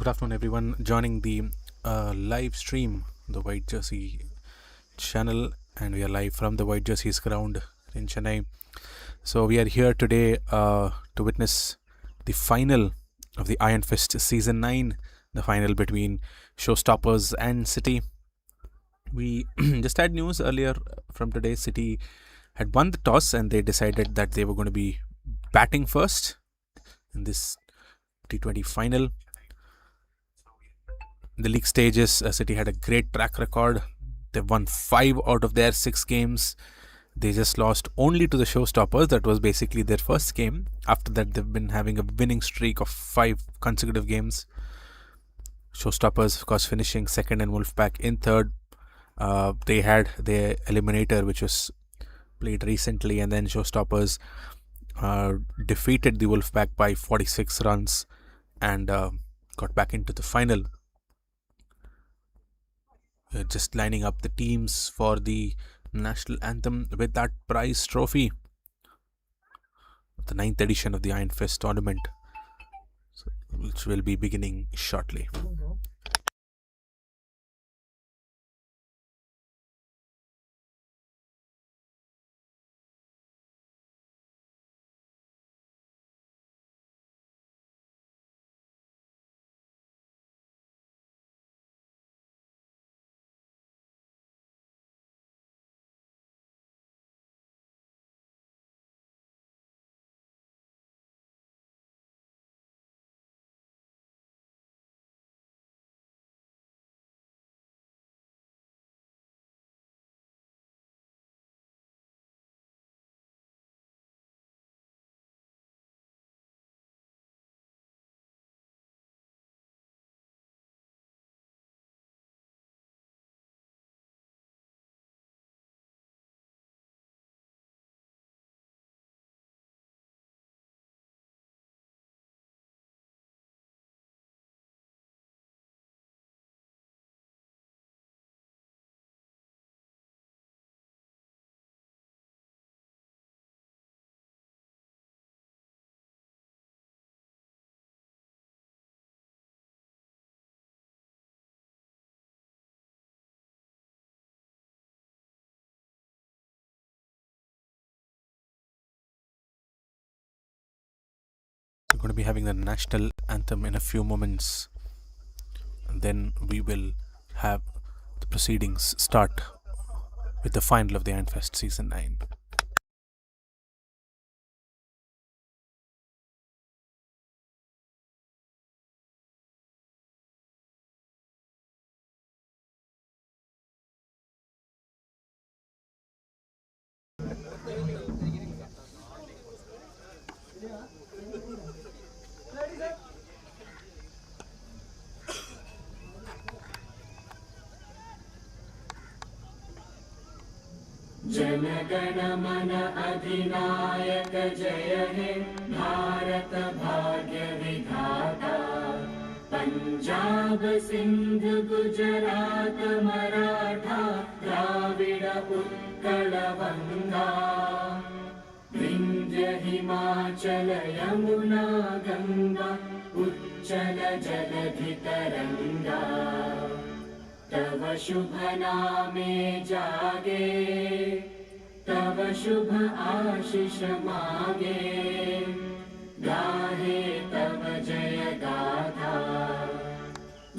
Good afternoon, everyone. Joining the live stream, the White Jersey channel, and we are live from the White Jersey's ground in Chennai. So we are here today to witness the final of the Iron Fist Season 9, the final between Showstoppers and CITI. We just had news earlier from today. CITI had won the toss and they decided that they were going to be batting first in this T20 final. In the league stages, CITI had a great track record. They've won 5 out of their 6 games. They just lost only to the Showstoppers. That was basically their first game. After that, they've been having a winning streak of 5 consecutive games. Showstoppers, of course, finishing second and Wolfpack in third. They had their eliminator, which was played recently, and then Showstoppers defeated the Wolfpack by 46 runs and got back into the final. Just lining up the teams for the national anthem with that prize trophy, the 9th edition of the Iron Fist tournament, which will be beginning shortly. We're going to be having the national anthem in a few moments, and then we will have the proceedings start with the final of the Iron Fest Season 9. जनगण मन अधिनायक जय हे भारत भाग्य विधाता पंजाब सिंध गुजरात मराठा द्राविड उत्कल गंगा विंध्य हिमाचल यमुना गंगा उच्चल जलधि तरंगा तव शुभ नामे जागे तव शुभ आशीष मागे गाहे तव जय गाथा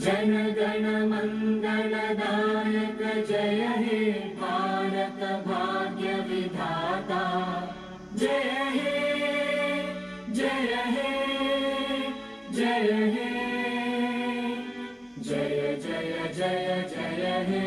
जन गण मंगलदायक जय हे भारत भाग्य विधाता जय हे जय हे जय हे जय जय जय जय हे।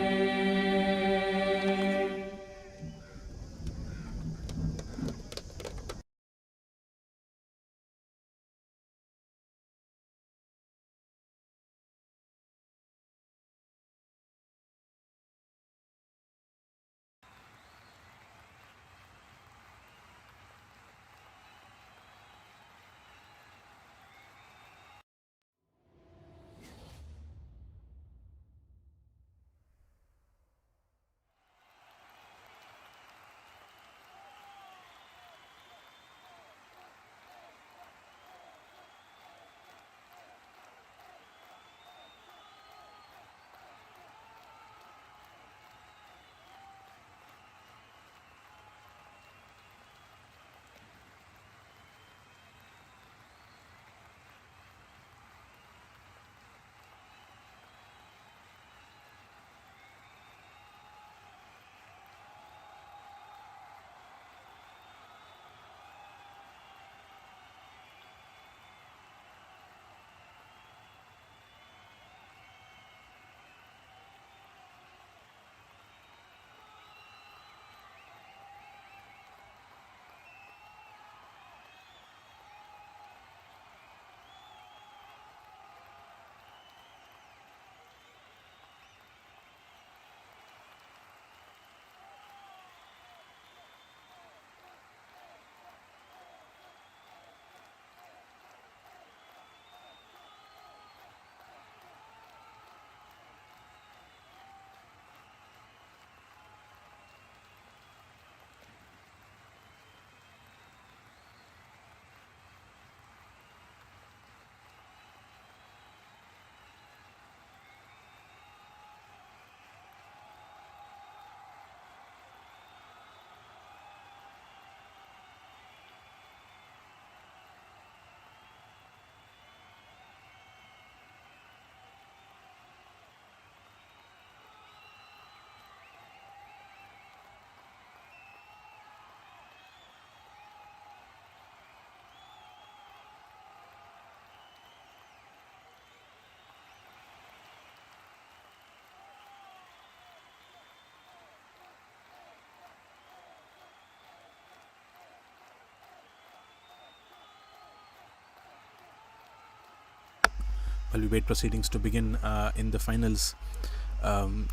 while we wait proceedings to begin in the finals.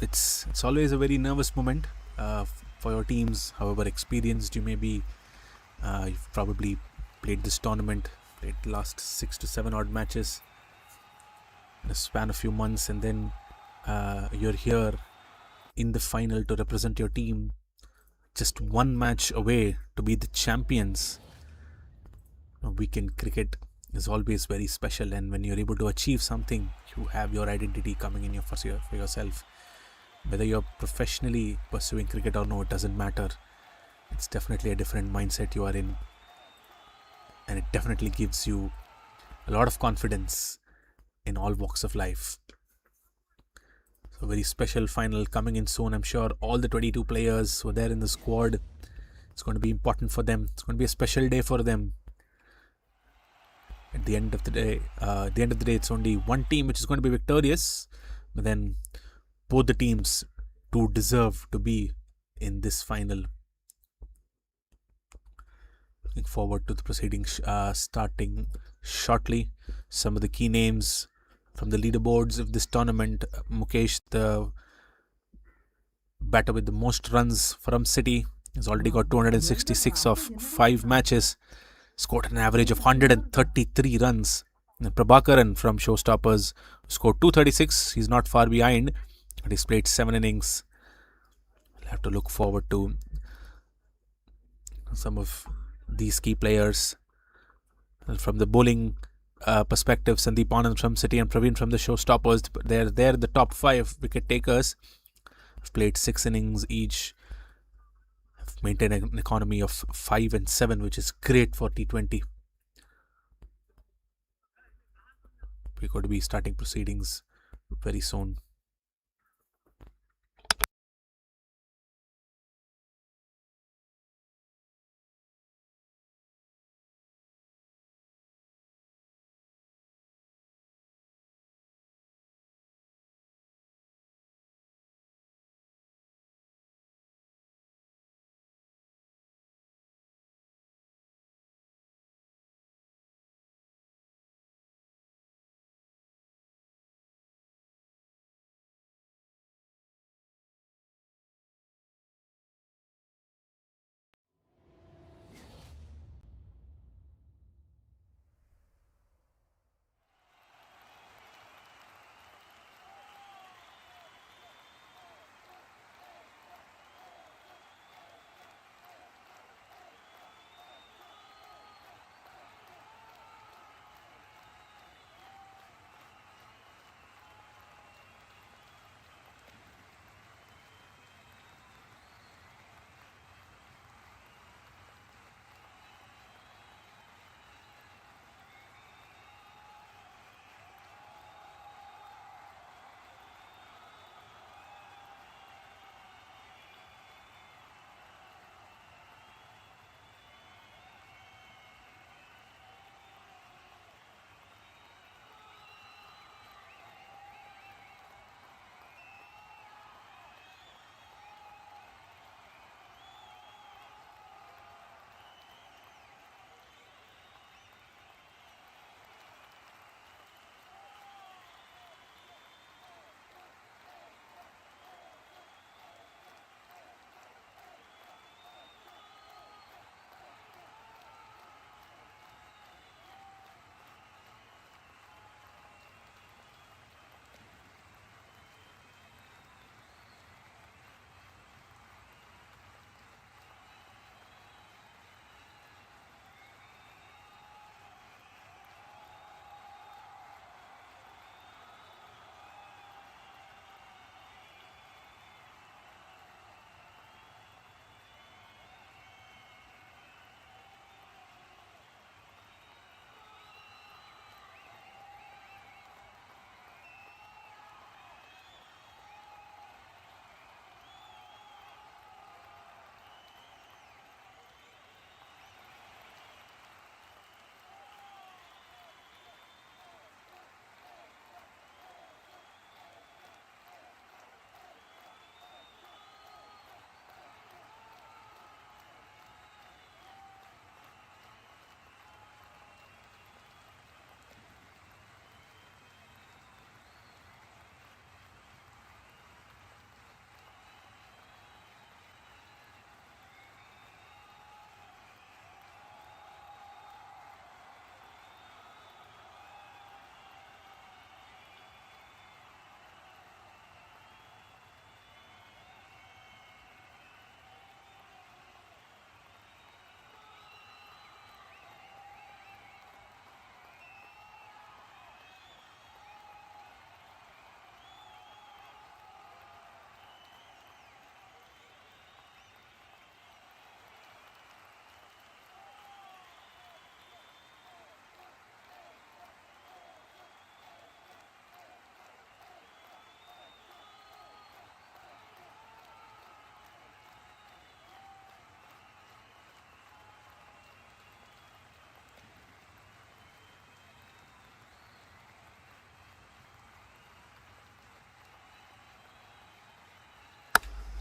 It's always a very nervous moment for your teams, however experienced you may be. You've probably played this tournament, played the last 6 to 7 odd matches in a span of few months, and then you're here in the final to represent your team, just one match away to be the champions. Weekend cricket is always very special, and when you're able to achieve something, you have your identity coming in for yourself. Whether you're professionally pursuing cricket or no, it doesn't matter. It's definitely a different mindset you are in, and it definitely gives you a lot of confidence in all walks of life. So, a very special final coming in soon. I'm sure all the 22 players who are there in the squad, it's going to be important for them. It's going to be a special day for them. At the end of the day, it's only one team which is going to be victorious, but then both the teams do deserve to be in this final. Looking forward to the proceedings starting shortly. Some of the key names from the leaderboards of this tournament: Mukesh, the batter with the most runs from CITI, has already got 266 of 5 matches, scored an average of 133 runs. And Prabhakaran from Showstoppers scored 236. He's not far behind, but he's played 7 innings. I'll have to look forward to some of these key players. From the bowling perspective, Sandeep Anand from CITI and Praveen from the Showstoppers, they're the top 5 wicket takers. Have played 6 innings each. Have maintained an economy of 5 and 7, which is great for T20. We're going to be starting proceedings very soon.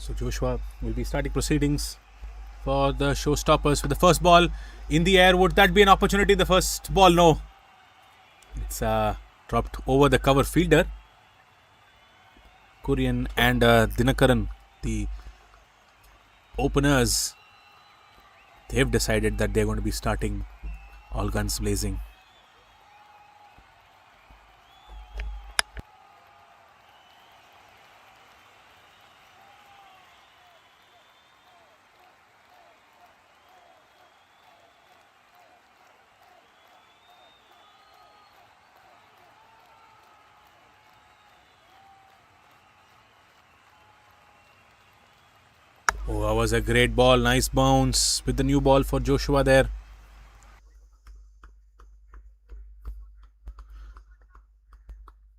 So Joshua will be starting proceedings for the showstoppers with the first ball in the air. Would that be an opportunity? The first ball, no. It's dropped over the cover fielder. Kurian and Dinakaran, the openers, they've decided that they're going to be starting all guns blazing. Oh, that was a great ball. Nice bounce with the new ball for Joshua there.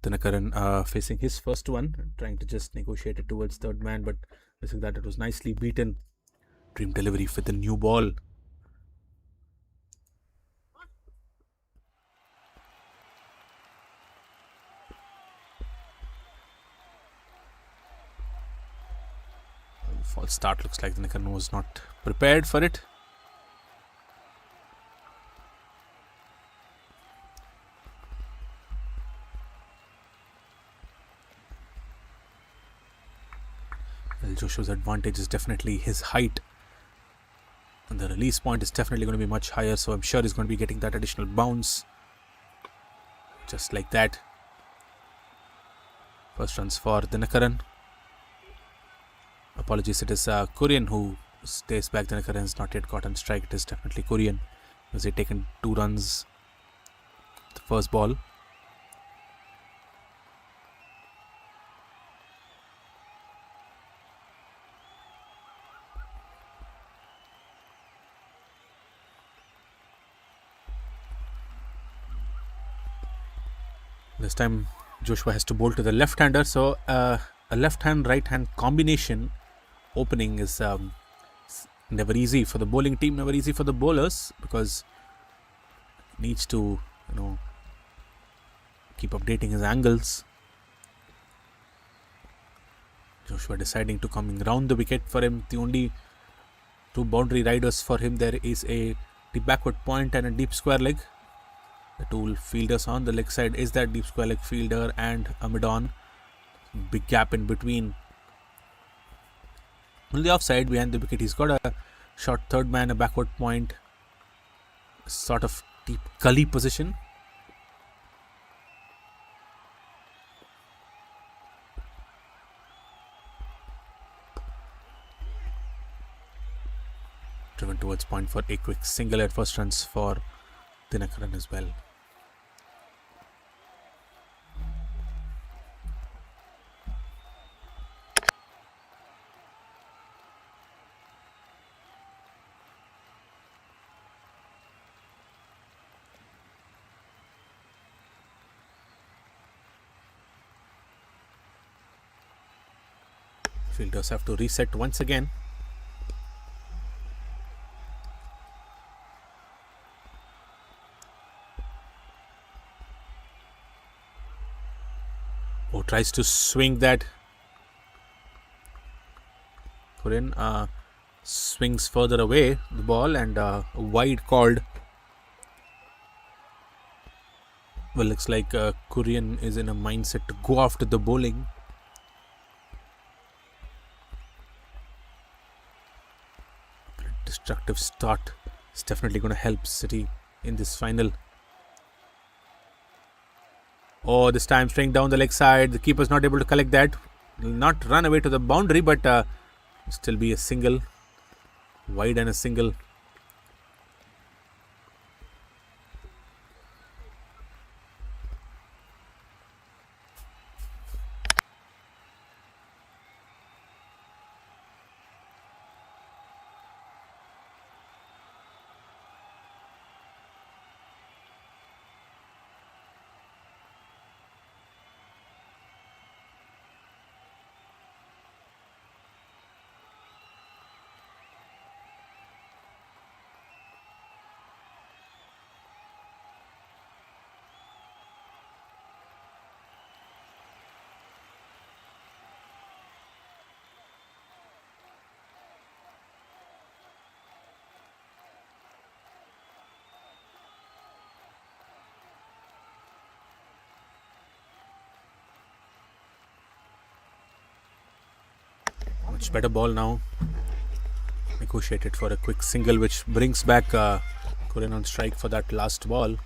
Dinakaran facing his first one, trying to just negotiate it towards third man, but missing that. It was nicely beaten. Dream delivery with the new ball. False start. Looks like Dinakaran was not prepared for it. Well, Joshua's advantage is definitely his height. And the release point is definitely going to be much higher, so I'm sure he's going to be getting that additional bounce. Just like that. First runs for Dinakaran. Apologies, it is Kurian who stays back. Dinakaran has not yet gotten strike. It is definitely Kurian, because they've taken 2 runs the first ball. This time Joshua has to bowl to the left-hander, so a left-hand right-hand combination opening is never easy for the bowling team, never easy for the bowlers, because he needs to keep updating his angles. Joshua deciding to coming round the wicket for him. The only 2 boundary riders for him there is a deep backward point and a deep square leg. The 2 fielders on the leg side is that deep square leg fielder and a mid-on. Big gap in between. On the offside behind the wicket, he's got a short third man, a backward point, sort of deep gully position. Driven towards point for a quick single at first runs for Dinakaran as well. Fielders have to reset once again. Oh, tries to swing that. Kurian swings further away the ball, and wide called. Well, looks like Kurian is in a mindset to go after the bowling. Destructive start is definitely going to help City in this final. Oh, this time straying down the leg side. The keeper's not able to collect that. Will not run away to the boundary, but still be a single. Wide and a single. Much better ball now. Negotiated for a quick single, which brings back Korean on strike for that last ball.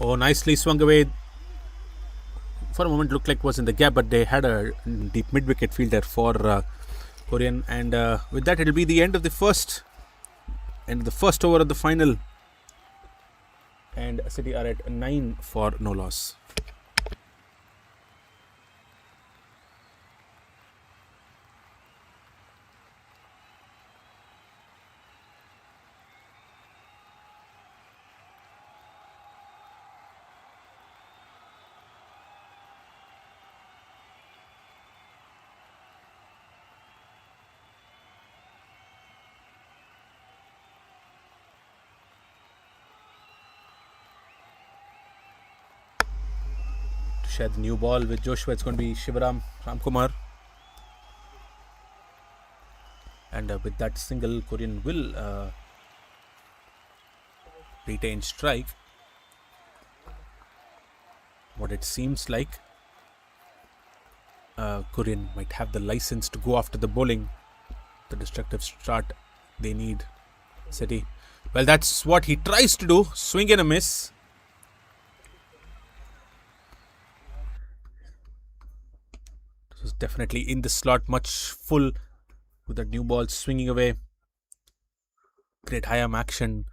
Oh, nicely swung away. For a moment looked like it was in the gap, but they had a deep mid-wicket fielder for Korean, and with that it'll be the end of the first over of the final, and City are at 9 for no loss. Share the new ball with Joshua. It's going to be Shivaram Ramkumar, and with that single, Korean will retain strike. What it seems like, Korean might have the license to go after the bowling, the destructive start they need. City, well, that's what he tries to do. Swing and a miss. Was definitely in the slot, much full with that new ball swinging away. Great high arm action.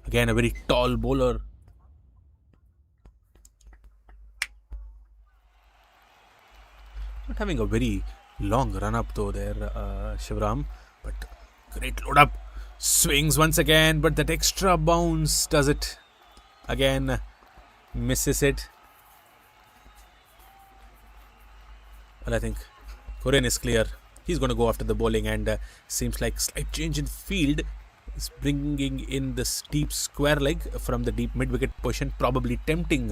Again, a very tall bowler. Not having a very long run up though there, Shivaram, but great load up. Swings once again, but that extra bounce does it. Again, misses it. Well, I think Korean is clear. He's going to go after the bowling, and seems like slight change in field is bringing in this deep square leg from the deep mid-wicket position, probably tempting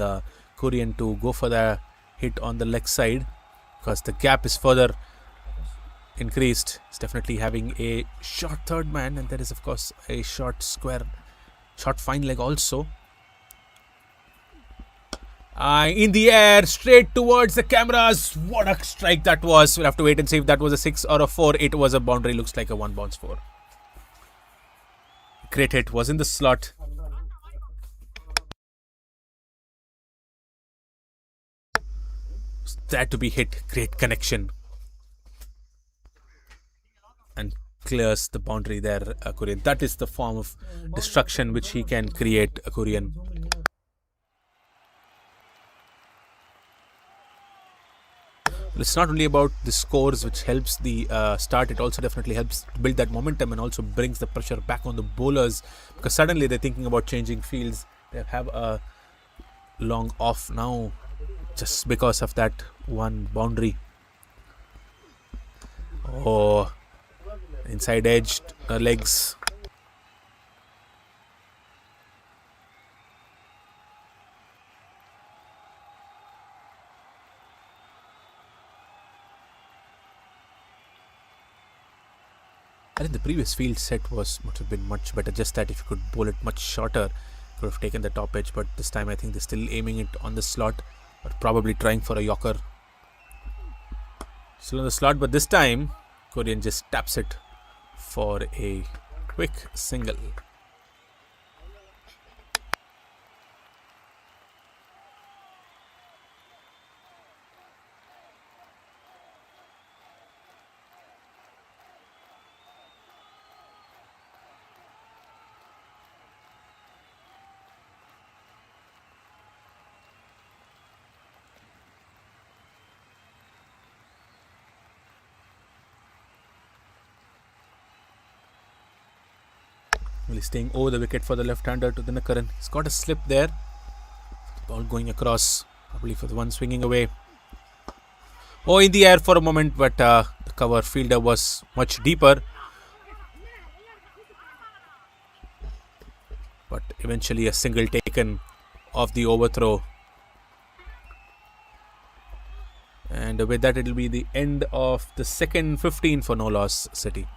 Korean to go for the hit on the leg side because the gap is further increased. He's definitely having a short third man, and there is of course a short fine leg also. In the air, straight towards the cameras. What a strike that was. We'll have to wait and see if that was a 6 or a 4. It was a boundary. Looks like a 1 bounce 4. Great hit. Was in the slot. There to be hit. Great connection. And clears the boundary there, Korean. That is the form of destruction which he can create, Korean. It's not only about the scores which helps the start, it also definitely helps build that momentum and also brings the pressure back on the bowlers, because suddenly they're thinking about changing fields. They have a long off now just because of that one boundary. Oh, inside edge legs. I think the previous field set must have been much better, just that if you could bowl it much shorter, could have taken the top edge, but this time I think they're still aiming it on the slot, or probably trying for a Yorker. Still on the slot, but this time Korean just taps it for a quick single. Well, he's staying over the wicket for the left-hander to Dinakaran. He's got a slip there. Ball going across, probably for the one swinging away. Oh, in the air for a moment, but the cover fielder was much deeper. But eventually a single taken off the overthrow. And with that, it will be the end of the second 15 for no loss City.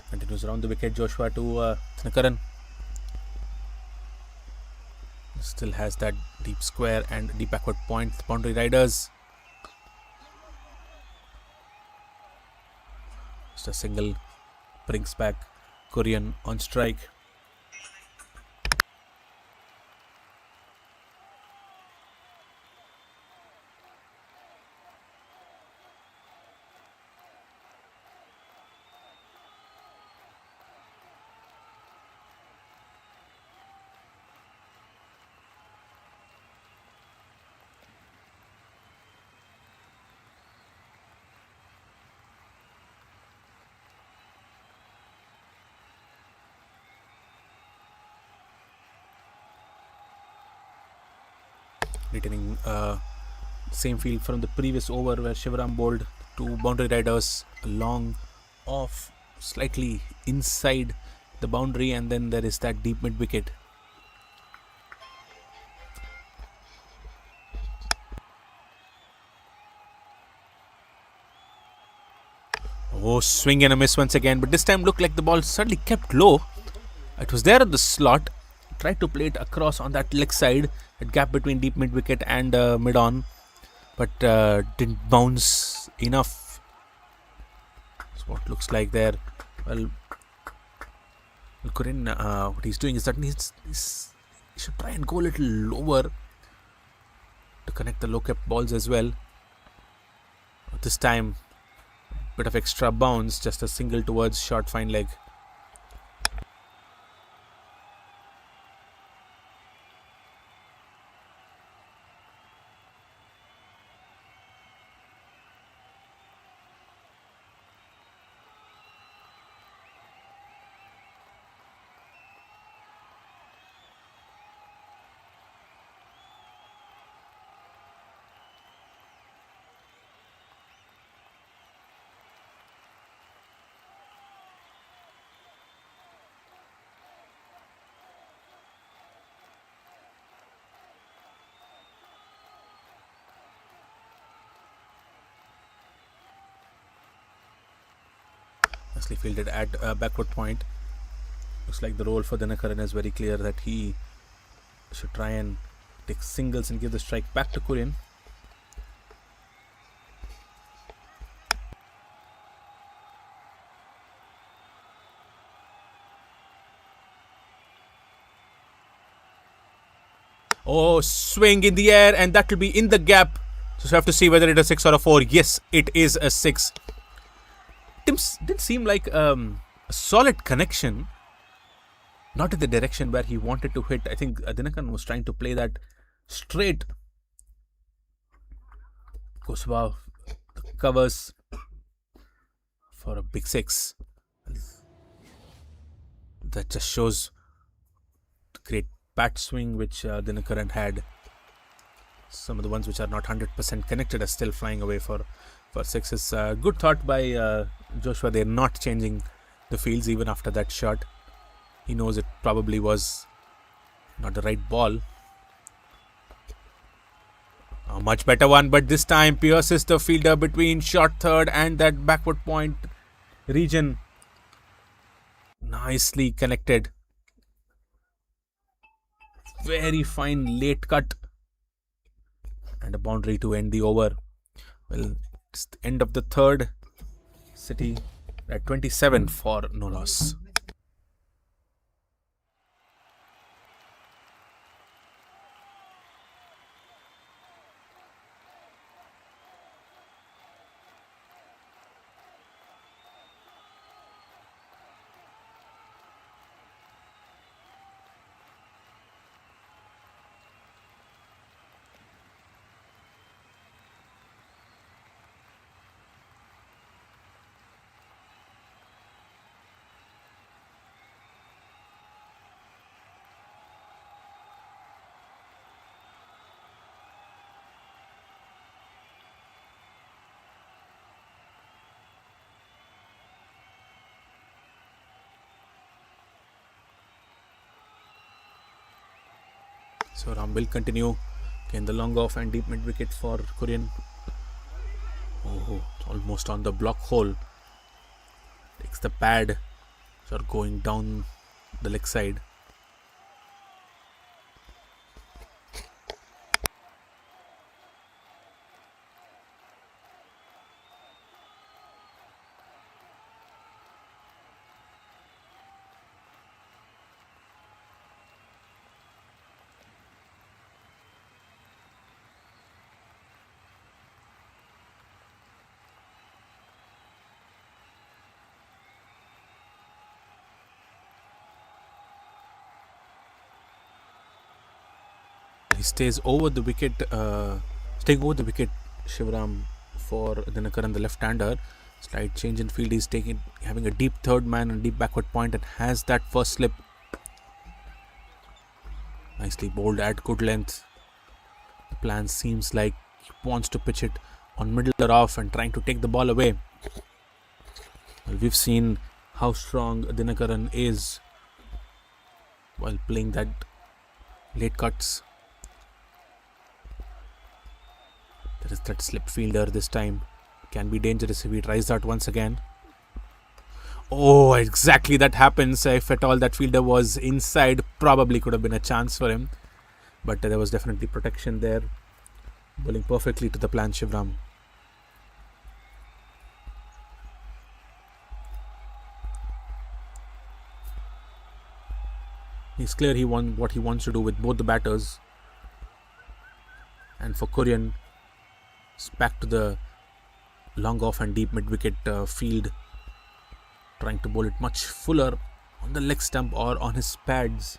Continues around the wicket, Joshua to Nakaran. Still has that deep square and deep backward point. The boundary riders. Just a single brings back Korean on strike. Returning same field from the previous over where Shivaram bowled two boundary riders long off slightly inside the boundary, and then there is that deep mid wicket. Oh, swing and a miss once again, but this time looked like the ball suddenly kept low. It was there at the slot. Tried to play it across on that leg side, that gap between deep mid wicket and mid on, but didn't bounce enough. That's what looks like there. Well, Korean, what he's doing is that he should try and go a little lower to connect the low kept balls as well. This time, bit of extra bounce, just a single towards short fine leg. Nicely fielded at backward point. Looks like the role for Dinakaran is very clear, that he should try and take singles and give the strike back to Korean. Oh, swing in the air, and that will be in the gap. So we have to see whether it is a 6 or a 4. Yes, it is a 6. Did seem like a solid connection, not in the direction where he wanted to hit. I think Dinakaran was trying to play that straight. Kuswa covers for a big 6. That just shows the great bat swing which Dinakaran had. Some of the ones which are not 100% connected are still flying away for 6s. Good thought by Joshua. They're not changing the fields even after that shot. He knows it probably was not the right ball. A much better one, but this time pierces the fielder between short third and that backward point region. Nicely connected. Very fine late cut. And a boundary to end the over. Well, it's the end of the third. City at 27 for no loss. So Ram will continue. Again, the long off and deep mid wicket for Korean. Oh, almost on the block hole. Takes the pad. So going down the leg side. He stays over the wicket, staying over the wicket, Shivram, for Dinakaran, the left-hander. Slight change in field. He's having a deep third man and deep backward point and has that first slip. Nicely bowled at good length. The plan seems like he wants to pitch it on middle or off and trying to take the ball away. Well, we've seen how strong Dinakaran is while playing that late cuts. There is that slip fielder this time. Can be dangerous if he tries that once again. Oh, exactly that happens. If at all that fielder was inside, probably could have been a chance for him. But there was definitely protection there. Bowling perfectly to the plan, Shivram. He's clear what he wants to do with both the batters. And for Korean, it's back to the long off and deep mid wicket field. Trying to bowl it much fuller on the leg stump or on his pads.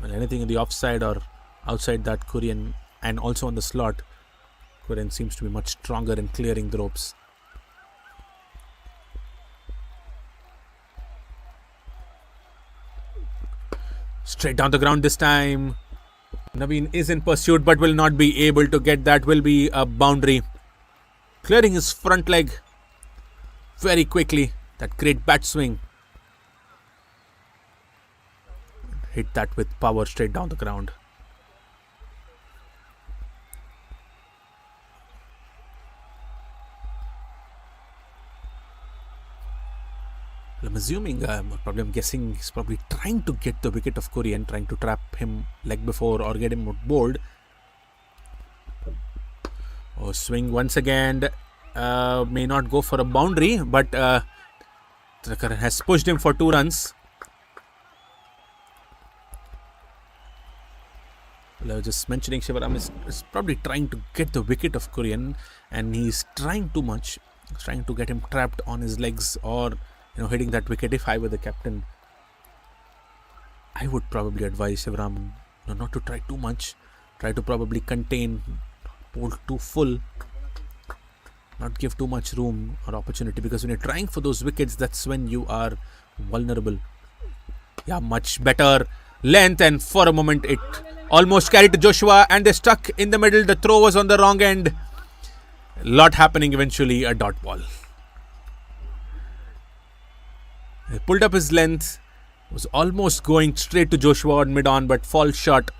Well, anything in the offside or outside that, Korean, and also on the slot, Korean seems to be much stronger in clearing the ropes. Straight down the ground this time. Naveen is in pursuit but will not be able to get that. Will be a boundary. Clearing his front leg very quickly. That great bat swing. Hit that with power straight down the ground. I'm assuming, I'm guessing he's probably trying to get the wicket of Korean, trying to trap him leg before or get him bowled. Oh, swing once again. May not go for a boundary, but Dinakaran has pushed him for 2 runs. Well, I was just mentioning Shivaram is probably trying to get the wicket of Korean, and he's trying too much. He's trying to get him trapped on his legs or hitting that wicket. If I were the captain, I would probably advise Shivaram not to try too much. Try to probably contain, bowl too full, not give too much room or opportunity, because when you're trying for those wickets, that's when you are vulnerable. Yeah, much better length, and for a moment it almost carried to Joshua and they stuck in the middle. The throw was on the wrong end. A lot happening, eventually a dot ball. He pulled up his length, was almost going straight to Joshua on mid-on, but falls short.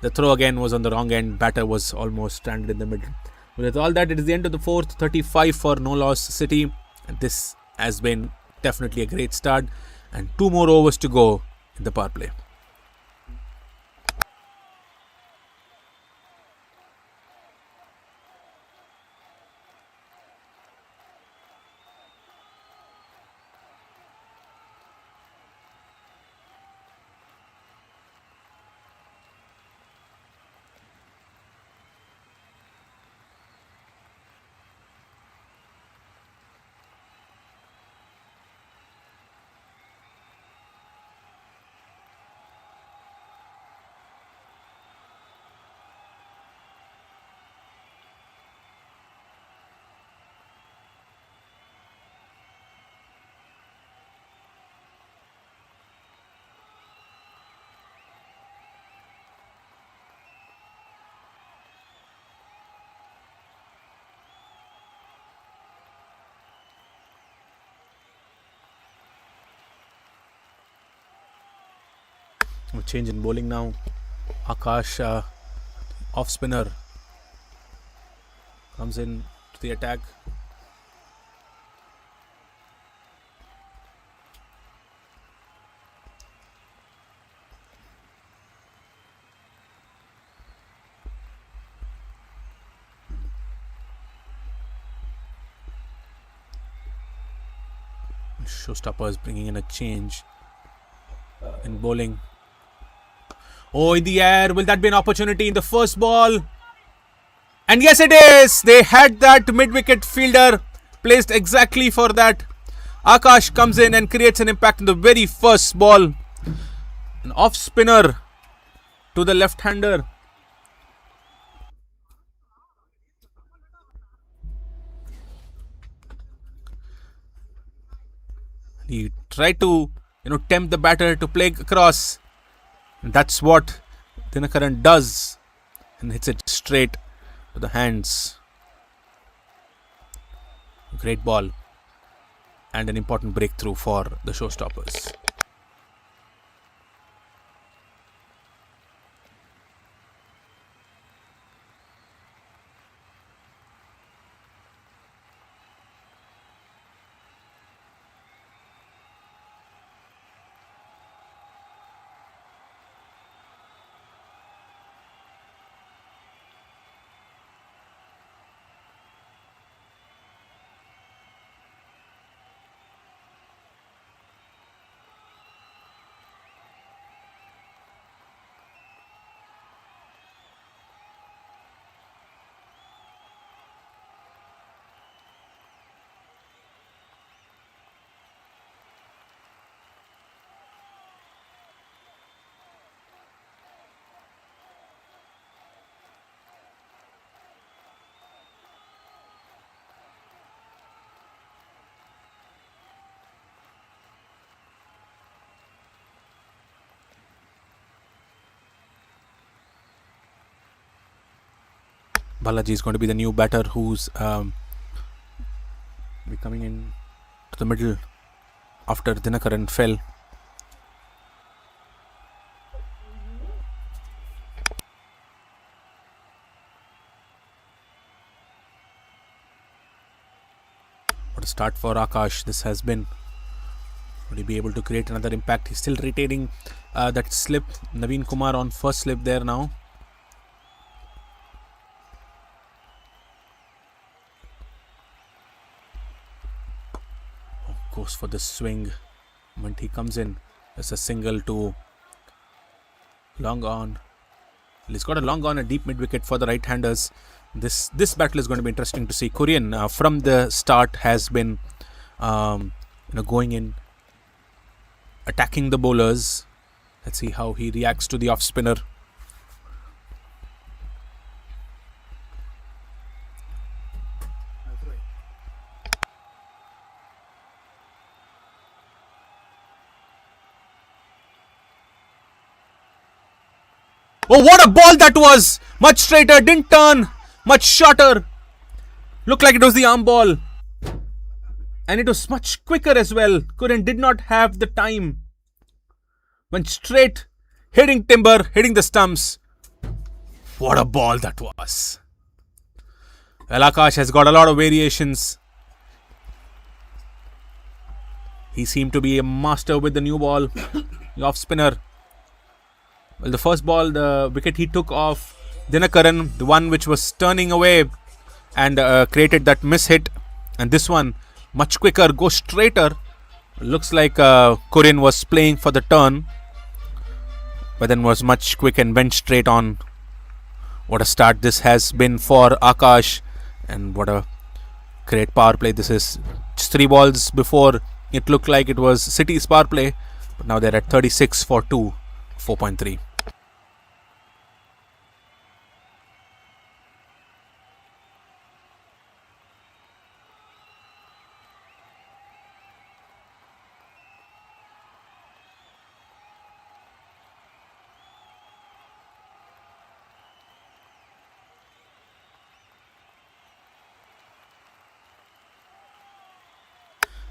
The throw again was on the wrong end. Batter was almost stranded in the middle. With all that, it is the end of the 4th, 35 for no loss City. And this has been definitely a great start. And 2 more overs to go in the power play. A change in bowling now. Akash, off spinner, comes in to the attack. Showstopper is bringing in a change in bowling. Oh, in the air. Will that be an opportunity in the first ball? And yes, it is. They had that mid-wicket fielder placed exactly for that. Akash comes in and creates an impact in the very first ball. An off spinner to the left-hander. He tried to, tempt the batter to play across. And that's what Dinakaran does, and hits it straight to the hands. Great ball, and an important breakthrough for the Showstoppers. Balaji is going to be the new batter who's be coming in to the middle after Dinakaran fell. What a start for Akash this has been. Would he be able to create another impact? He's still retaining that slip. Naveen Kumar on first slip there now. Goes for the swing. Moment he comes in, there's a single to long on. He's got a long on, a deep mid wicket for the right-handers. This battle is going to be interesting to see. Korean from the start has been going in, attacking the bowlers. Let's see how he reacts to the off spinner. Oh, what a ball that was! Much straighter, didn't turn, much shorter. Looked like it was the arm ball. And it was much quicker as well. Korean did not have the time. Went straight, hitting timber, hitting the stumps. What a ball that was. Well, Akash has got a lot of variations. He seemed to be a master with the new ball, the off spinner. Well, the first ball, the wicket he took off Dinakaran, the one which was turning away and created that miss hit. And this one, much quicker, goes straighter. Looks like Korean was playing for the turn, but then was much quick and went straight on. What a start this has been for Akash, and what a great power play this is. Just 3 balls before, it looked like it was City's power play, but now they're at 36 for 2, 4.3.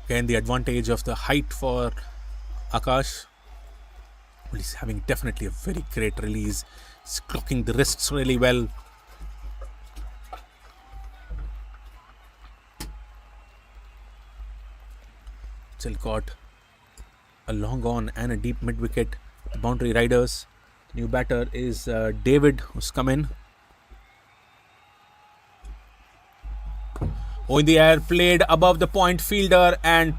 Again, the advantage of the height for Akash. He's having definitely a very great release. He's clocking the wrists really well. Still got a long on and a deep mid wicket. The boundary riders. The new batter is David, who's come in. In the air, played above the point, fielder, and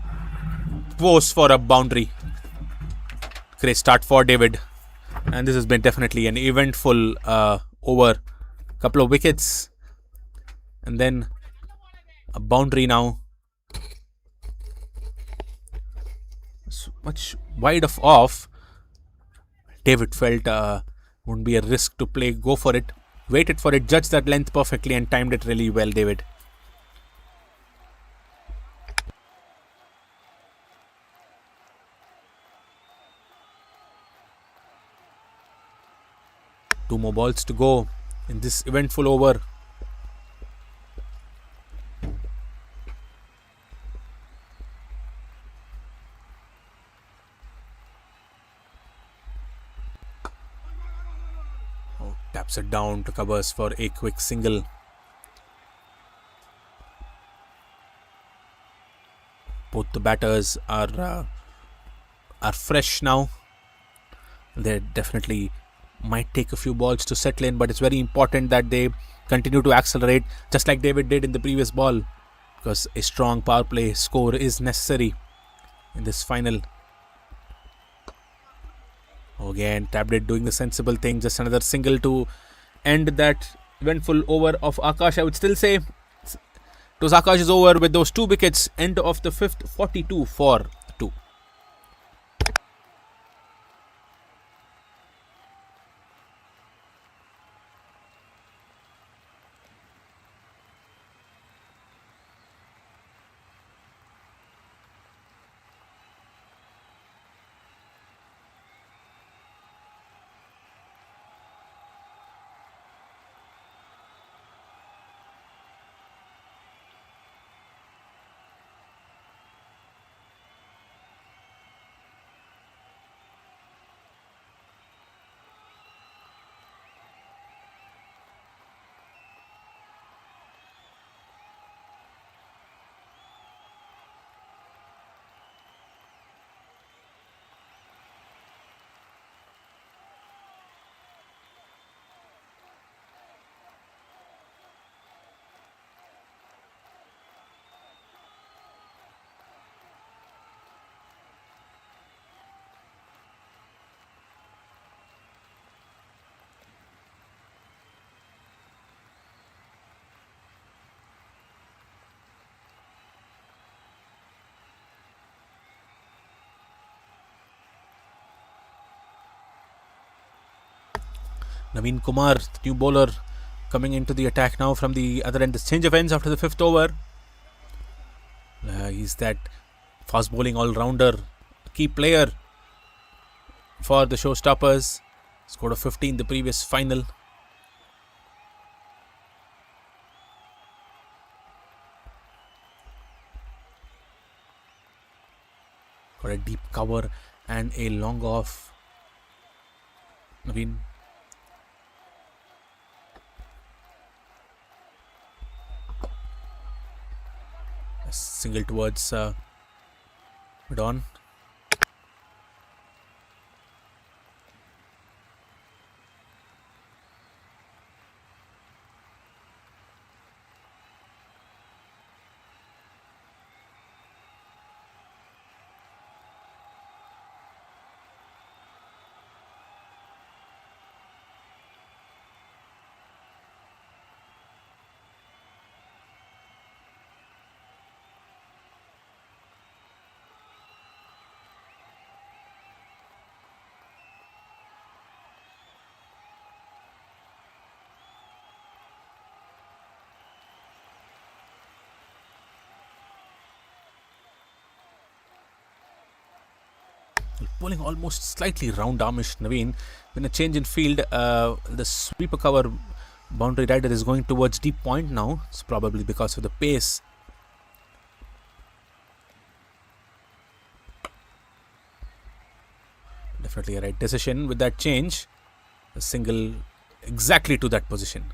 goes for a boundary. Great start for David. And this has been definitely an eventful over. Couple of wickets. And then a boundary now. So much wide of off. David felt wouldn't be a risk to play. Go for it. Waited for it, judged that length perfectly and timed it really well, David. Two more balls to go in this eventful over. Taps it down to covers for a quick single. Both the batters are fresh now. They definitely might take a few balls to settle in, but it's very important that they continue to accelerate, just like David did in the previous ball, because a strong power play score is necessary in this final. Again, tapped it, doing the sensible thing. Just another single to end that eventful over of Akash. I would still say it was Akash's over with those two wickets. End of the fifth, 42 for 2. Naveen Kumar, the new bowler, coming into the attack now from the other end. The change of ends after the 5th over. He's that fast bowling all-rounder, key player for the showstoppers. Scored a 50 in the previous final. Got a deep cover and a long off. Naveen. A single towards mid-on. Bowling almost slightly round armish, Naveen. When a change in field, the sweeper cover boundary rider is going towards deep point now. It's probably because of the pace. Definitely a right decision with that change. A single exactly to that position.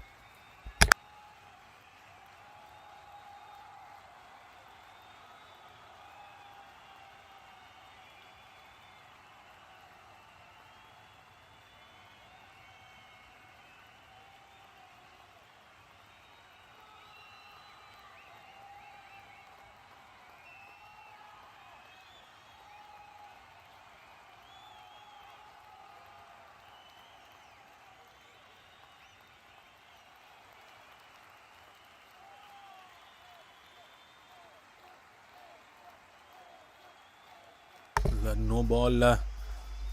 No ball.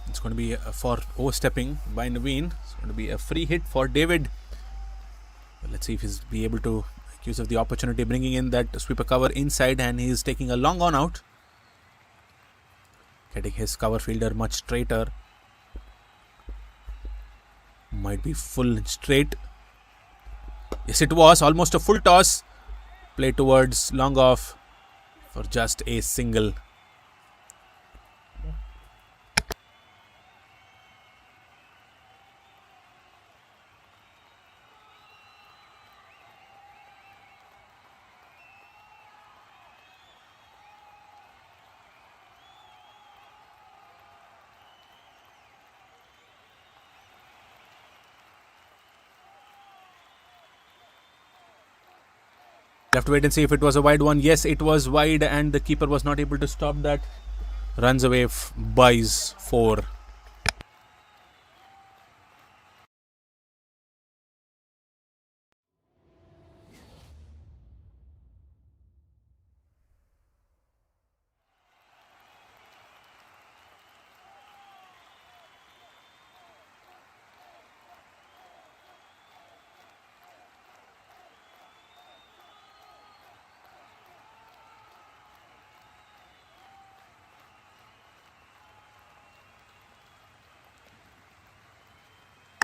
It's going to be for overstepping by Naveen. It's going to be a free hit for David. But let's see if he's be able to make use of the opportunity, bringing in that sweeper cover inside, and he's taking a long on out, getting his cover fielder much straighter. Might be full straight. Yes, it was almost a full toss. Play towards long off for just a single. We'll have to wait and see if it was a wide one. Yes, it was wide, and the keeper was not able to stop that. Runs away, buys 4.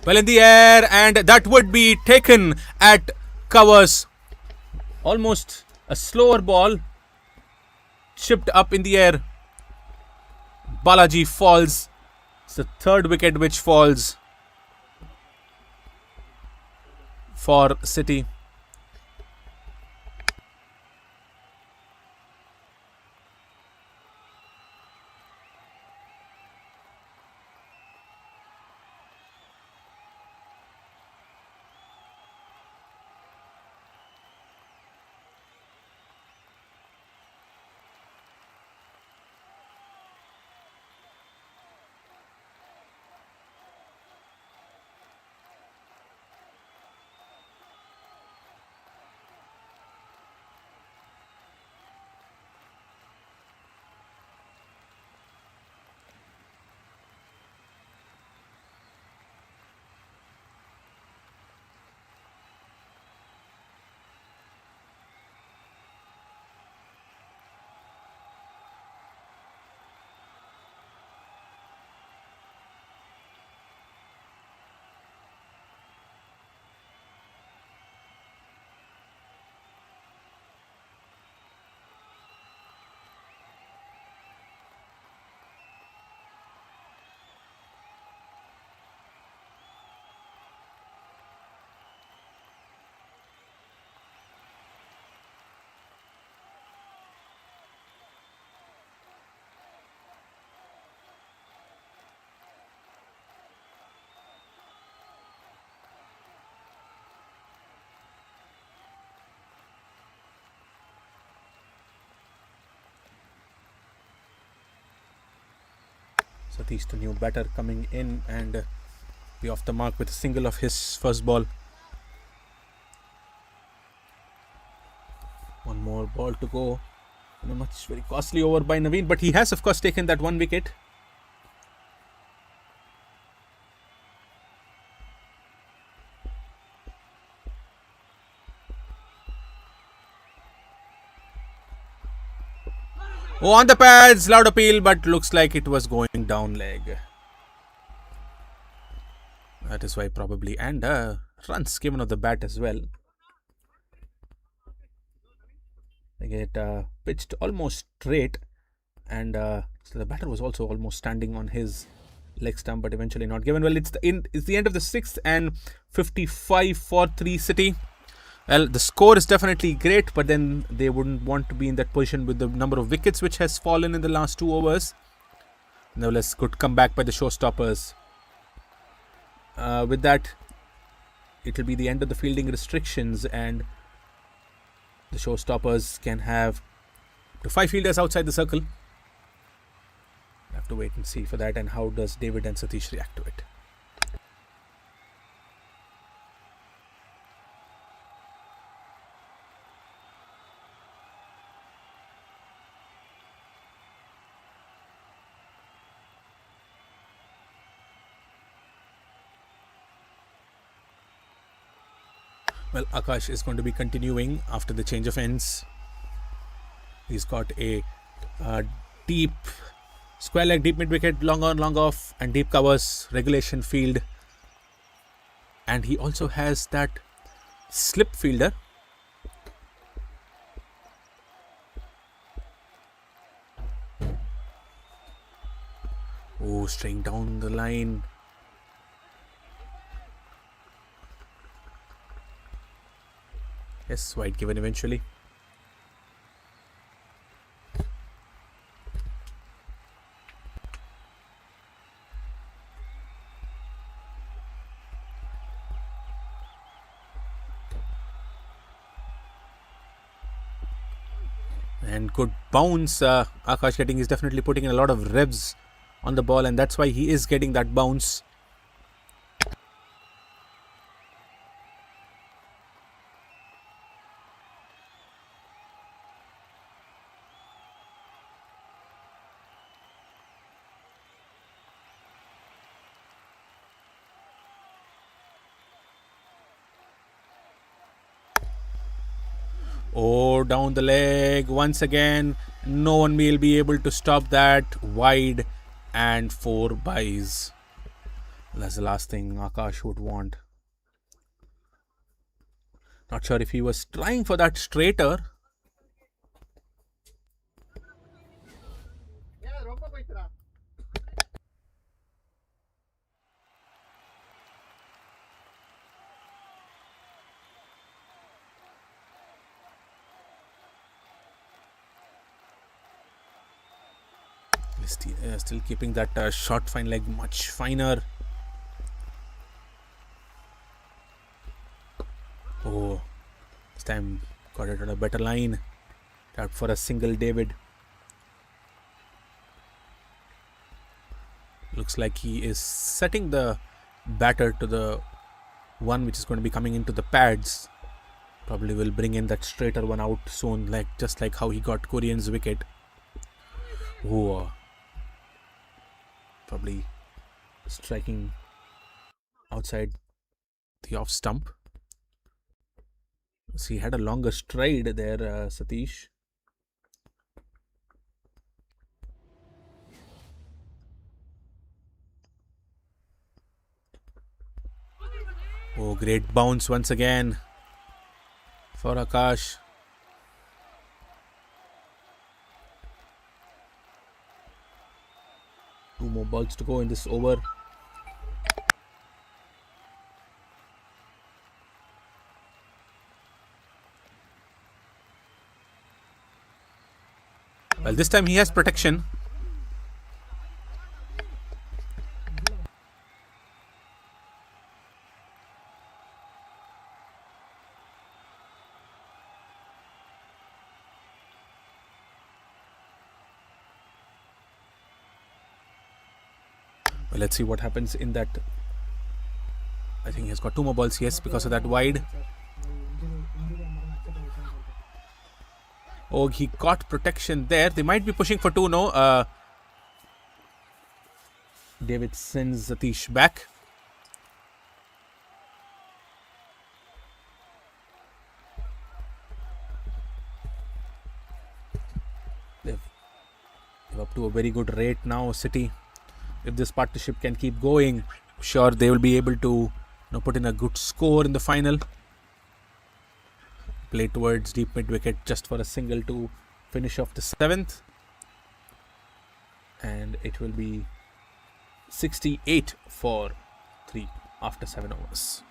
Well in the air, and that would be taken at covers. Almost a slower ball, chipped up in the air. Balaji falls. It's the third wicket which falls for City. Satish, the new batter, coming in and be off the mark with a single of his first ball. One more ball to go. And a much very costly over by Naveen, but he has of course taken that 1 wicket. Oh, on the pads, loud appeal, but looks like it was going down leg. That is why probably, and runs given off the bat as well. They get pitched almost straight, and so the batter was also almost standing on his leg stump, but eventually not given. Well, it's the end of the 6th and 55 for 3 City. Well, the score is definitely great, but then they wouldn't want to be in that position with the number of wickets which has fallen in the last 2 overs. Nevertheless, good comeback by the showstoppers. With that, it will be the end of the fielding restrictions, and the showstoppers can have up to 5 fielders outside the circle. We'll have to wait and see for that, and how does David and Satish react to it. Well, Akash is going to be continuing after the change of ends. He's got a deep square leg, deep mid wicket, long on, long off, and deep covers, regulation field. And he also has that slip fielder. Oh, straying down the line. Yes, wide given eventually. And good bounce. Akash getting is definitely putting in a lot of revs on the ball, and that's why he is getting that bounce. Oh, down the leg once again. No one will be able to stop that. Wide and 4 byes. That's the last thing Akash would want. Not sure if he was trying for that straighter. Still keeping that short fine leg much finer. Oh, this time got it on a better line. Tapped for a single, David. Looks like he is setting the batter to the one which is going to be coming into the pads. Probably will bring in that straighter one out soon, just like how he got Korean's wicket. Oh, probably striking outside the off stump. So he had a longer stride there, Satish. Oh, great bounce once again for Akash. Two more balls to go in this over. Well, this time he has protection. Well, let's see what happens in that. I think he's got 2 more balls, yes, because of that wide. Oh, he got protection there. They might be pushing for 2 now. David sends Satish back. They're up to a very good rate now, City. If this partnership can keep going, sure they will be able to put in a good score in the final. Play towards deep mid wicket just for a single to finish off the 7th. And it will be 68 for 3 after 7 overs.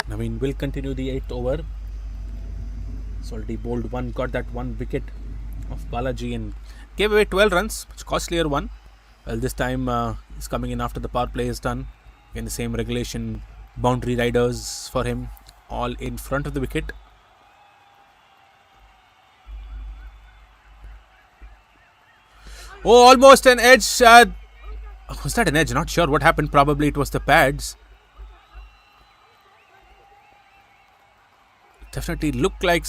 Naveen will continue the 8th over. He's already bowled one, got that one wicket of Balaji and gave away 12 runs, much costlier one. Well, this time he's coming in after the power play is done. Again, the same regulation boundary riders for him, all in front of the wicket. Oh, almost an edge. Was that an edge? Not sure what happened. Probably it was the pads. Definitely looked like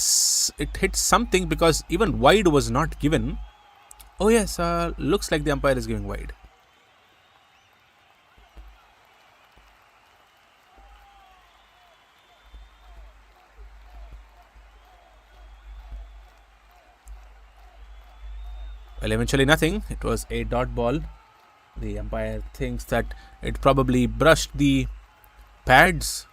it hit something because even wide was not given. Oh yes, looks like the umpire is giving wide. Well, eventually nothing. It was a dot ball. The umpire thinks that it probably brushed the pads.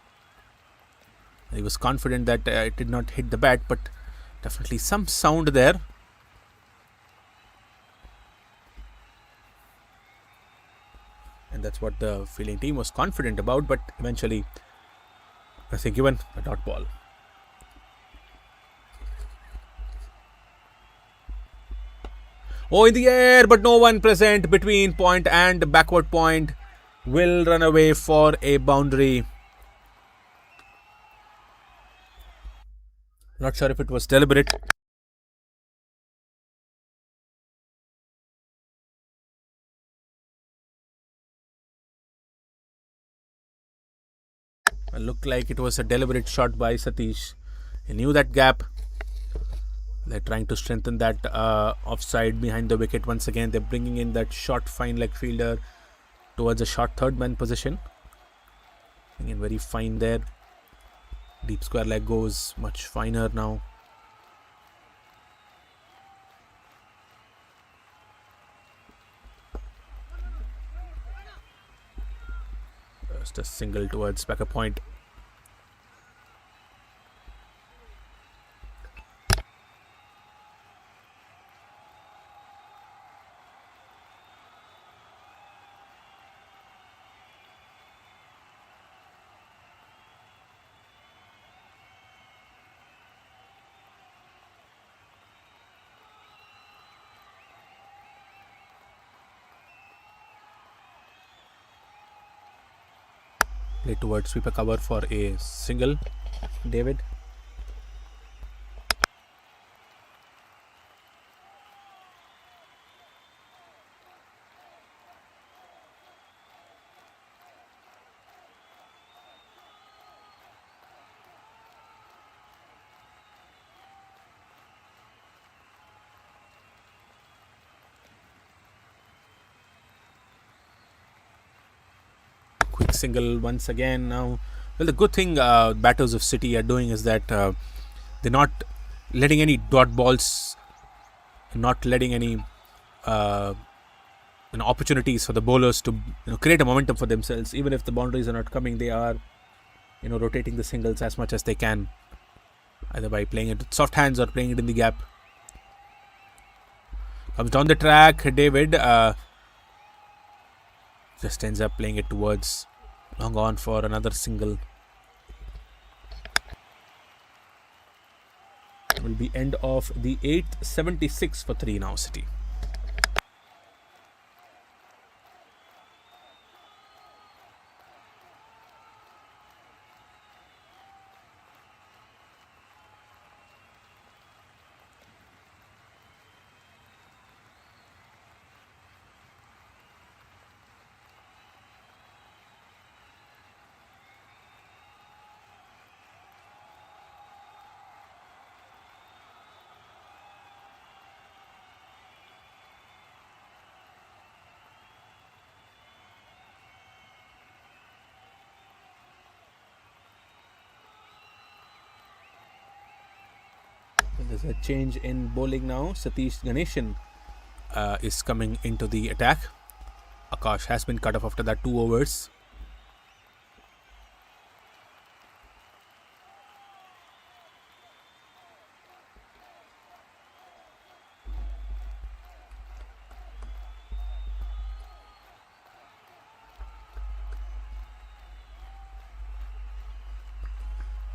He was confident that it did not hit the bat, but definitely some sound there. And that's what the fielding team was confident about, but eventually nothing given, a dot ball. Oh, in the air, but no one present between point and backward point. Will run away for a boundary. Not sure if it was deliberate. It looked like it was a deliberate shot by Satish. He knew that gap. They're trying to strengthen that offside behind the wicket once again. They're bringing in that short fine leg fielder towards a short third man position. Again, very fine there. Deep square leg goes much finer now. Just a single towards backer point. Play towards sweeper cover for a single. David. Quick single once again now. Well, the good thing batters of City are doing is that they're not letting any dot balls, not letting any opportunities for the bowlers to create a momentum for themselves. Even if the boundaries are not coming, they are rotating the singles as much as they can, either by playing it with soft hands or playing it in the gap. Comes down the track, David just ends up playing it towards long on for another single. Will be end of the 8th, 76 for 3 now, City. There's a change in bowling now. Satish Ganeshan is coming into the attack. Akash has been cut off after that 2 overs.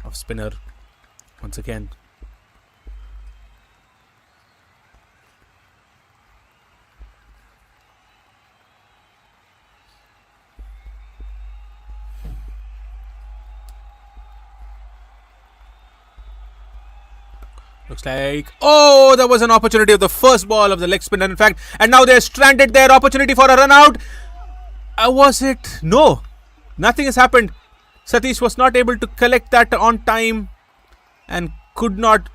Off spinner once again. Looks like, oh, there was an opportunity of the first ball of the leg spinner, in fact, and now they're stranded there. Opportunity for a run out. Was it? No, nothing has happened. Satish was not able to collect that on time and could not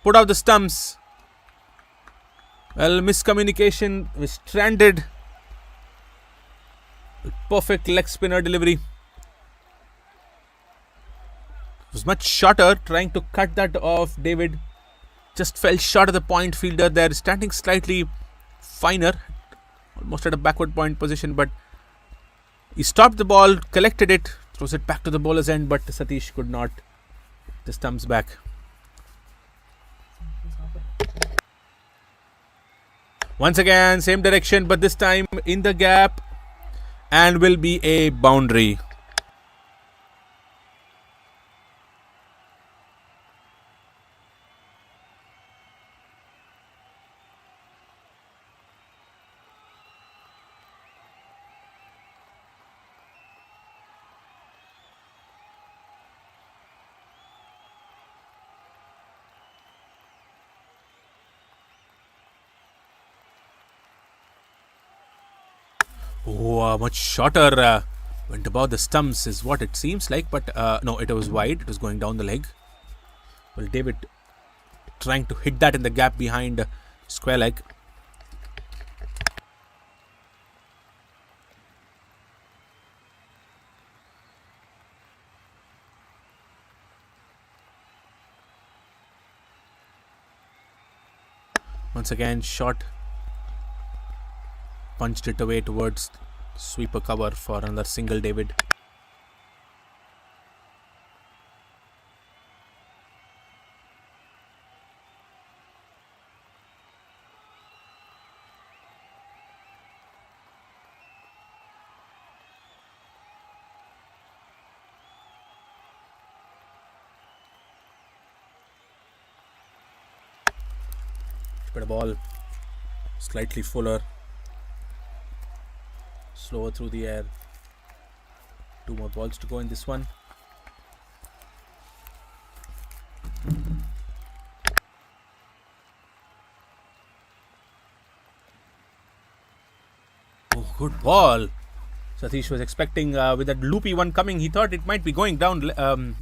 put out the stumps. Well, miscommunication, was stranded. Perfect leg spinner delivery. It was much shorter, trying to cut that off. David just fell short of the point fielder there, standing slightly finer, almost at a backward point position, but he stopped the ball, collected it, throws it back to the bowler's end, but Satish could not. The stumps back. Once again, same direction, but this time in the gap, and will be a boundary. Oh, much shorter. Went above the stumps is what it seems like, but no, it was wide. It was going down the leg. Well, David trying to hit that in the gap behind square leg. Once again, shot. Punched it away towards sweeper cover for another single, David. But a ball slightly fuller. Slower through the air. 2 more balls to go in this one. Oh, good ball. Satish was expecting with that loopy one coming. He thought it might be going down,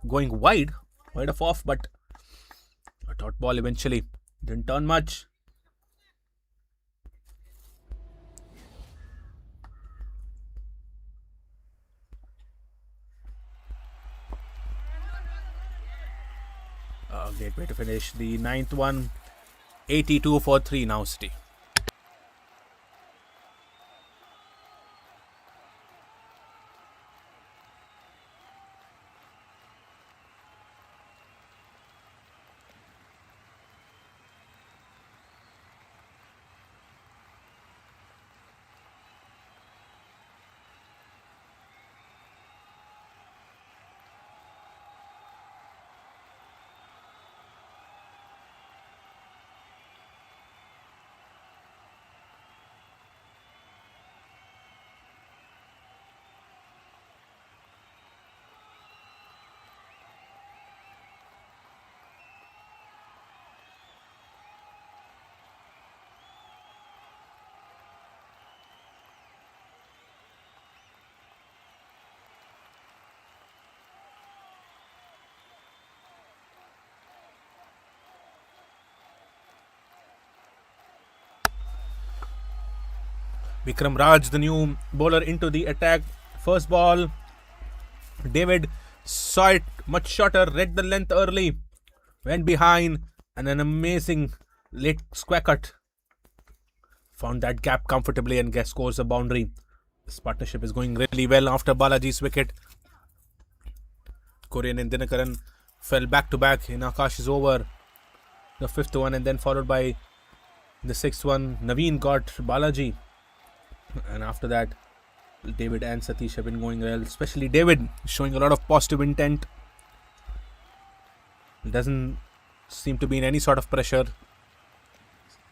going wide of off, but a dot ball eventually didn't turn much. Great way to finish the 9th one. 82 for 3 now, City. Vikram Raj, the new bowler, into the attack. First ball. David saw it much shorter, read the length early, went behind, And an amazing late square cut. Found that gap comfortably and scores a boundary. This partnership is going really well after Balaji's wicket. Korean and Dinakaran fell back to back in Akash's over. The fifth one, and then followed by the sixth one. Naveen got Balaji. And after that, David and Satish have been going well, especially David showing a lot of positive intent. Doesn't seem to be in any sort of pressure.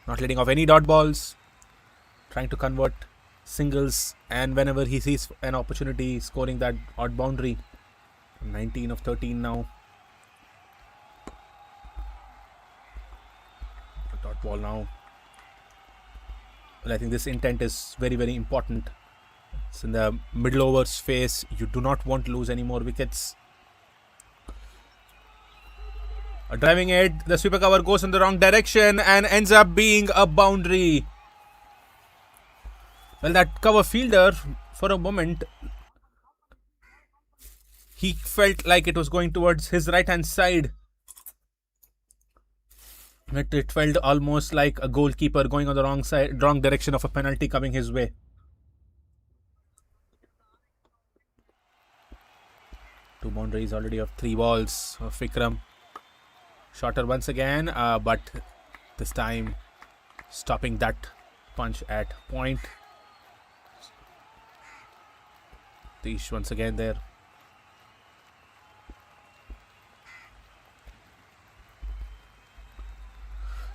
Not letting off any dot balls. Trying to convert singles, and whenever he sees an opportunity, scoring that odd boundary. 19 of 13 now. Dot ball now. Well, I think this intent is very, very important. It's in the middle overs phase. You do not want to lose any more wickets. A driving it. The sweeper cover goes in the wrong direction and ends up being a boundary. Well, that cover fielder, for a moment, he felt like it was going towards his right hand side. It felt almost like a goalkeeper going on the wrong direction of a penalty coming his way. Two boundaries already of 3 balls of Vikram. Shorter once again, but this time stopping that punch at point. Tish once again there.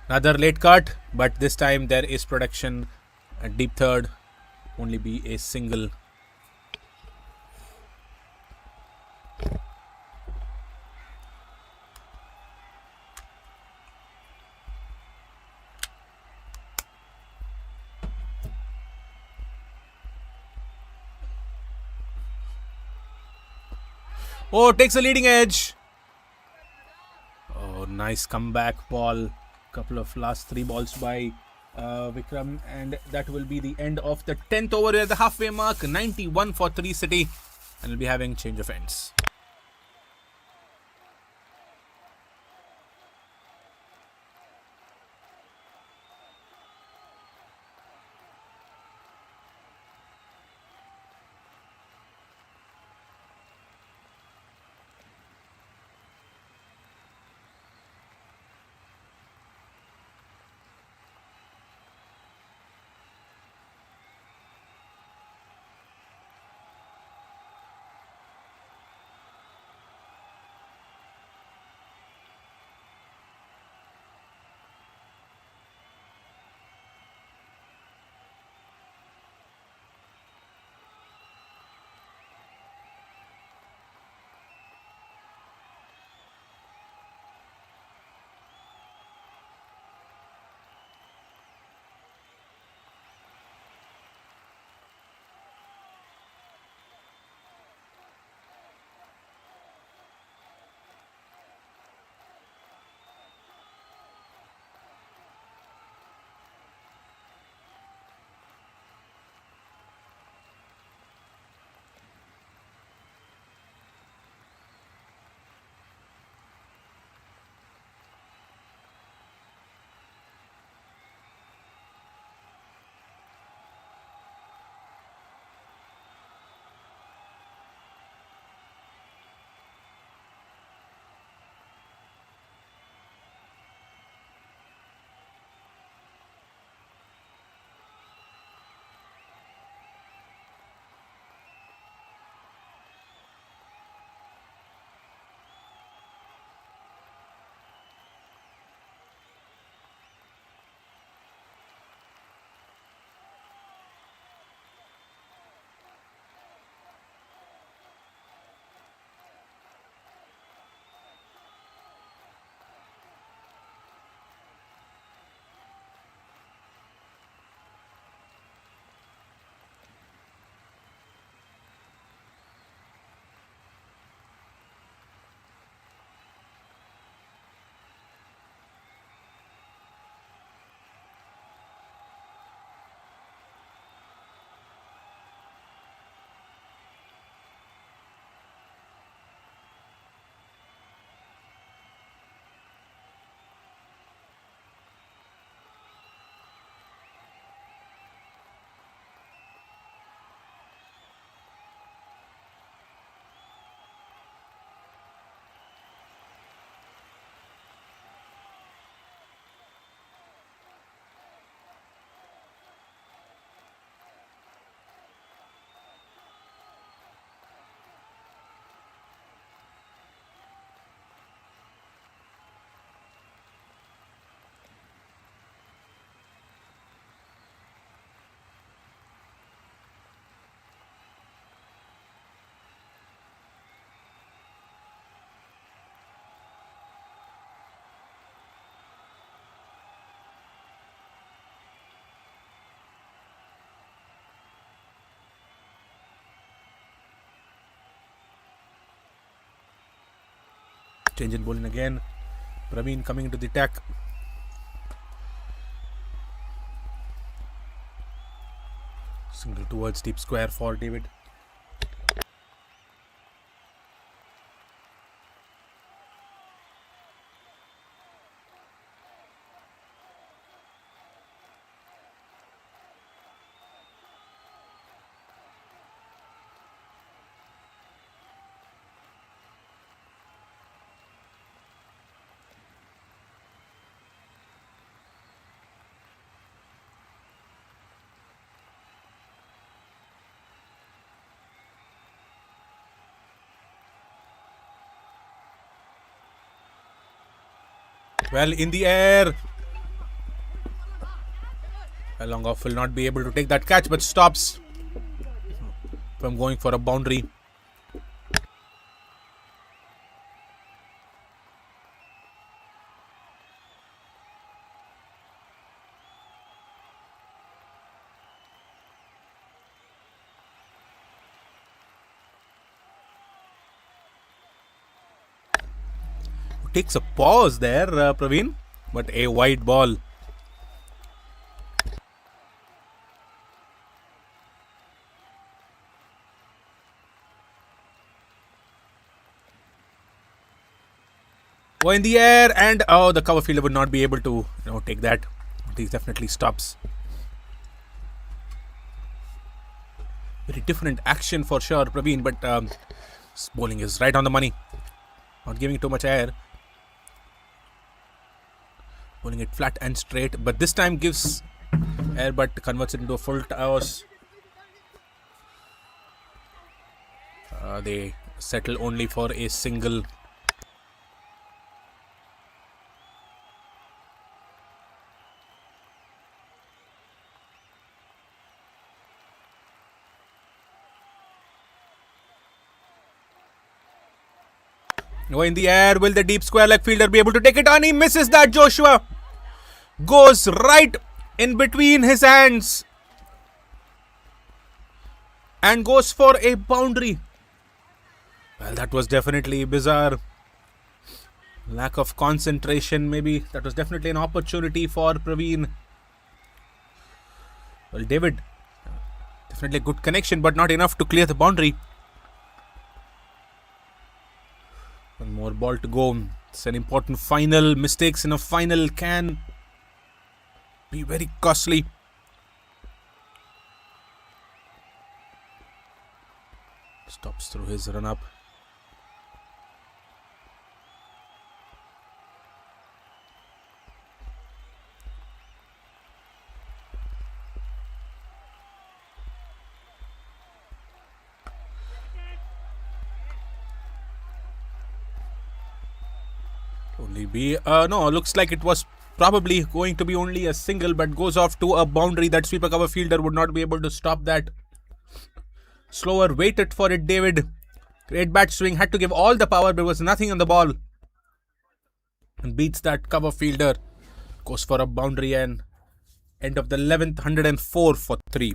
Another late cut, but this time there is protection. A deep third, only be a single. Oh, takes a leading edge. Oh, nice comeback ball. Couple of last 3 balls by Vikram, and that will be the end of the 10th over at the halfway mark. 91 for 3 City, and we'll be having change of ends. Change in bowling again. Praveen coming into the attack. Single towards deep square for David. Well, in the air. Long off will not be able to take that catch, but stops from going for a boundary. Takes a pause there, Praveen, but a wide ball. Go in the air, and the cover fielder would not be able to take that. He definitely stops. Very different action for sure, Praveen, but his bowling is right on the money. Not giving too much air. Bowling it flat and straight, but this time gives air but converts it into a full toss. They settle only for a single. Go in the air. Will the deep square leg fielder be able to take it on? He misses that. Joshua goes right in between his hands and goes for a boundary. Well, that was definitely bizarre. Lack of concentration, maybe. That was definitely an opportunity for Praveen. Well, David, definitely a good connection, but not enough to clear the boundary. One more ball to go. It's an important final. Mistakes in a final can be very costly. Stops through his run up. Only be no, looks like it was probably going to be only a single, but goes off to a boundary. That sweeper cover fielder would not be able to stop that. Slower waited for it, David. Great bat swing, had to give all the power, but there was nothing on the ball. And beats that cover fielder. Goes for a boundary, and end of the 11th, 104 for 3.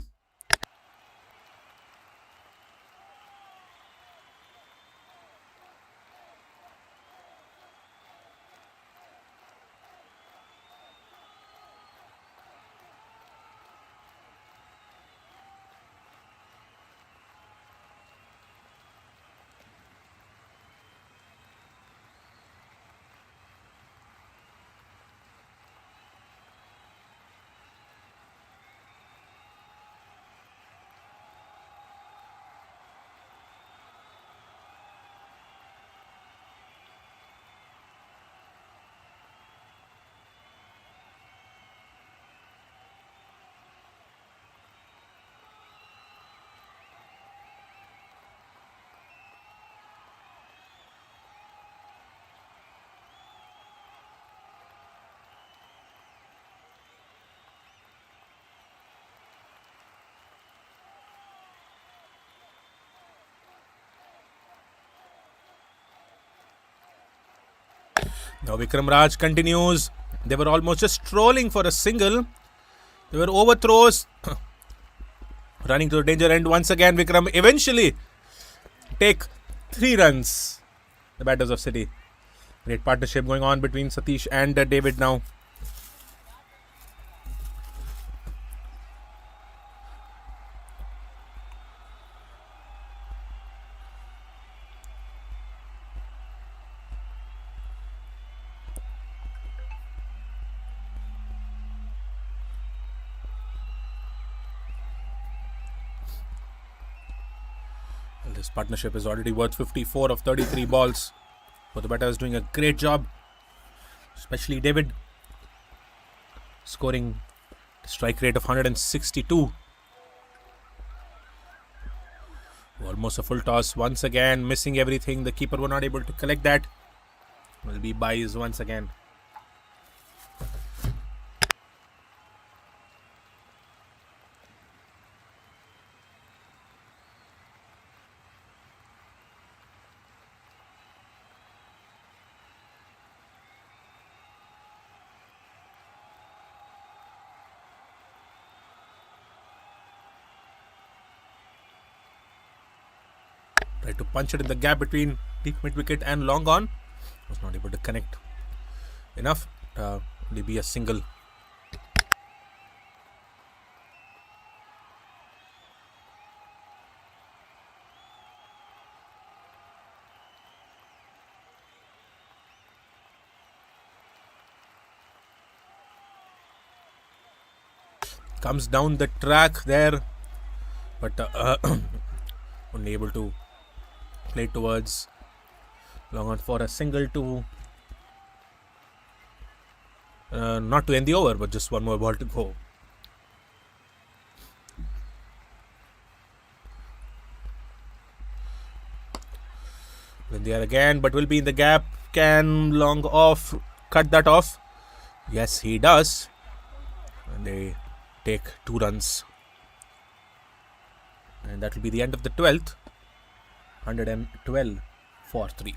Now Vikram Raj continues. They were almost just strolling for a single. There were overthrows. Running to the danger end once again. Vikram eventually take 3 runs. The batters of City. Great partnership going on between Satish and David now. This partnership is already worth 54 of 33 balls. So the batter is doing a great job, especially David, scoring a strike rate of 162. Almost a full toss once again, missing everything. The keeper was not able to collect that. Will be buys once again. Tried to punch it in the gap between deep mid wicket and long on. Was not able to connect enough. Only be a single. Comes down the track there, but only able to play towards long on for a single to not to end the over, but just one more ball to go. In the air again, but will be in the gap. Can long off cut that off? Yes, he does. And they take 2 runs. And that will be the end of the 12th. 112 for 3.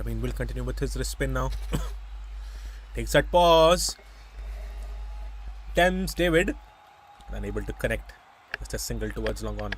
Praveen will continue with his wrist spin now. Takes that pause. Attempts David. Unable to connect. Just a single towards long on.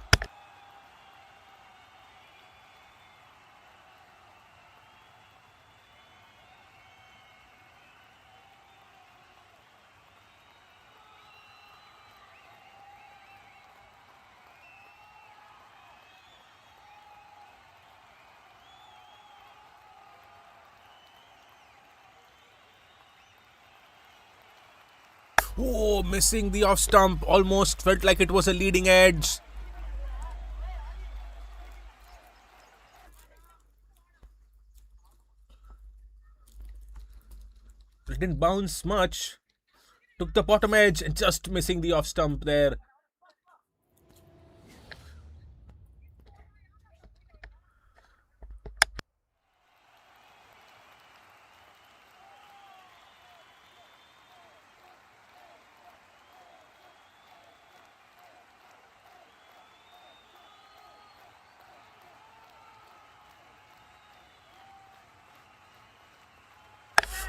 Oh, missing the off stump. Almost felt like it was a leading edge. It didn't bounce much. Took the bottom edge and just missing the off stump there.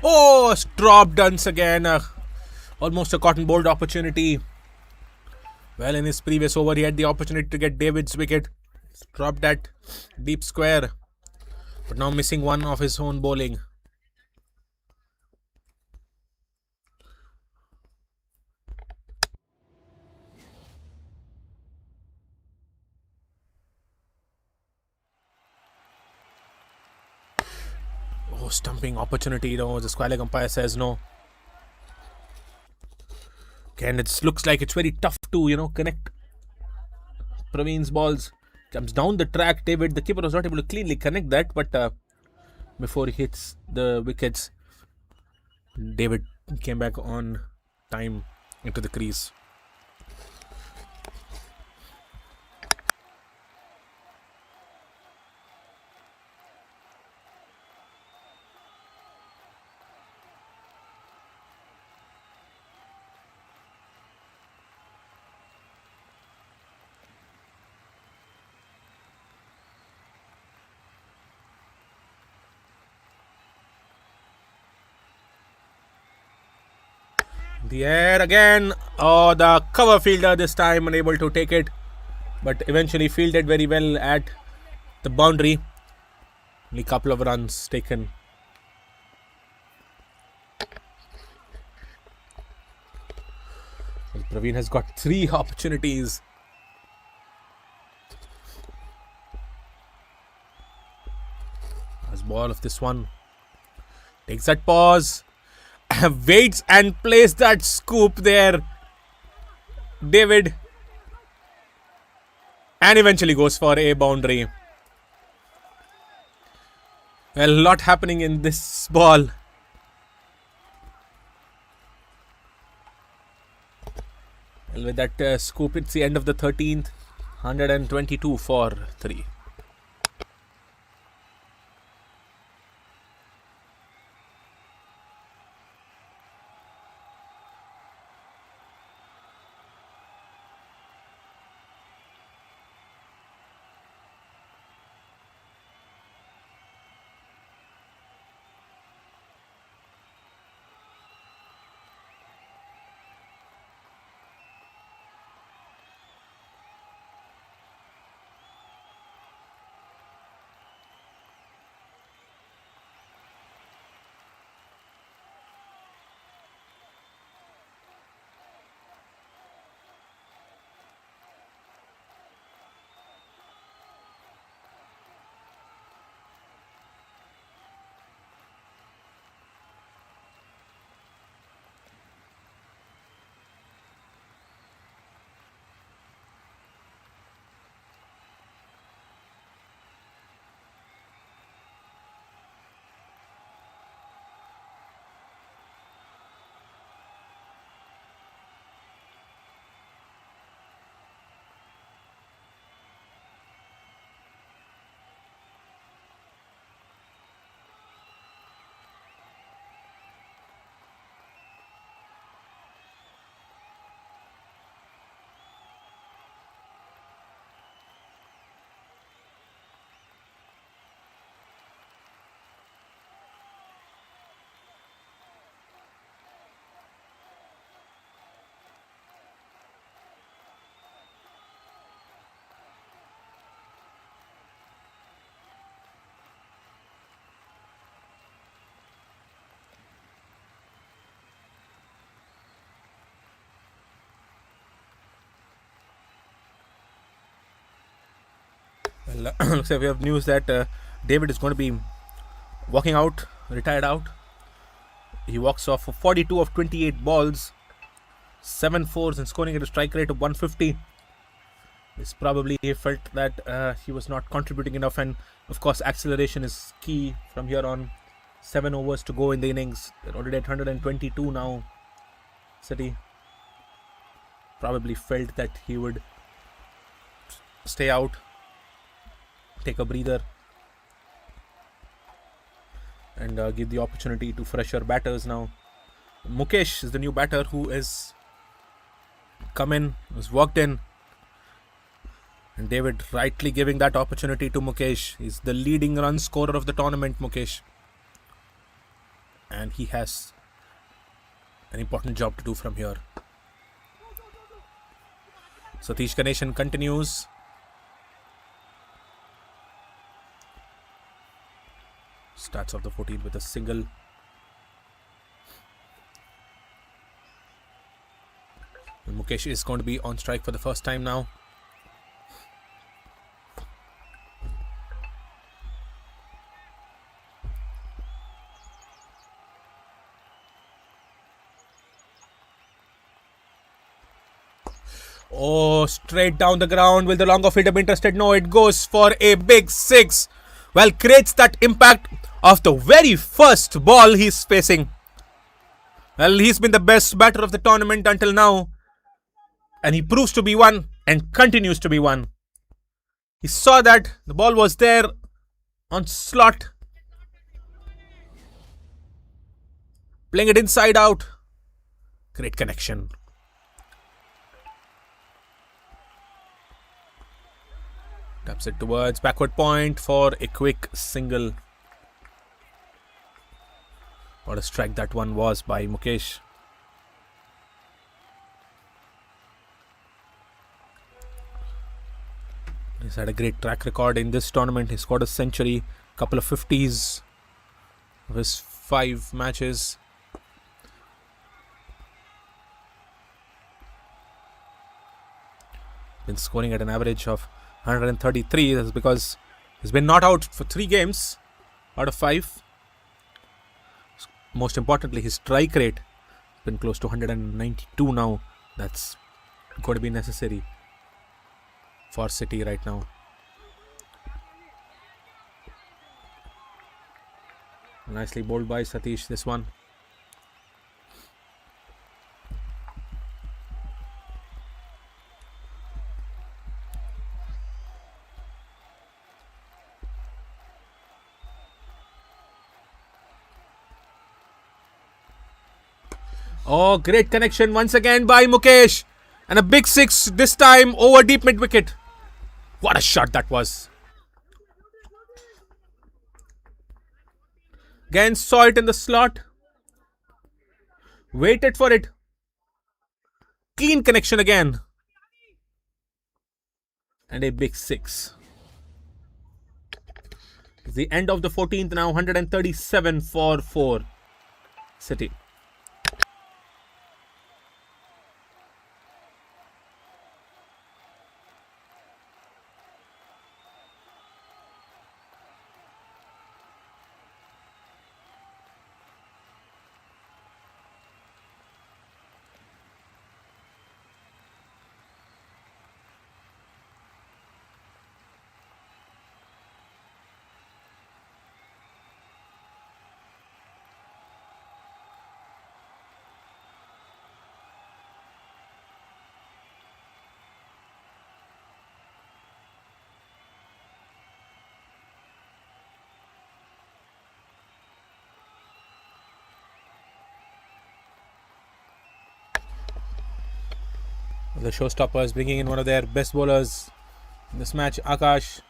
Oh, dropped once again. Almost a cotton bowled opportunity. Well, in his previous over, he had the opportunity to get David's wicket. Dropped that deep square. But now missing one of his own bowling. Oh, stumping opportunity. No, the square leg umpire says no. Again, it looks like it's very tough to, connect Praveen's balls. Comes down the track. David, the keeper, was not able to cleanly connect that, but before he hits the wickets, David came back on time into the crease. The air again. Oh, the cover fielder this time unable to take it, but eventually fielded very well at the boundary. Only couple of runs taken. Well, Praveen has got 3 opportunities. As ball of this one. Takes that pause. Waits and plays that scoop there. David. And eventually goes for a boundary. Well, a lot happening in this ball. Well, with that scoop, it's the end of the 13th. 122 for 3. Well, looks like we have news that David is going to be walking out, retired out. He walks off for 42 of 28 balls, 7 fours, and scoring at a strike rate of 150. It's probably he felt that he was not contributing enough, and of course, acceleration is key from here on. 7 overs to go in the innings. They're already at 122 now. City probably felt that he would stay out, take a breather, and give the opportunity to fresher batters now. Mukesh is the new batter who has come in, who's walked in. And David rightly giving that opportunity to Mukesh. He's the leading run scorer of the tournament, Mukesh. And he has an important job to do from here. Satish Ganeshan continues. Starts off the 14th with a single. And Mukesh is going to be on strike for the first time now. Oh, straight down the ground. Will the longer fielder be interested? No, it goes for a big 6. Well, creates that impact of the very first ball he's facing. Well, he's been the best batter of the tournament until now. And he proves to be one and continues to be one. He saw that the ball was there on slot. Playing it inside out. Great connection. Taps it towards backward point for a quick single. What a strike that one was by Mukesh. He's had a great track record in this tournament. He scored a century, couple of 50s of his 5 matches. Been scoring at an average of 133. That's because he's been not out for 3 games out of 5. Most importantly, his strike rate has been close to 192 now. That's going to be necessary for City right now. Nicely bowled by Satish, this one. Oh, great connection once again by Mukesh. And a big 6 this time over deep mid wicket. What a shot that was. Again saw it in the slot. Waited for it. Clean connection again. And a big 6. It's the end of the 14th now. 137 for 4. City. The showstoppers bringing in one of their best bowlers in this match, Akash.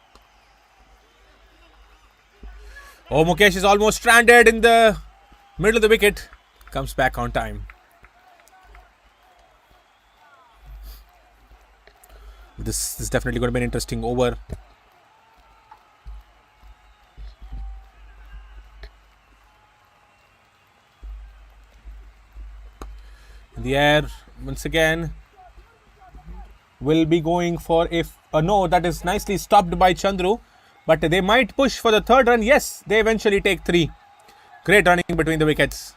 Oh, Mukesh is almost stranded in the middle of the wicket. Comes back on time. This is definitely going to be an interesting over. In the air once again. will be going for a no. That is nicely stopped by Chandru, but they might push for the third run. Yes, they eventually take 3. Great running between the wickets.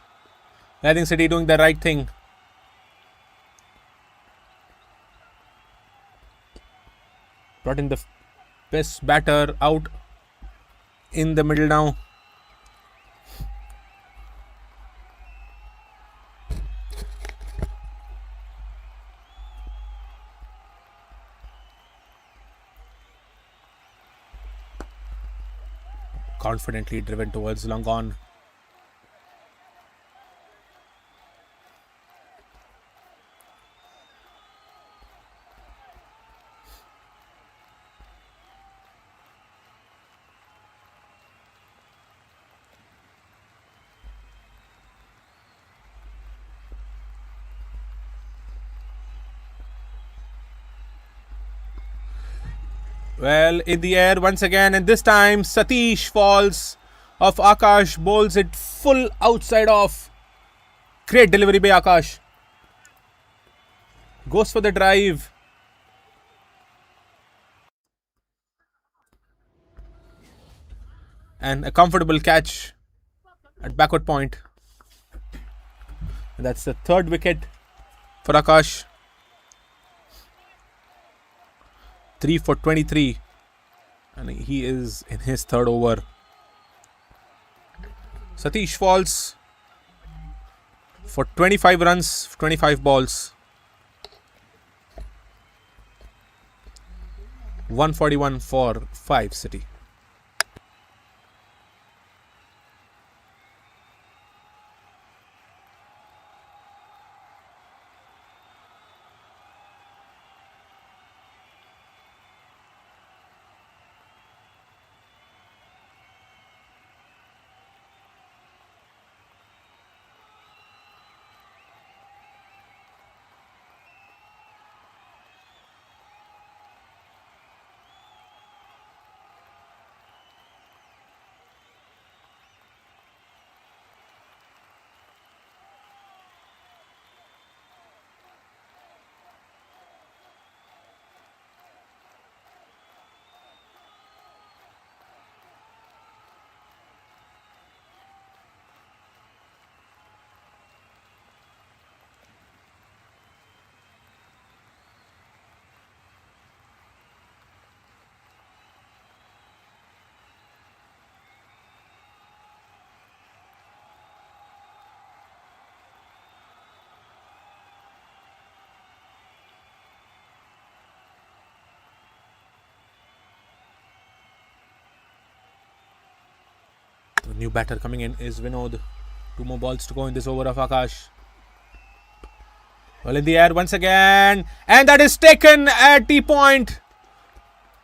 I think City doing the right thing. Brought in the best batter out in the middle now. Confidently driven towards long on. Well, in the air once again, and this time Satish falls off Akash, bowls it full outside off. Great delivery by Akash. Goes for the drive. And a comfortable catch at backward point. And that's the third wicket for Akash. 3 for 23. And he is in his third over. Satish falls for 25 runs, 25 balls. 141 for 5 City. The new batter coming in is Vinod. 2 more balls to go in this over of Akash. Well, in the air once again. And that is taken at the point.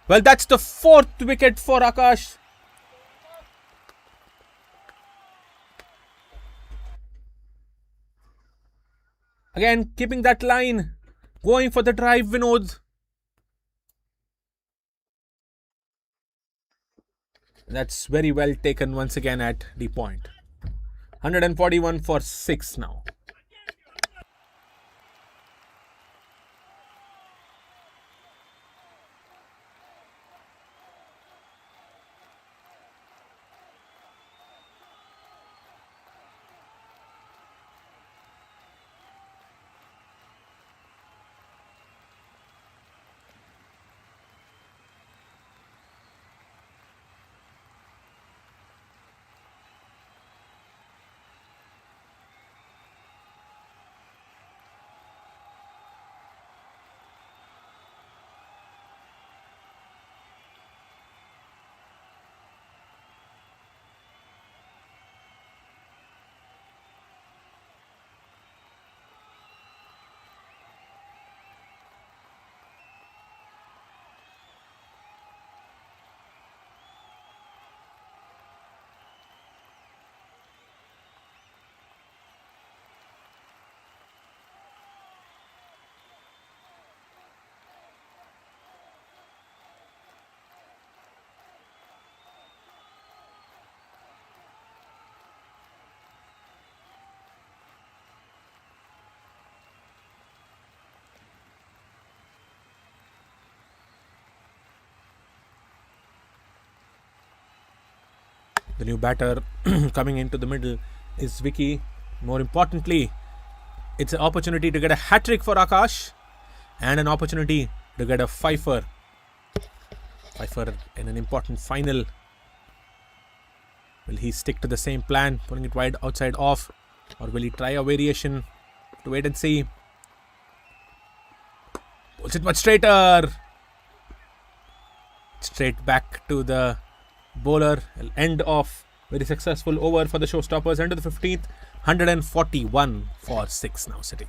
Well, that's the 4th wicket for Akash. Again, keeping that line. Going for the drive, Vinod. That's very well taken once again at the point. 141 for 6 now. The new batter coming into the middle is Vicky. More importantly, it's an opportunity to get a hat-trick for Akash and an opportunity to get a fifer. Fifer in an important final. Will he stick to the same plan, putting it wide outside off, or will he try a variation? To wait and see. Pulls it much straighter. Straight back to the bowler. End of very successful over for the showstoppers. End of the 15th. 141 for 6 now sitting.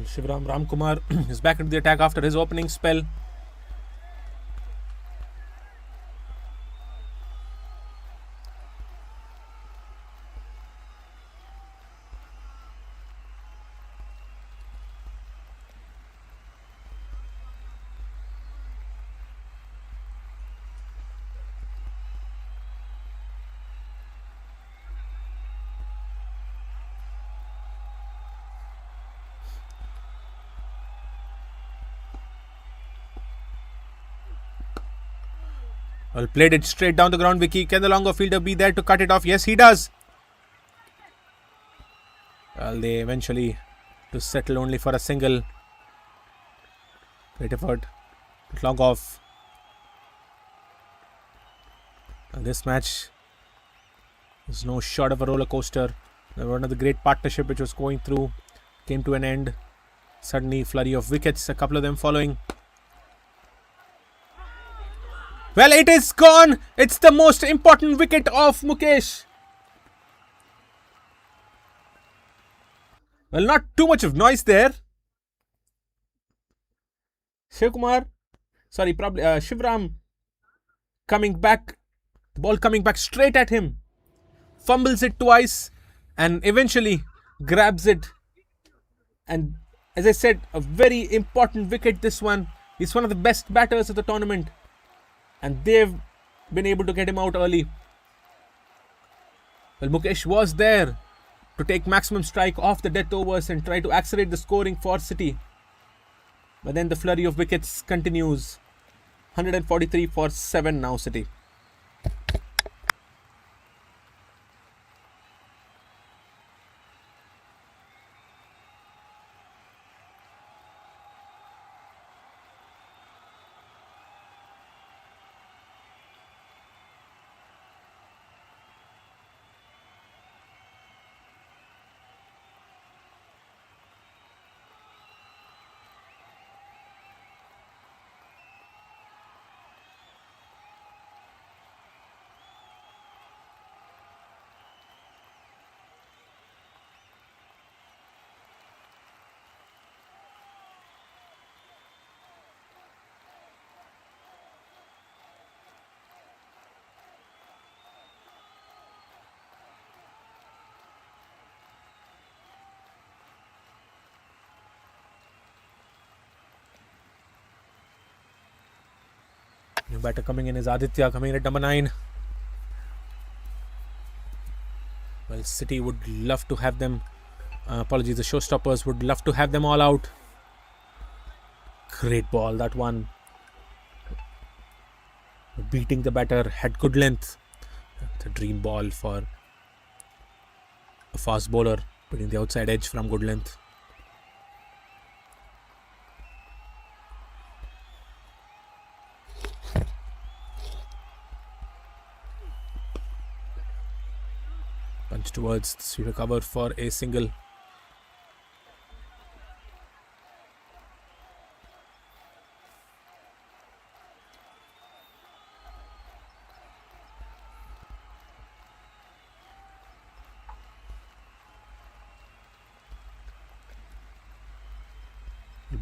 Shivram Ramkumar is back into the attack after his opening spell. Well, played it straight down the ground, Vicky. Can the longer fielder be there to cut it off? Yes, he does. Well, they eventually to settle only for a single. Great effort. Long off. And this match was no short of a roller coaster. One of the great partnership which was going through came to an end. Suddenly, flurry of wickets, a couple of them following. Well, it is gone. It's the most important wicket of Mukesh. Well, not too much of noise there. Shivram coming back. The ball coming back straight at him. Fumbles it twice and eventually grabs it. And as I said, a very important wicket this one. He's one of the best batters of the tournament. And they've been able to get him out early. Well, Mukesh was there to take maximum strike off the death overs and try to accelerate the scoring for City. But then the flurry of wickets continues. 143 for 7 now City. New batter coming in is Aditya, coming in at number 9. Well, City would love to have them. Apologies, the showstoppers would love to have them all out. Great ball, that one. Beating the batter, had good length. It's a dream ball for a fast bowler, putting the outside edge from good length. Punch towards the sweeper cover for a single.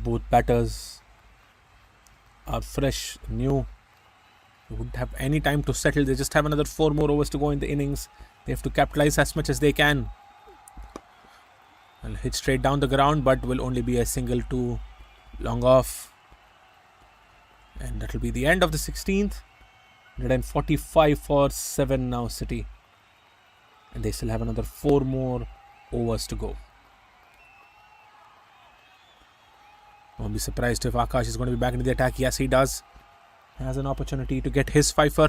Both batters are fresh, new. They wouldn't have any time to settle. They just have another 4 more overs to go in the innings. They have to capitalize as much as they can. I'll hit straight down the ground, but will only be a single too long off. And that will be the end of the 16th. 145 for 7 now, City. And they still have another 4 more overs to go. Won't be surprised if Akash is going to be back into the attack. Yes, he does. Has an opportunity to get his fifer.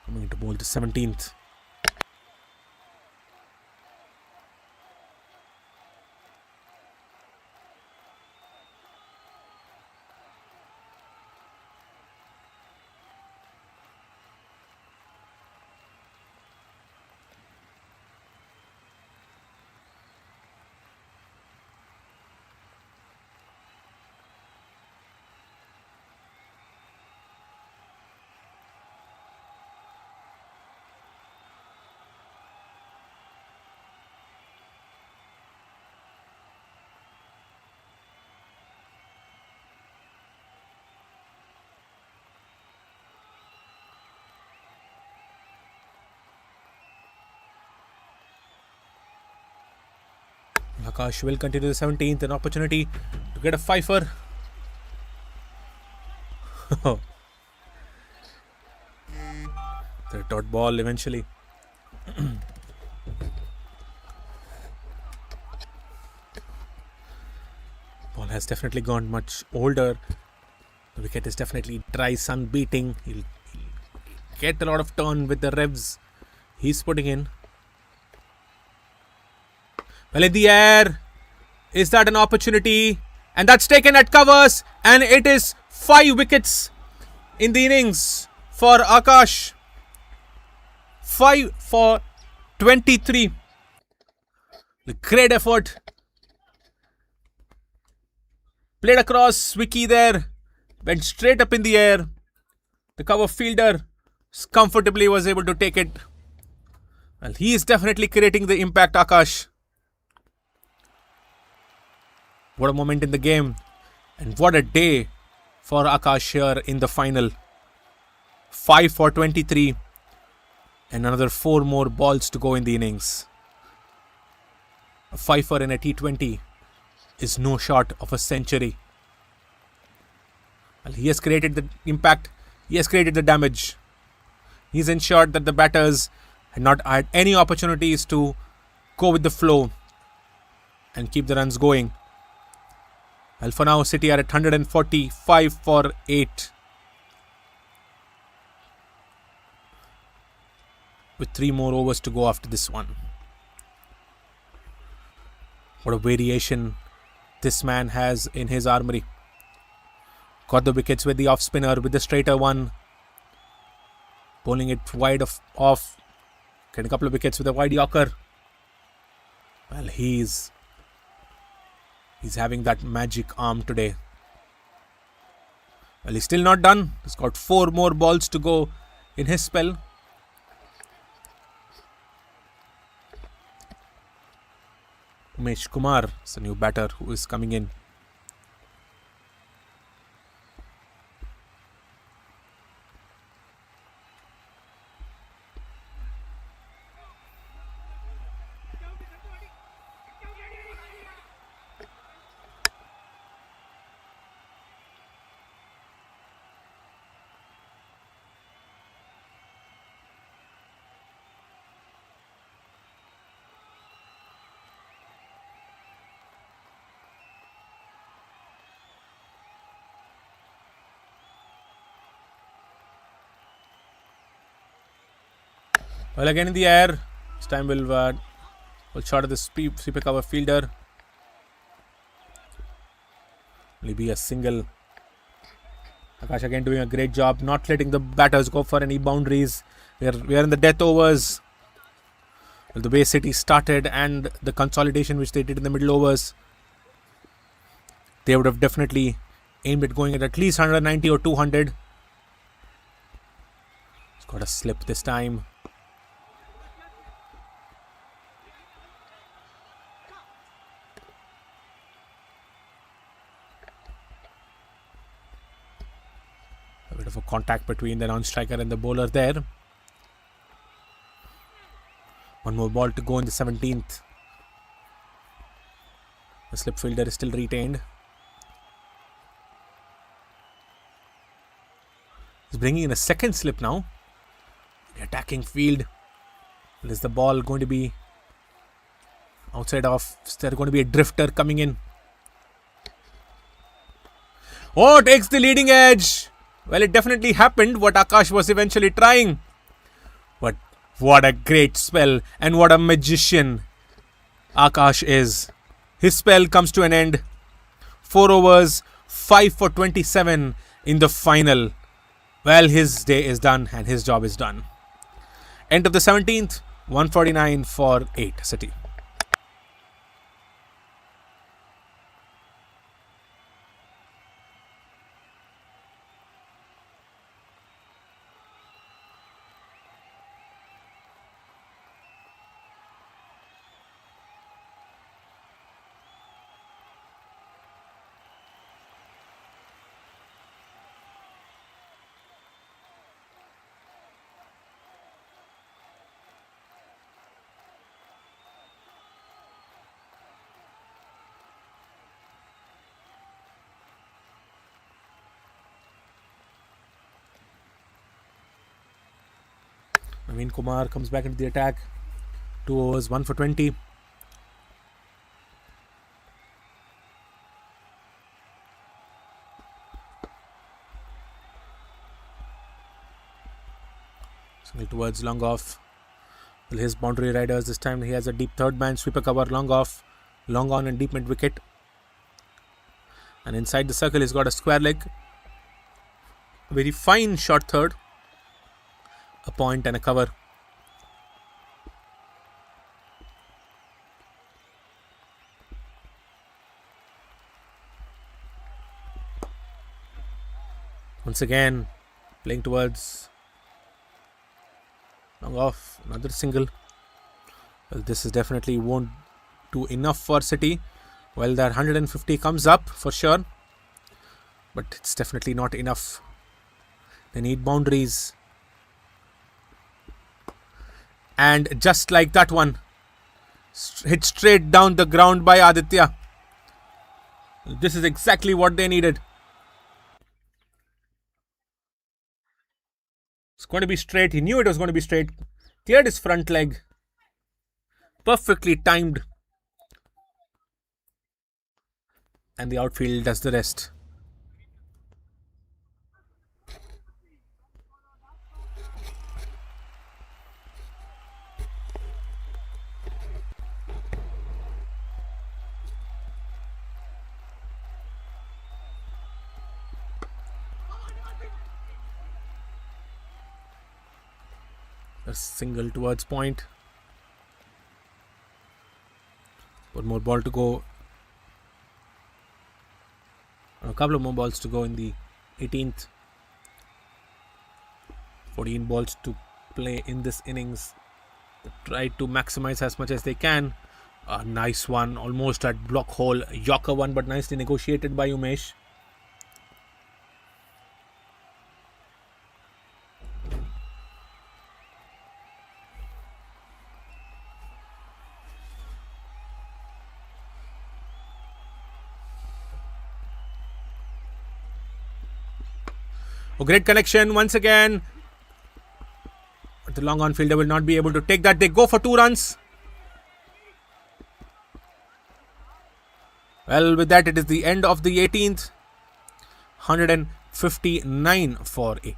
Coming to bowl the 17th. Akash will continue the 17th. An opportunity to get a fifer. The dot ball eventually. Ball has definitely gone much older. The wicket is definitely dry, sun beating. He'll get a lot of turn with the revs he's putting in. Well, in the air, is that an opportunity? And that's taken at covers, and it is 5 wickets in the innings for Akash. 5 for 23. The great effort. Played across Vicky there, went straight up in the air. The cover fielder comfortably was able to take it. Well, he is definitely creating the impact, Akash. What a moment in the game. And what a day for Akash here in the final. 5 for 23. And another 4 more balls to go in the innings. A fifer in a T20 is no short of a century. Well, he has created the impact. He has created the damage. He's ensured that the batters had not had any opportunities to go with the flow and keep the runs going. Well, for now, City are at 145 for 8. With 3 more overs to go after this one. What a variation this man has in his armory. Got the wickets with the off spinner, with the straighter one. Bowling it wide off. Getting a couple of wickets with a wide yorker. Well, he's having that magic arm today. Well, he's still not done. He's got 4 more balls to go in his spell. Umesh Kumar is a new batter who is coming in. Well, again in the air. This time will shot at the sweeper cover fielder. Will be a single. Akash again doing a great job, not letting the batters go for any boundaries. We are in the death overs. Well, the way City started and the consolidation which they did in the middle overs, they would have definitely aimed at going at least 190 or 200. It's got a slip this time. A bit of a contact between the non-striker and the bowler there. One more ball to go in the 17th. The slip fielder is still retained. He's bringing in a second slip now. The attacking field. Is the ball going to be outside off? Is there going to be a drifter coming in? Oh, takes the leading edge. Well, it definitely happened what Akash was eventually trying. But what a great spell and what a magician Akash is. His spell comes to an end. 4 overs, 5 for 27 in the final. Well, his day is done and his job is done. End of the 17th, 149 for 8 City. Naveen Kumar comes back into the attack. 2 overs, 1 for 20. Single towards long off. Well, his boundary riders this time he has a deep third man, sweeper cover, long off, long on and deep mid wicket. And inside the circle he's got a square leg. A very fine short third. A point and a cover. Once again, playing towards long off, another single. Well, this is definitely won't do enough for City. Well, that 150 comes up for sure, but it's definitely not enough. They need boundaries. And just like that one, hit straight down the ground by Aditya. This is exactly what they needed. It's going to be straight. He knew it was going to be straight. Cleared his front leg. Perfectly timed. And the outfield does the rest. A single towards point. One more ball to go. A couple of more balls to go in the 18th. 14 balls to play in this innings. They try to maximize as much as they can. A nice one, almost at block hole. Yorker one, but nicely negotiated by Umesh. Oh, great connection once again. But the long on fielder will not be able to take that. They go for 2 runs. Well, with that, it is the end of the 18th. 159 for 8.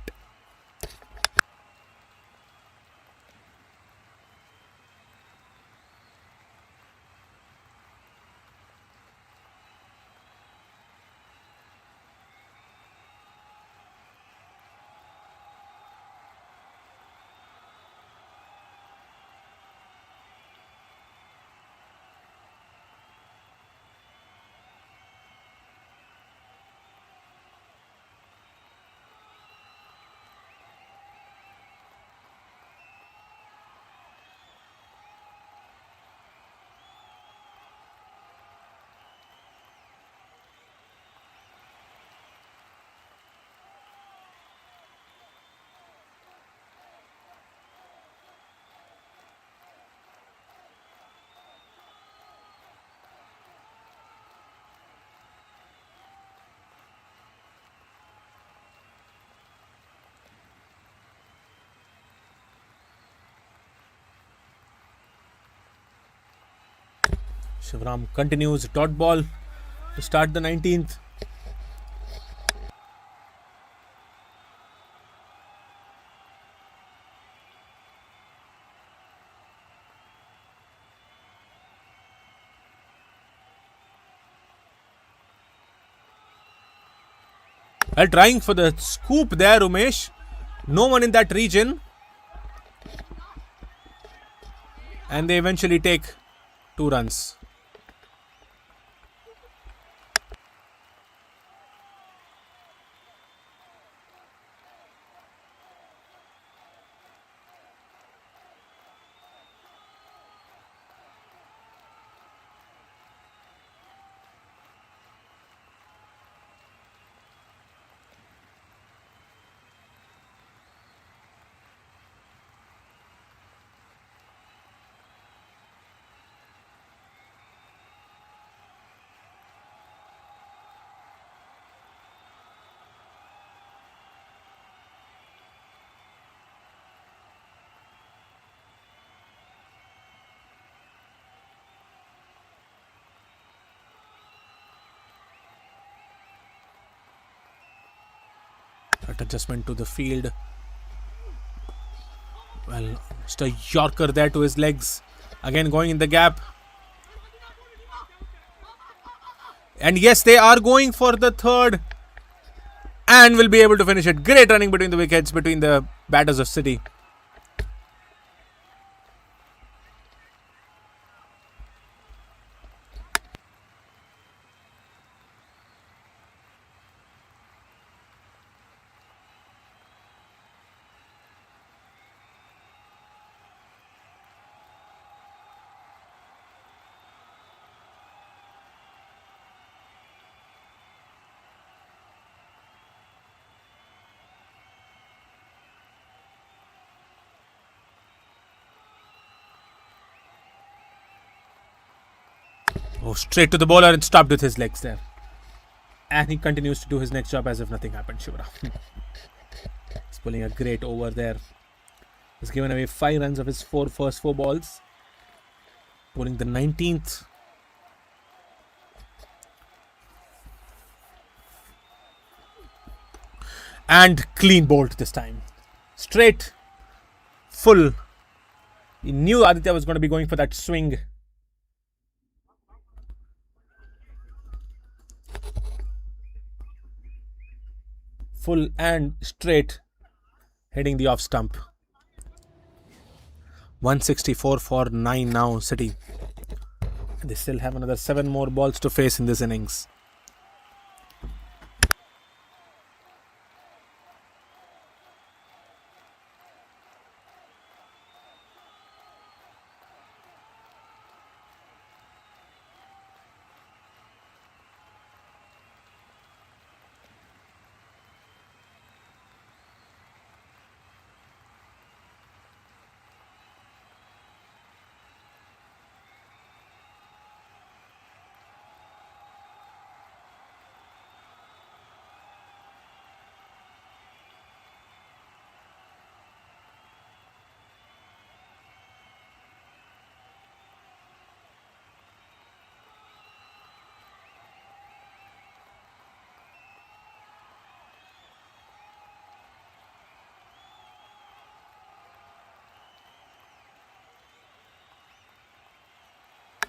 Shivram continues dot ball to start the 19th. Trying for the scoop there, Umesh. No one in that region. And they eventually take 2 runs. That adjustment to the field. Well, just a Yorker there to his legs. Again going in the gap. And yes, they are going for the third. And will be able to finish it. Great running between the wickets, between the batters of City. Oh, straight to the bowler and stopped with his legs there. And he continues to do his next job as if nothing happened, Shivram. He's pulling a great over there. He's given away 5 runs of his first 4 balls. Bowling the 19th. And clean bowled this time. Straight. Full. He knew Aditya was going to be going for that swing. Full and straight, hitting the off stump. 164 for 9 now, City. They still have another 7 more balls to face in this innings.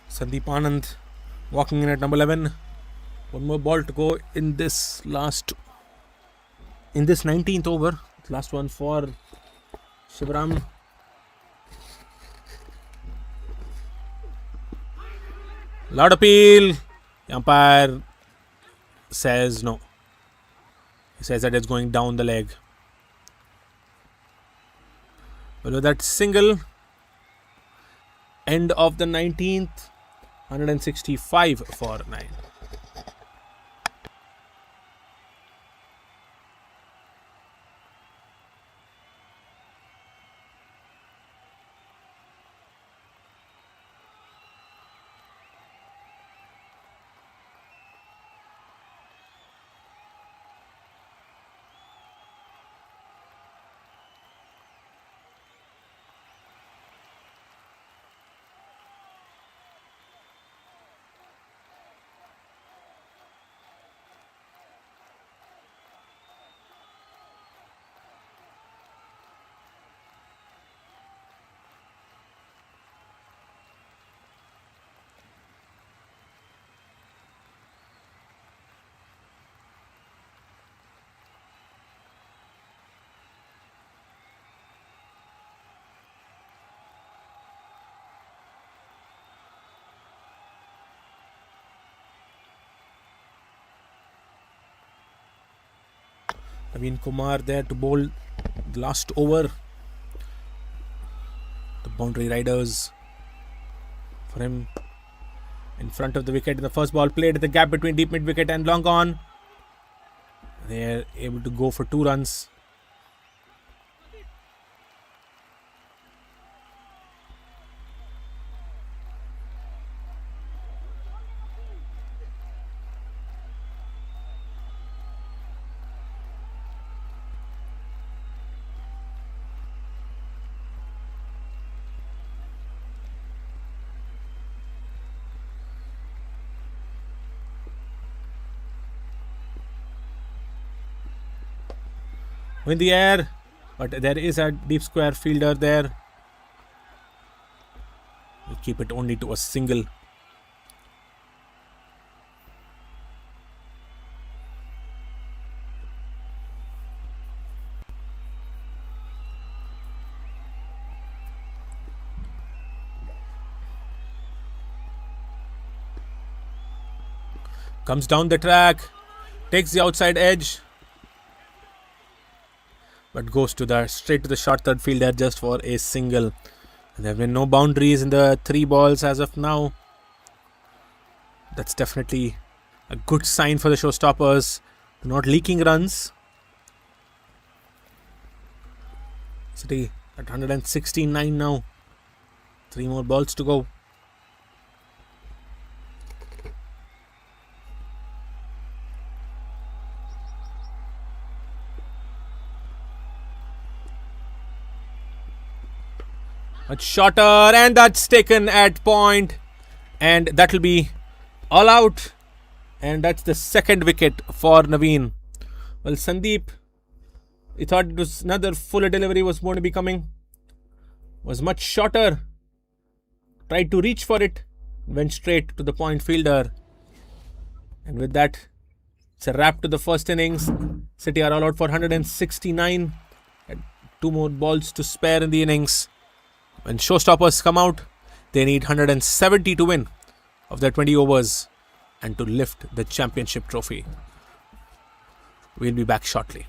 Sandeep Anand walking in at number 11. One more ball to go in this 19th over. Last one for Shivram. Loud appeal. The umpire says no. He says that it's going down the leg. Well, with that single, end of the 19th, 165 for 9. Naveen Kumar there to bowl the last over. The boundary riders for him in front of the wicket. The first ball played at the gap between deep mid wicket and long on. They're able to go for 2 runs. In the air, but there is a deep square fielder there. We'll keep it only to a single. Comes down the track, takes the outside edge, but goes straight to the short third fielder just for a single. There have been no boundaries in the 3 balls as of now. That's definitely a good sign for the showstoppers. They're not leaking runs. City at 169 now. 3 more balls to go. Much shorter, and that's taken at point, and that will be all out, and that's the second wicket for Naveen. Well, Sandeep, he thought it was another fuller delivery was going to be coming. Was much shorter. Tried to reach for it, went straight to the point fielder, and with that, it's a wrap to the first innings. City are all out for 169, and 2 more balls to spare in the innings. When showstoppers come out, they need 170 to win of their 20 overs and to lift the championship trophy. We'll be back shortly.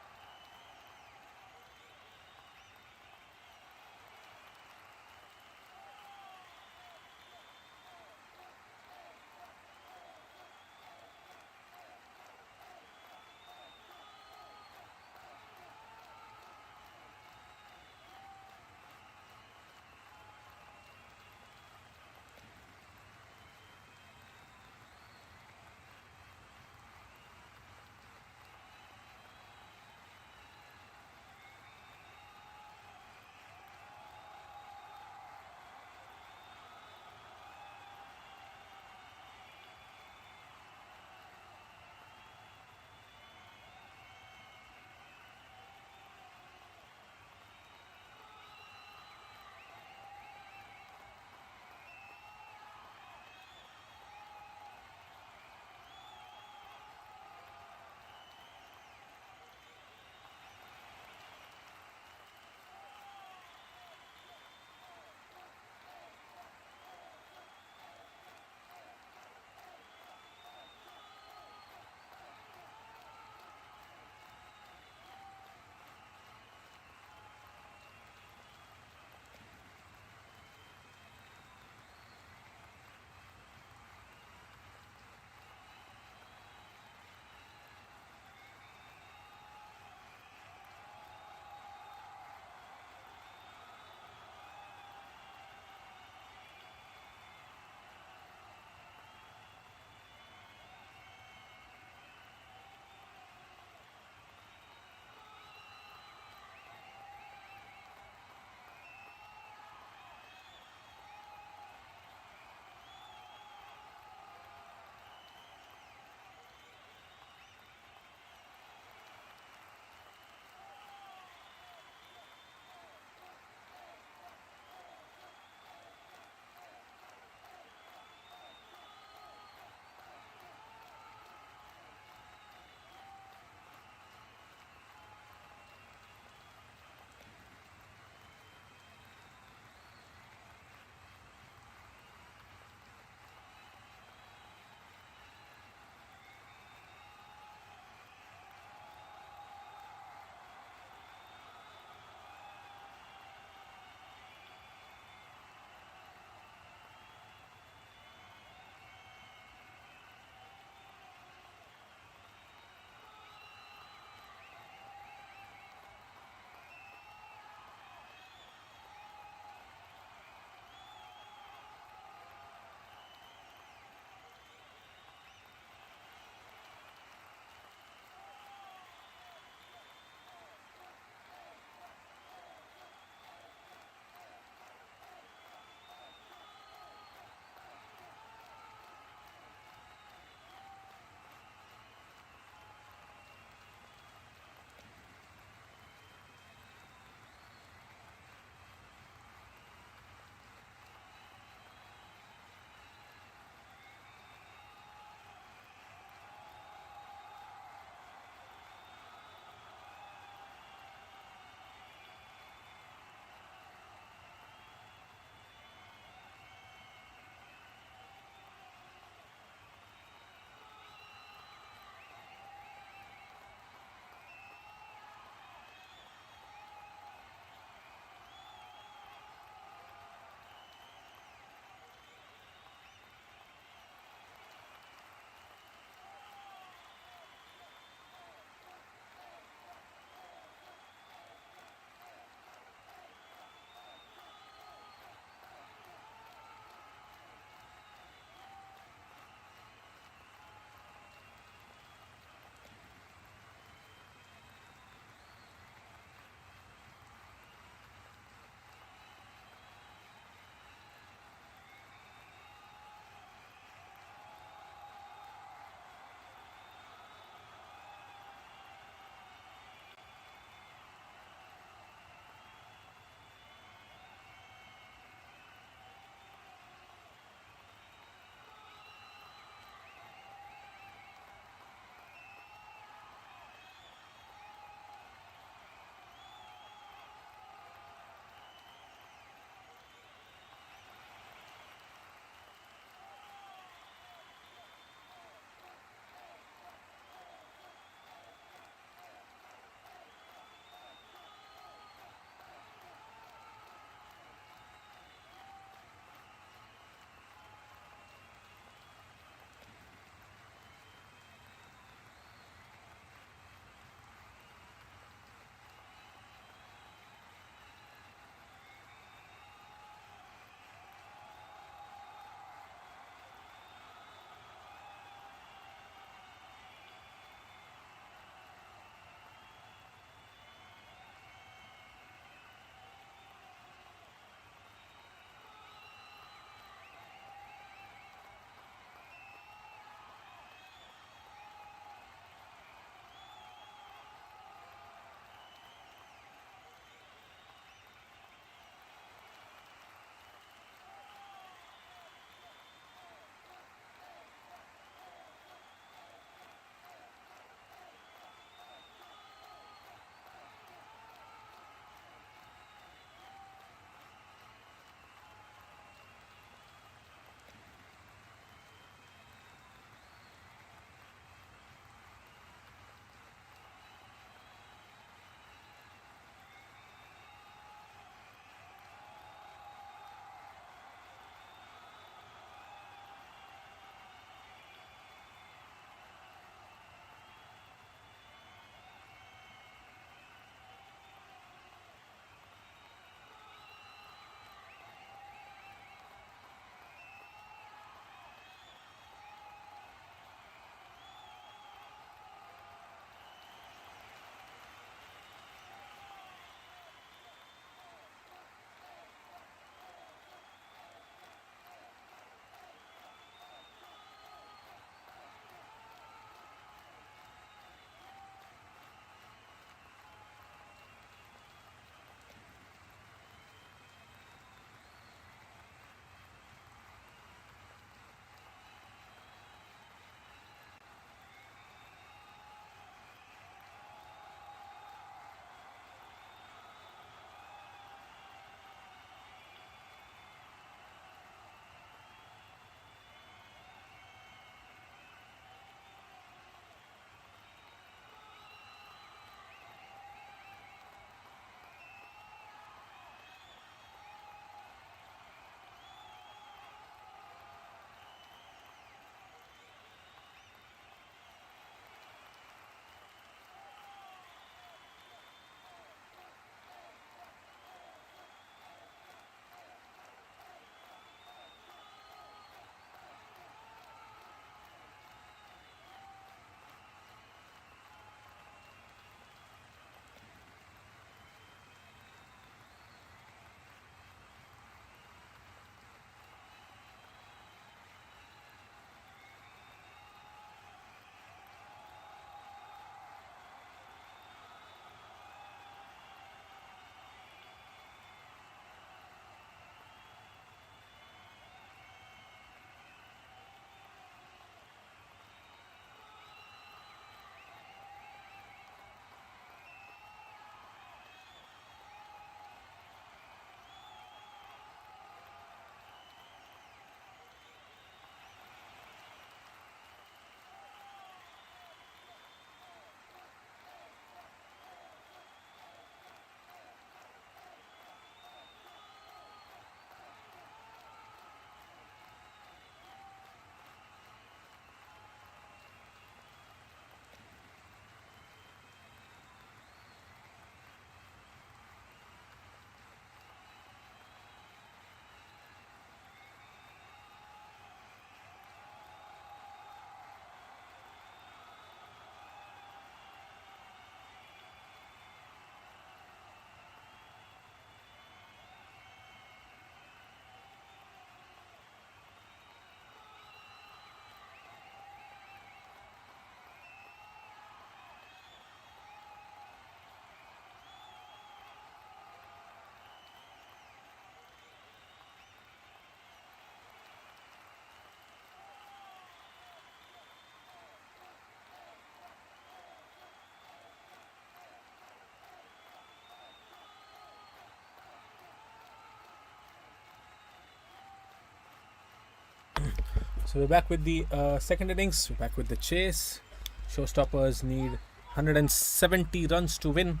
So we're back with the second innings. We're back with the chase. Showstoppers need 170 runs to win.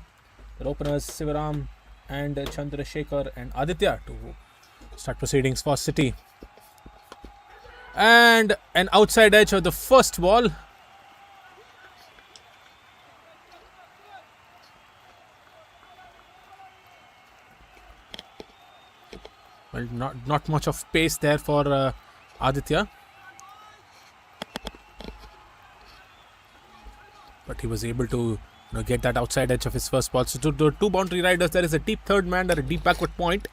Their openers Sivaram and Chandrasekhar and Aditya to start proceedings for City. And an outside edge of the first ball. Well, not much of pace there for Aditya. But he was able to get that outside edge of his first ball. So to the two boundary riders, there is a deep third man at a deep backward point.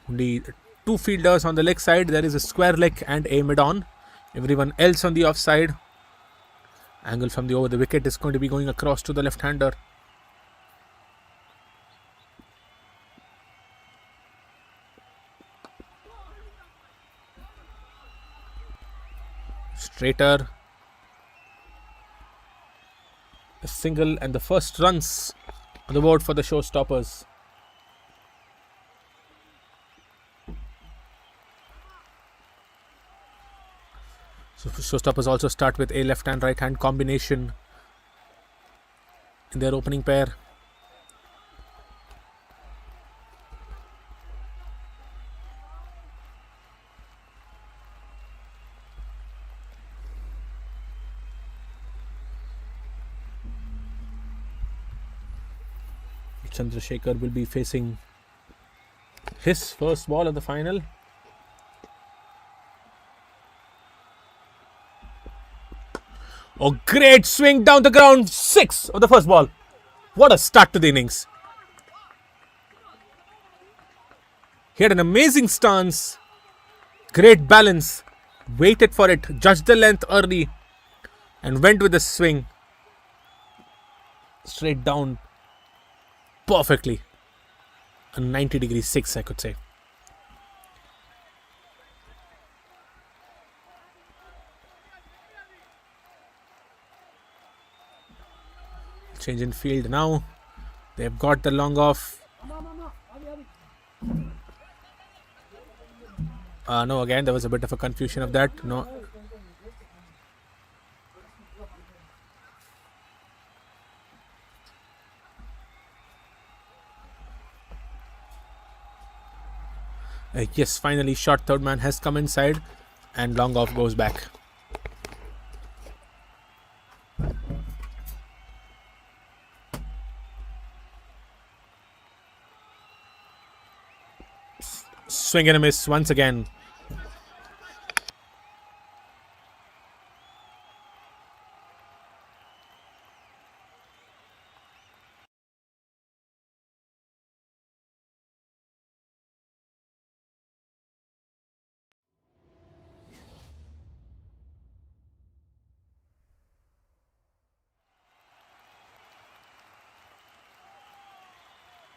Only two fielders on the leg side. There is a square leg and a mid-on. Everyone else on the offside. Angle from the over the wicket is going to be going across to the left-hander. Straighter. A single and the first runs on the board for the showstoppers. So showstoppers also start with a left hand right hand combination in their opening pair. Chandrasekhar will be facing his first ball of the final. Oh, great swing down the ground. 6 of the first ball. What a start to the innings. He had an amazing stance. Great balance. Waited for it. Judged the length early. And went with the swing. Straight down. Perfectly. A 90-degree 6, I could say. Change in field now. They've got the long off. No, again, there was a bit of a confusion of that. No. Yes, finally, short third man has come inside and long off goes back. Swing and a miss once again.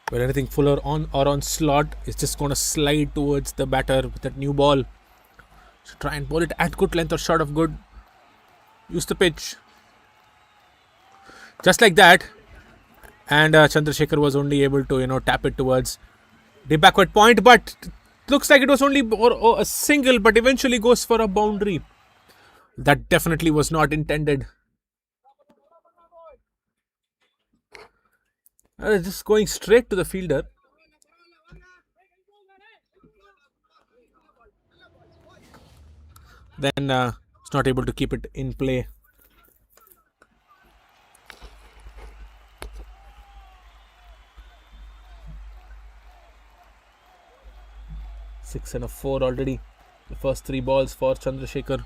But anything fuller on or on slot is just going to slide towards the batter with that new ball. So try and bowl it at good length or short of good. Use the pitch. Just like that. And Chandrasekhar was only able to tap it towards the backward point. But looks like it was only a single, but eventually goes for a boundary. That definitely was not intended. Just going straight to the fielder. Then it's not able to keep it in play. Six and a 4 already. The first 3 balls for Chandrasekhar.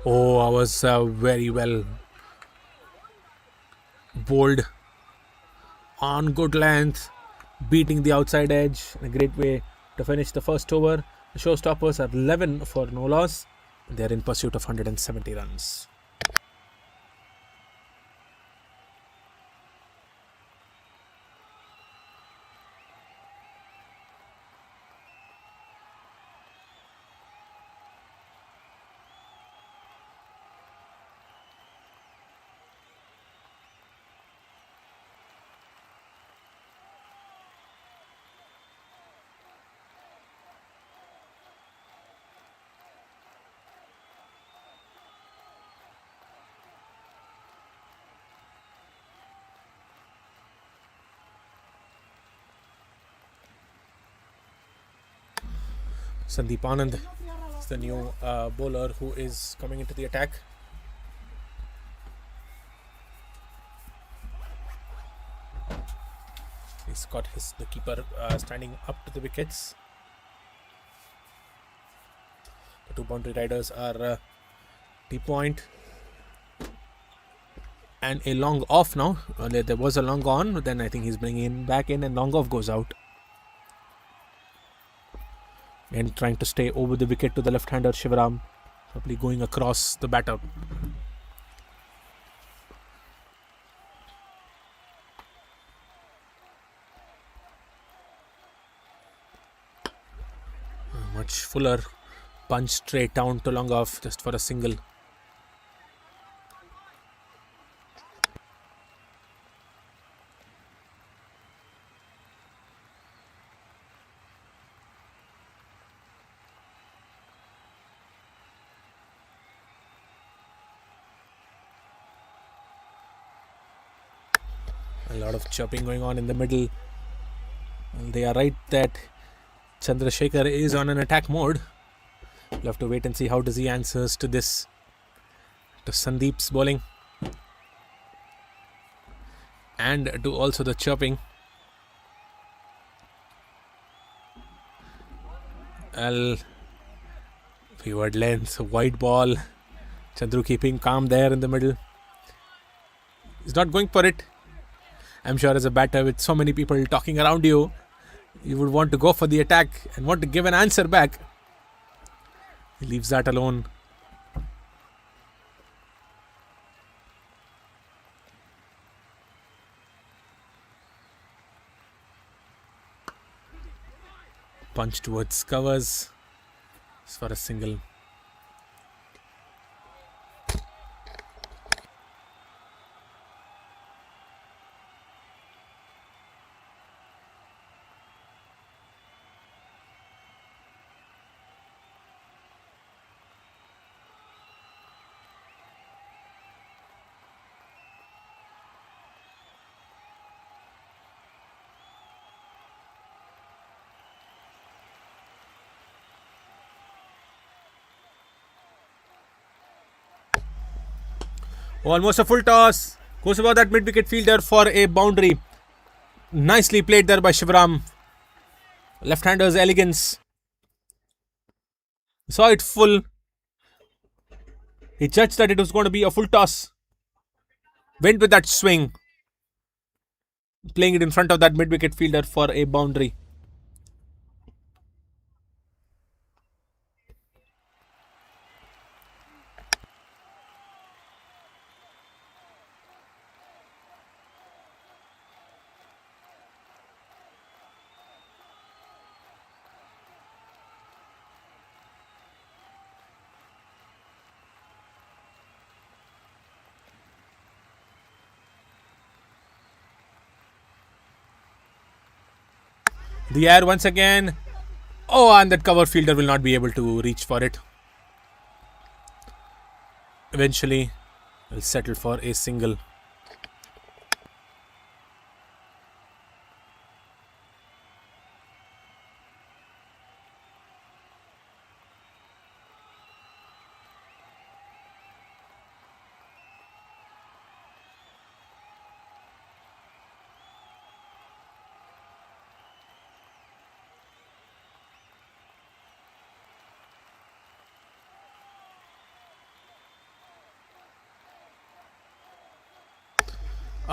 Oh, I was very well bowled on good length, beating the outside edge in a great way to finish the first over. The showstoppers are 11 for no loss. They are in pursuit of 170 runs. Sandeep Anand is the new bowler who is coming into the attack. He's got the keeper standing up to the wickets. The two boundary riders are T point and a long off now. There was a long on, then I think he's bringing back in and long off goes out. And trying to stay over the wicket to the left-hander Shivaram, probably going across the batter. Much fuller punch straight down to long off just for a single. A lot of chirping going on in the middle. And they are right that Chandrasekhar is on an attack mode. We'll have to wait and see how does he answers to this, to Sandeep's bowling, and to also the chirping. Forward length, wide ball. Chandru keeping calm there in the middle. He's not going for it. I'm sure as a batter with so many people talking around you, you would want to go for the attack and want to give an answer back. He leaves that alone. Punch towards covers. As for a single. Almost a full toss. Goes above that mid-wicket fielder for a boundary. Nicely played there by Shivaram. Left-hander's elegance. Saw it full. He judged that it was going to be a full toss. Went with that swing. Playing it in front of that mid-wicket fielder for a boundary. The air once again. Oh, and that cover fielder will not be able to reach for it. Eventually, will settle for a single.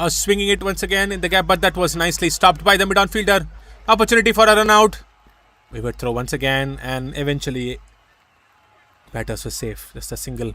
Swinging it once again in the gap, but that was nicely stopped by the mid-on fielder. Opportunity for a run out. We would throw once again, and eventually batters were safe. Just a single.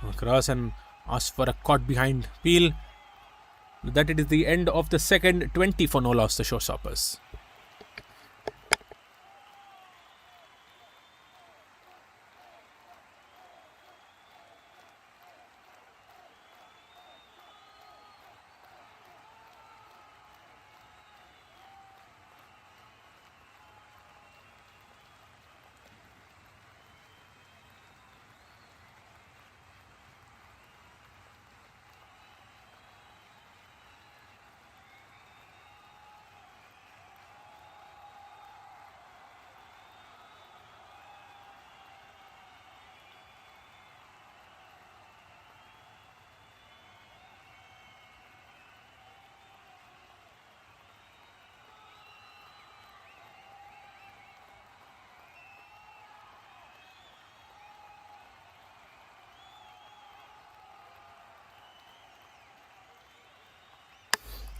Across and ask for a caught behind peel. That it is the end of the second 20 for no loss, the showstoppers.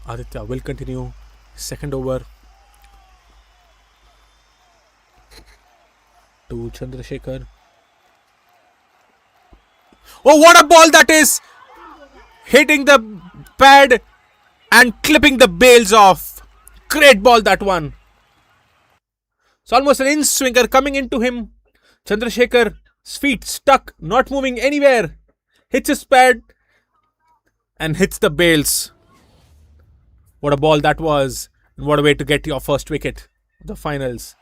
Aditya will continue. Second over to Chandrasekhar. Oh, what a ball that is! Hitting the pad and clipping the bails off. Great ball, that one. It's almost an in swinger coming into him. Chandrasekhar's feet stuck, not moving anywhere. Hits his pad and hits the bails. What a ball that was. And what a way to get your first wicket. The finals.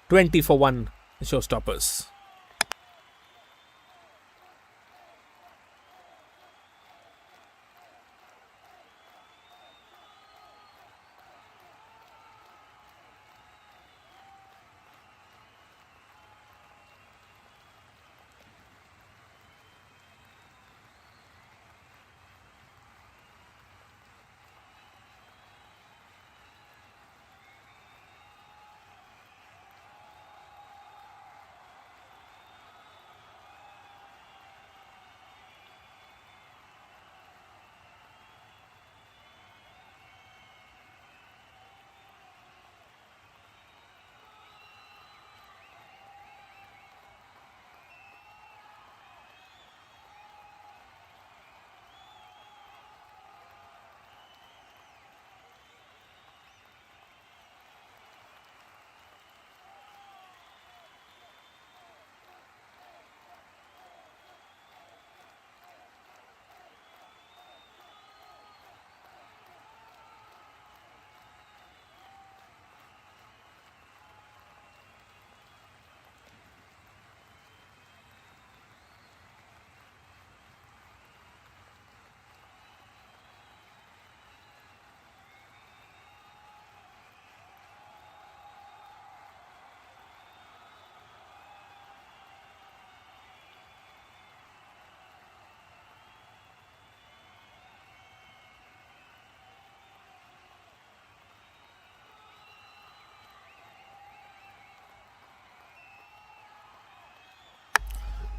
20 for 1. The showstoppers.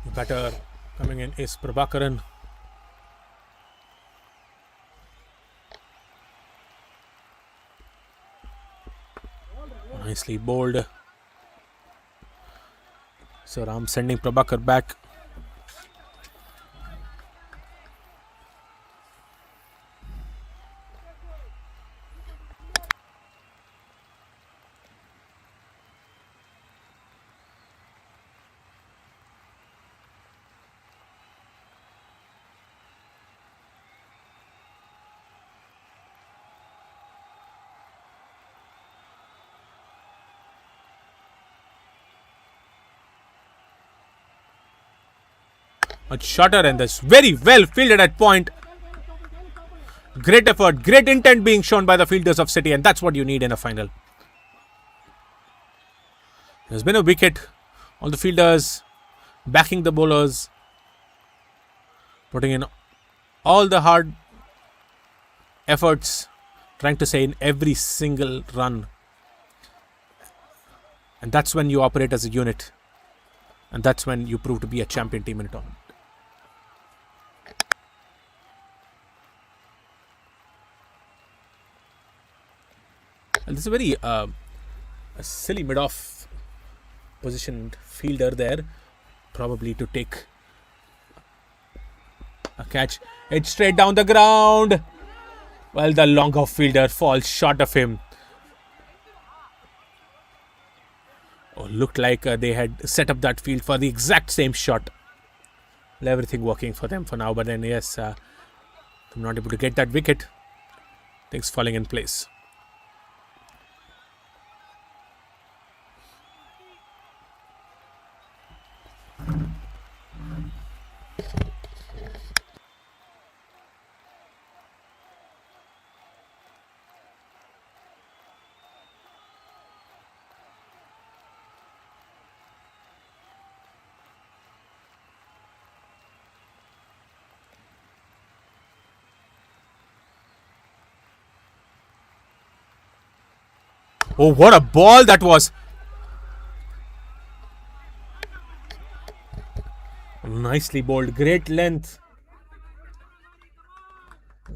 The batter coming in is Prabhakaran. Nicely bowled. So Ram sending Prabhakar back. Much shorter, and that's very well fielded at point. Great effort, great intent being shown by the fielders of City, and that's what you need in a final. There's been a wicket. All the fielders backing the bowlers, putting in all the hard efforts, trying to say in every single run. And that's when you operate as a unit. And that's when you prove to be a champion team in a tournament. And this is a very a silly mid-off positioned fielder there, probably to take a catch. It's straight down the ground. Well, the long off fielder falls short of him. Oh, looked like they had set up that field for the exact same shot. Everything working for them for now, but then yes, I'm not able to get that wicket. Things falling in place. Oh, what a ball that was. Nicely bowled. Great length.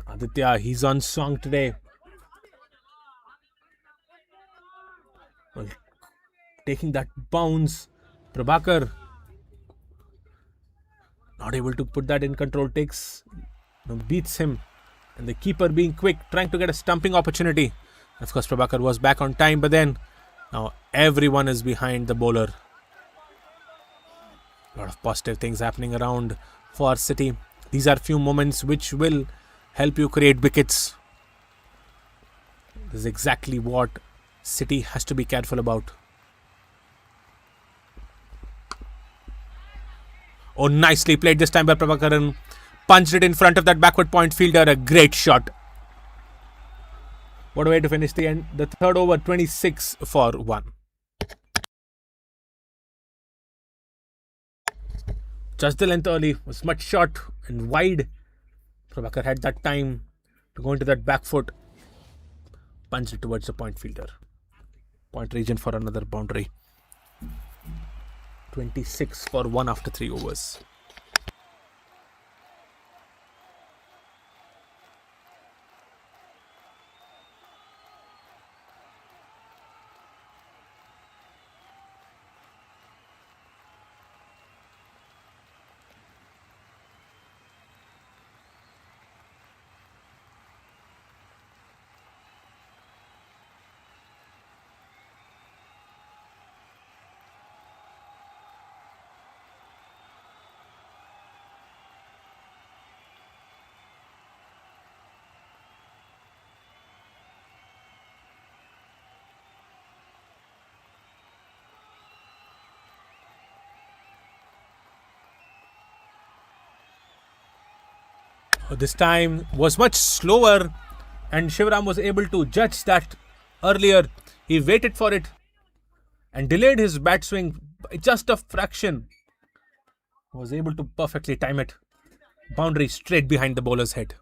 Aditya, he's on song today. Well, taking that bounce, Prabhakar not able to put that in control, beats him, and the keeper being quick, trying to get a stumping opportunity. Of course, Prabhakar was back on time, but then now everyone is behind the bowler. A lot of positive things happening around for City. These are few moments which will help you create wickets. This is exactly what City has to be careful about. Oh, nicely played this time by Prabhakaran. Punched it in front of that backward point fielder. A great shot. What a way to finish the third over, 26 for 1. Just the length early was much short and wide. Prabhakar had that time to go into that back foot. Punched it towards the point fielder. Point region for another boundary. 26 for 1 after 3 overs. This time was much slower, and Shivram was able to judge that earlier. He waited for it and delayed his bat swing by just a fraction. Was able to perfectly time it. Boundary straight behind the bowler's head.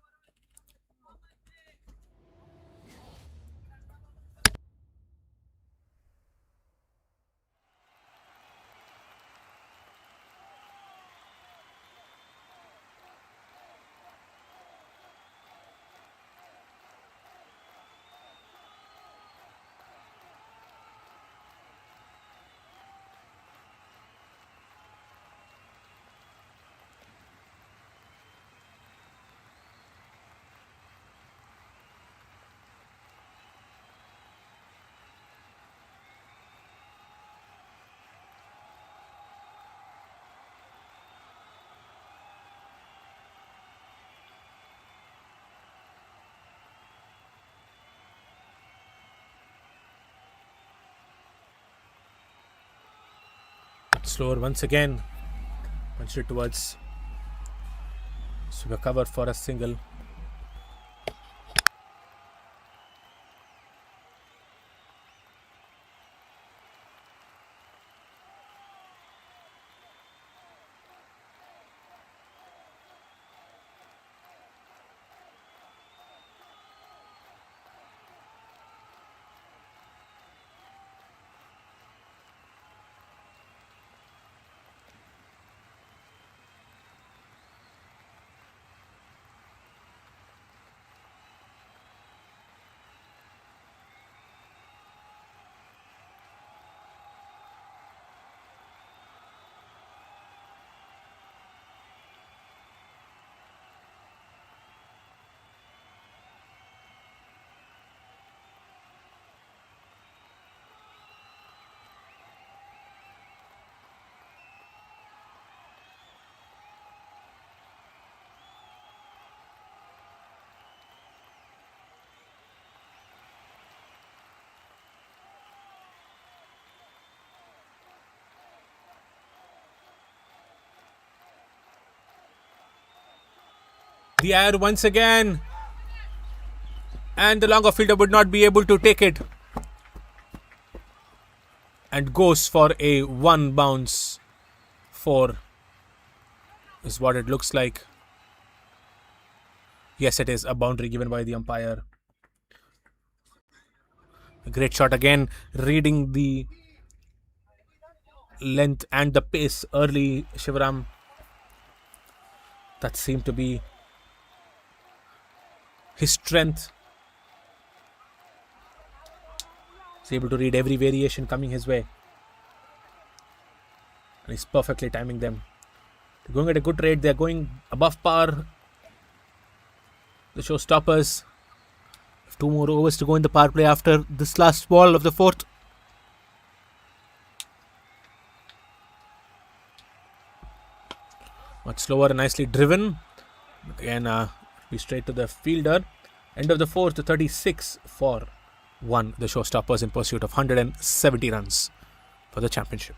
Slower once again. Punched it towards super cover for a single. The air once again, and the longer fielder would not be able to take it, and goes for a 1 bounce. 4 is what it looks like. Yes, it is a boundary given by the umpire. A great shot again, reading the length and the pace early. Shivaram, that seemed to be his strength. He's able to read every variation coming his way. And he's perfectly timing them. They're going at a good rate. They're going above par. The showstoppers. 2 more overs to go in the power play after this last ball of the fourth. Much slower and nicely driven. But again, be straight to the fielder. End of the fourth, 36 for 1. The showstoppers in pursuit of 170 runs for the championship.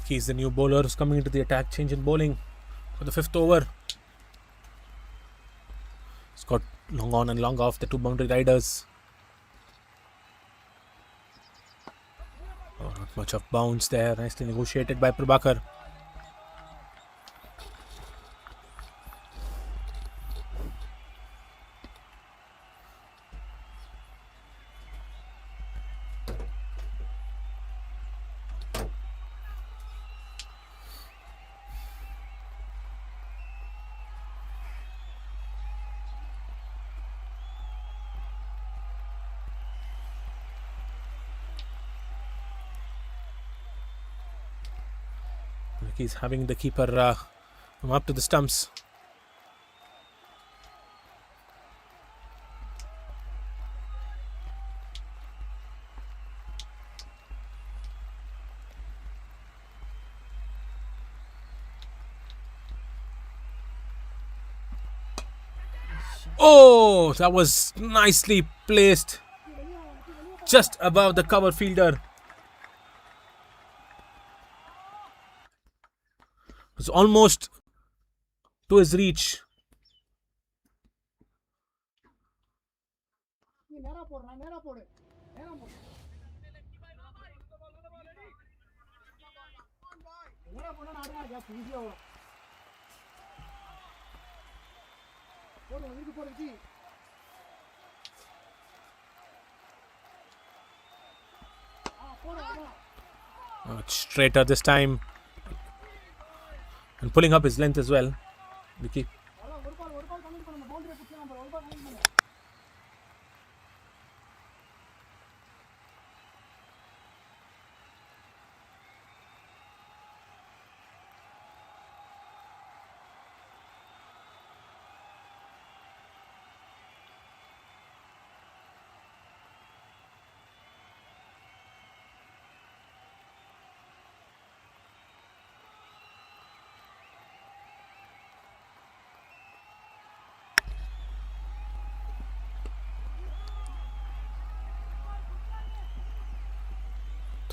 He's the new bowler who's coming into the attack. Change in bowling for the 5th over. He's got long on and long off the 2 boundary riders. Oh, not much of bounce there. Nicely negotiated by Prabhakar. He's having the keeper come up to the stumps. Oh, that was nicely placed just above the cover fielder. It was almost to his reach. Straighter this time. And pulling up his length as well. Vicky.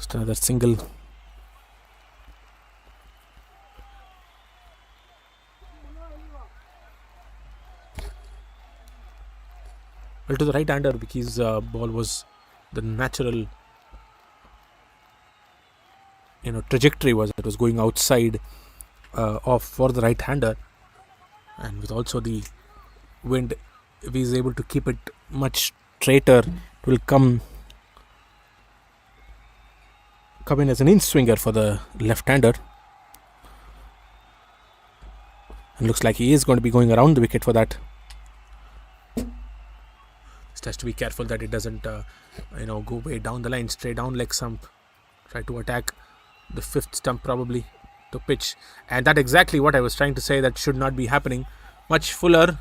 Just another single. Well, to the right-hander, Vicky's ball was the natural, trajectory was it was going outside off for the right-hander, and with also the wind, if he's able to keep it much straighter, it will come in as an in swinger for the left-hander. And looks like he is going to be going around the wicket for that. Just has to be careful that it doesn't go way down the line, straight down leg stump. Try to attack the fifth stump probably to pitch, and that's exactly what I was trying to say, that should not be happening. Much fuller.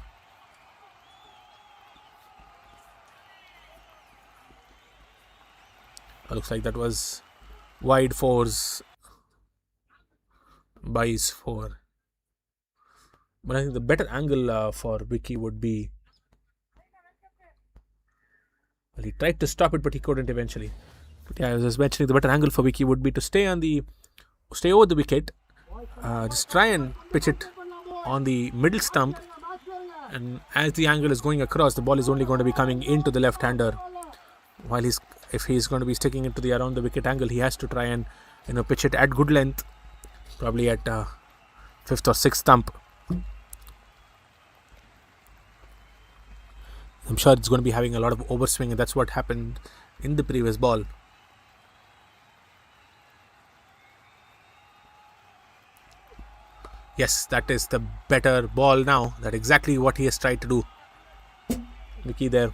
Looks like that was wide fours, buys four. But I think the better angle for Vicky would be, well, he tried to stop it but he couldn't eventually. But yeah, I was just mentioning, the better angle for Vicky would be to stay over the wicket, just try and pitch it on the middle stump, and as the angle is going across, the ball is only going to be coming into the left-hander. While if he's going to be sticking it to the around the wicket angle, he has to try and pitch it at good length, probably at fifth or sixth stump. I'm sure it's going to be having a lot of overswing, and that's what happened in the previous ball. Yes, that is the better ball now. That's exactly what he has tried to do. Vicky there.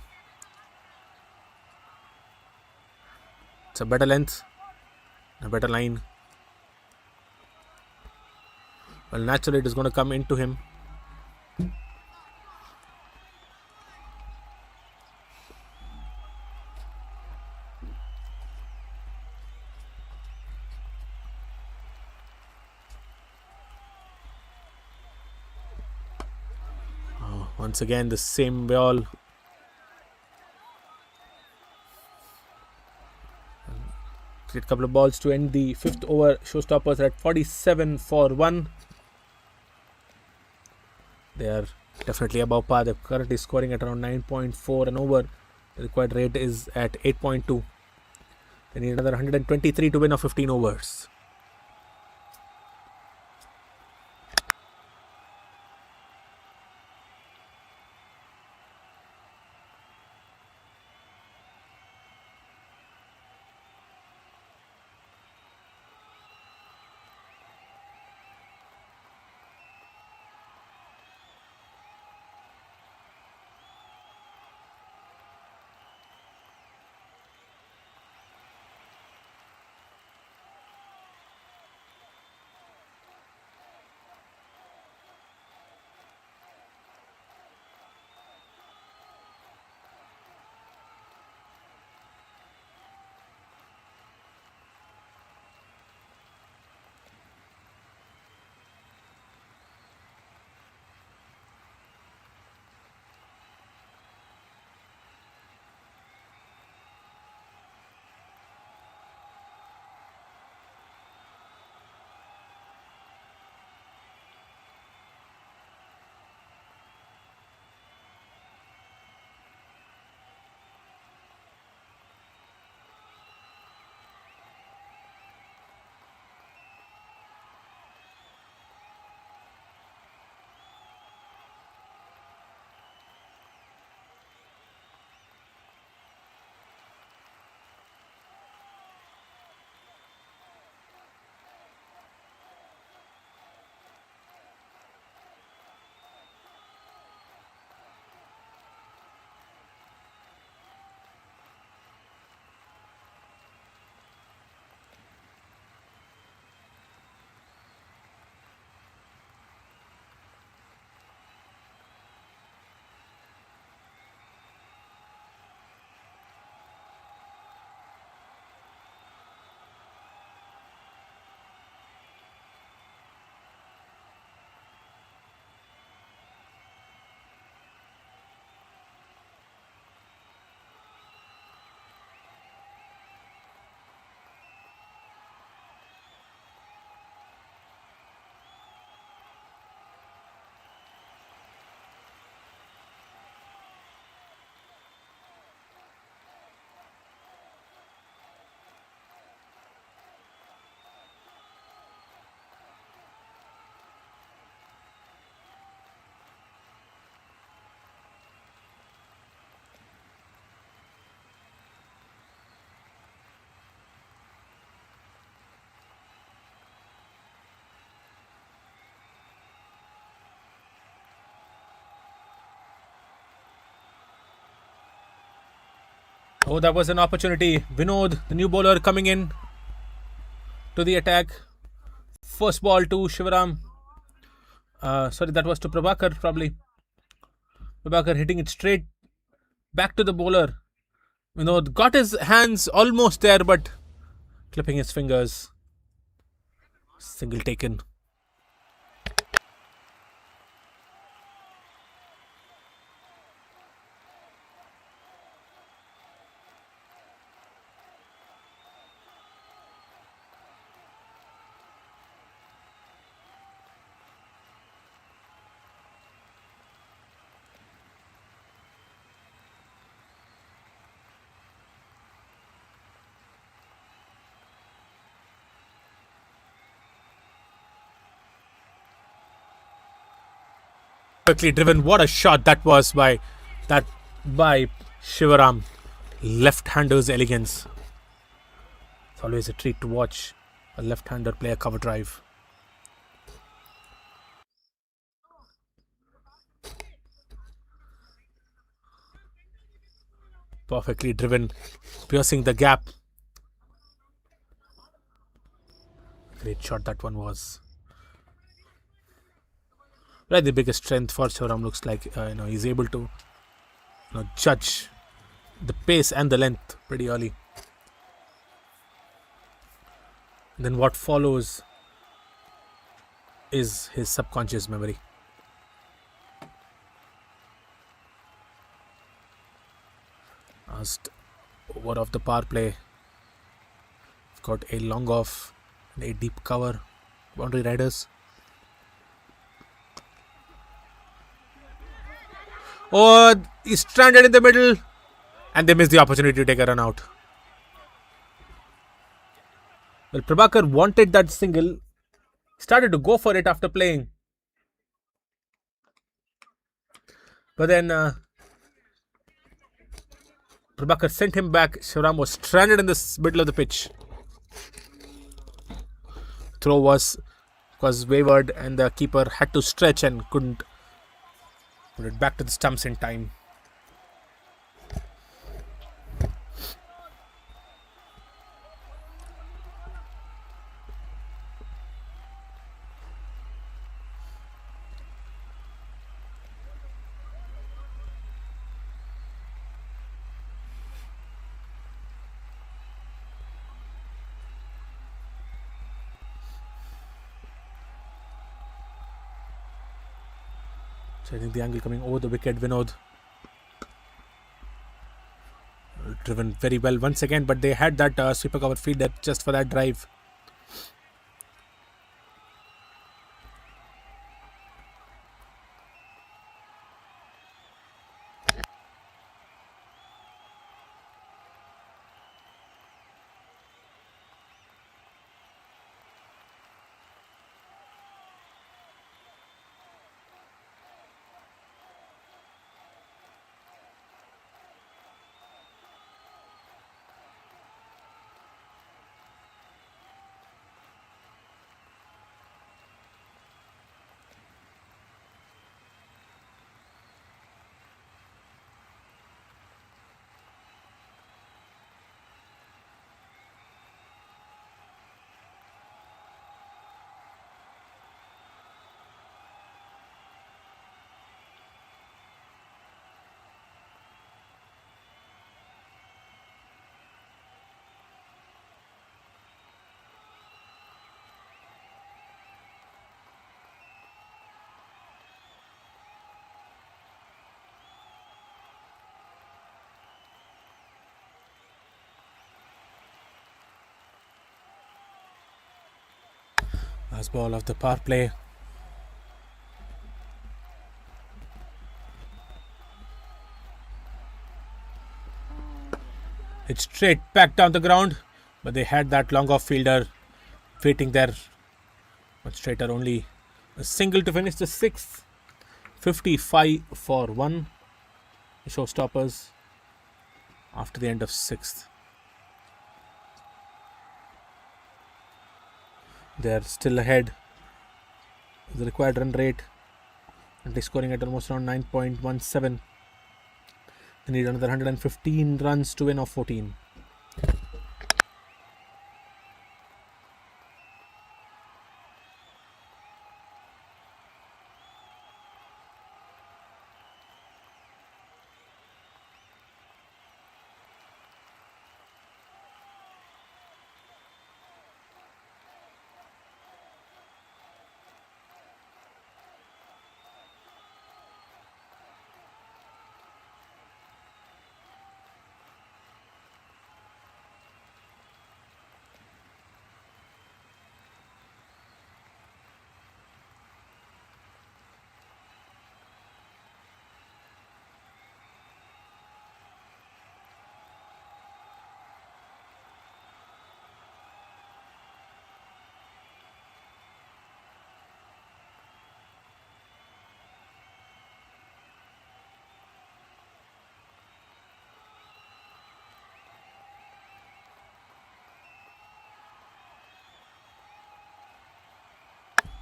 It's a better length, a better line. Well, naturally it is going to come into him. Once again, the same ball. A couple of balls to end the fifth over. Showstoppers are at 47 for 1. They are definitely above par. They're currently scoring at around 9.4 and over. The required rate is at 8.2. They need another 123 to win of 15 overs. Oh, that was an opportunity. Vinod, the new bowler, coming in to the attack. First ball to Shivaram. Sorry, that was to Prabhakar, probably. Prabhakar hitting it straight back to the bowler. Vinod got his hands almost there, but clipping his fingers. Single taken. Quickly driven. What a shot that was by Shivaram. Left-hander's elegance. It's always a treat to watch a left-hander play a cover drive. Perfectly driven, piercing the gap. Great shot that one was. Right, the biggest strength for Shivaram looks like he's able to judge the pace and the length pretty early. And then what follows is his subconscious memory. Last over of the power play. Got a long off and a deep cover. Boundary riders. Oh, he's stranded in the middle and they miss the opportunity to take a run out. Well, Prabhakar wanted that single, started to go for it after playing. But then Prabhakar sent him back. Shivaram was stranded in the middle of the pitch. Throw was wavered and the keeper had to stretch and couldn't put it back to the stumps in time. So I think the angle coming over the wicket, Vinod. Driven very well once again, but they had that sweeper cover field depth just for that drive. Last ball of the power play. It's straight back down the ground, but they had that long off fielder waiting there much straighter. Only a single to finish the sixth. 55 for 1. The showstoppers after the end of sixth. They're still ahead. The required run rate. And they're scoring at almost around 9.17. They need another 115 runs to win off 14.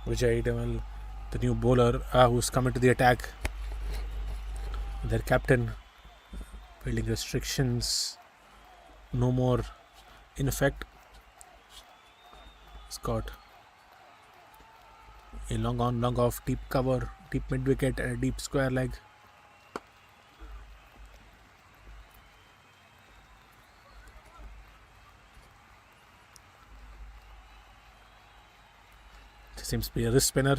Vijay Deval, the new bowler who's coming to the attack. Their captain, fielding restrictions, no more in effect. He's got a long on, long off, deep cover, deep mid wicket, and a deep square leg. Seems to be a wrist spinner.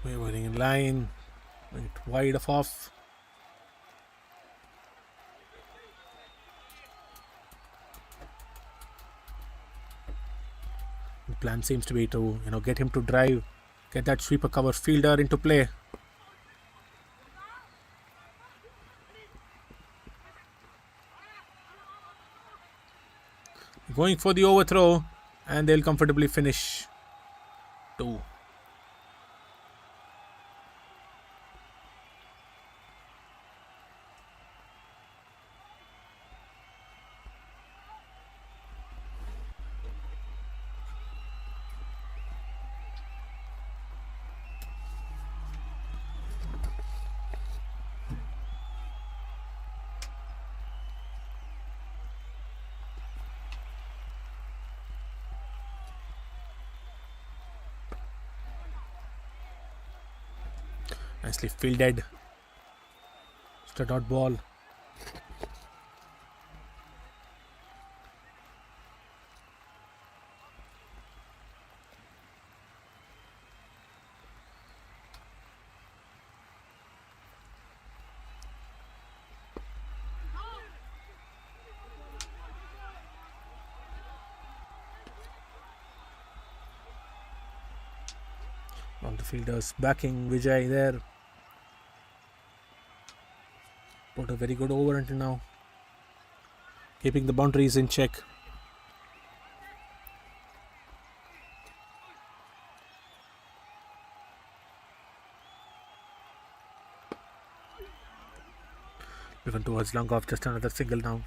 We're running in line, went wide of off. The plan seems to be to get him to drive, get that sweeper cover fielder into play. Going for the overthrow, and they'll comfortably finish 2. Nicely fielded. Just a dot ball. All the fielders backing Vijay there. Put a very good over until now. Keeping the boundaries in check. Even towards long off, just another single now.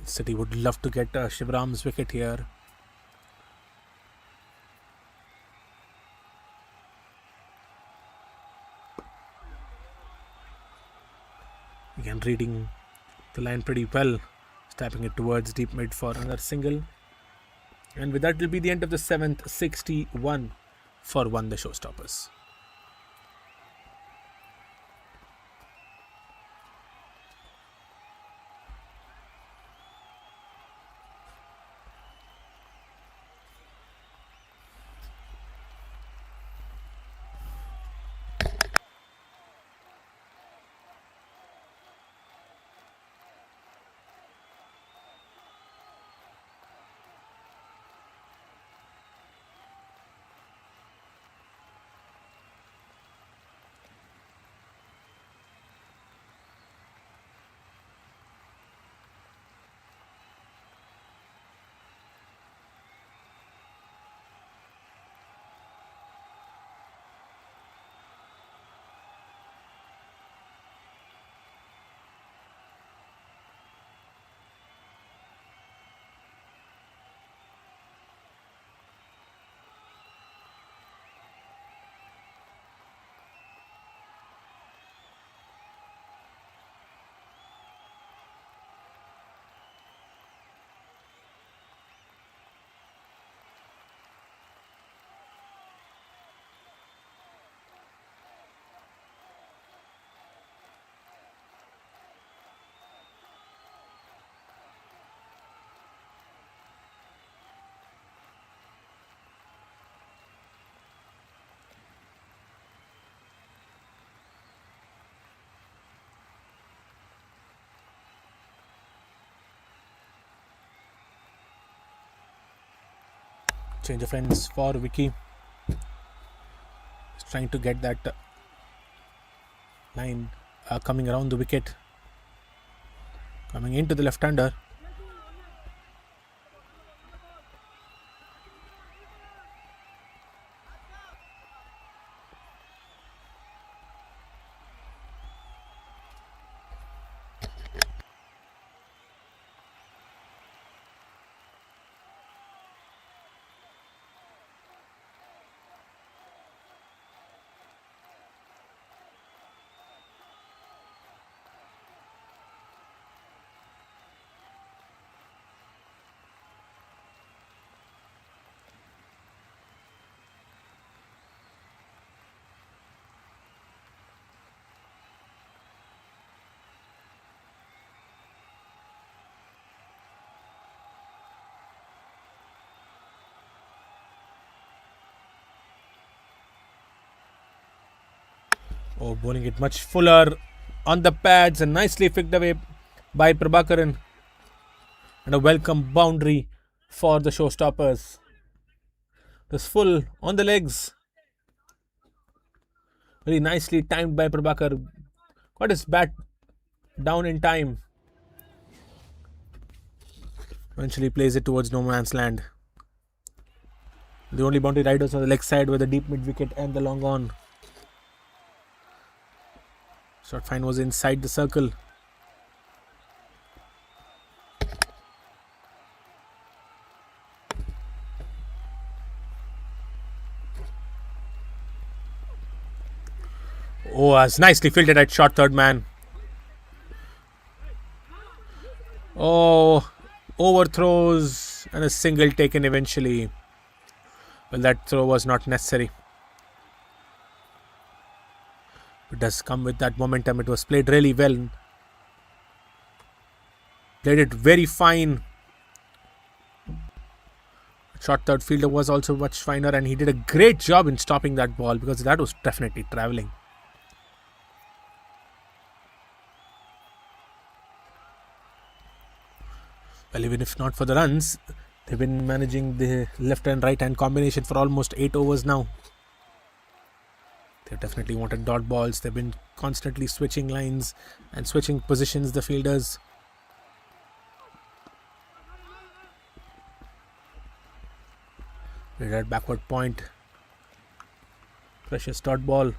City would love to get Shivram's wicket here. Again, reading the line pretty well, tapping it towards deep mid for another single. And with that, it will be the end of the 7th, 61 for 1 the showstoppers. Change of ends for Vicky. He's trying to get that line coming around the wicket. Coming into the left-hander. Oh, bowling it much fuller on the pads and nicely picked away by Prabhakaran. And a welcome boundary for the showstoppers. It was full on the legs. Very nicely timed by Prabhakar. Got his bat down in time. Eventually plays it towards no man's land. The only boundary riders on the leg side were the deep mid wicket and the long on. Short fine was inside the circle. Oh, as nicely fielded at short third man. Oh, overthrows and a single taken eventually. Well, that throw was not necessary. It does come with that momentum. It was played really well. Played it very fine. Short third fielder was also much finer, and he did a great job in stopping that ball because that was definitely travelling. Well, even if not for the runs, they've been managing the left and right hand combination for almost 8 overs now. They've definitely wanted dot balls. They've been constantly switching lines and switching positions, the fielders. With that backward point. Precious dot ball.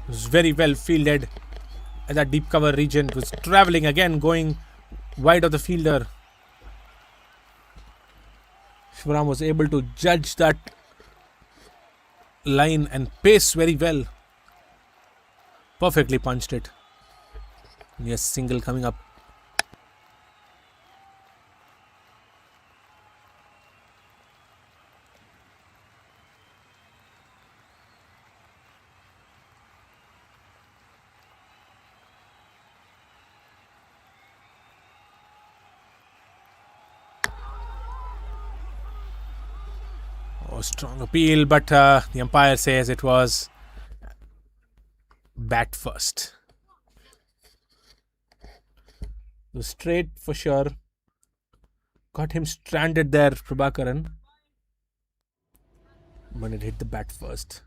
It was very well fielded at that deep cover region. It was travelling again, going wide of the fielder. Shivaram was able to judge that line and pace very well. Perfectly punched it. Yes, single coming up. Oh, strong appeal, but the umpire says it was bat first. It was straight for sure. Got him stranded there, Prabhakaran. When it hit the bat first.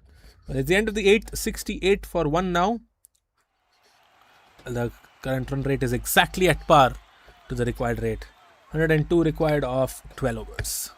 Well, it's the end of the 868 for 1 now. The current run rate is exactly at par to the required rate. 102 required of 12 overs.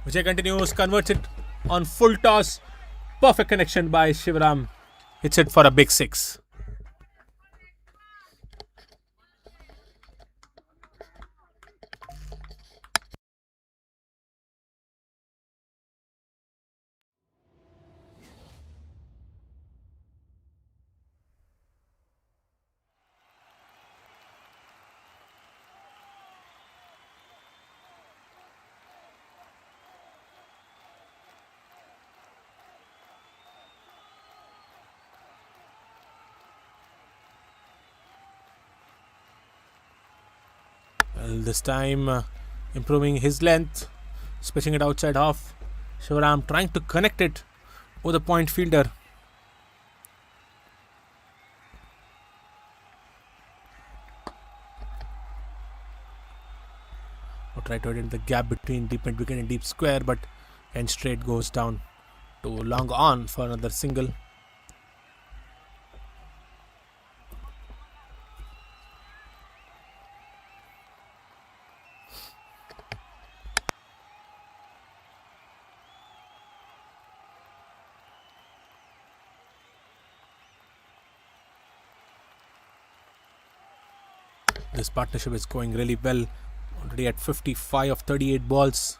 Vijay continues, converts it on full toss. Perfect connection by Shivaram. Hits it for a big 6. Well, this time improving his length, pitching it outside half. Shivaram trying to connect it with a point fielder. Try to hit in the gap between deep mid wicket and deep square, but Ken straight goes down to long on for another single. This partnership is going really well. Already at 55 of 38 balls.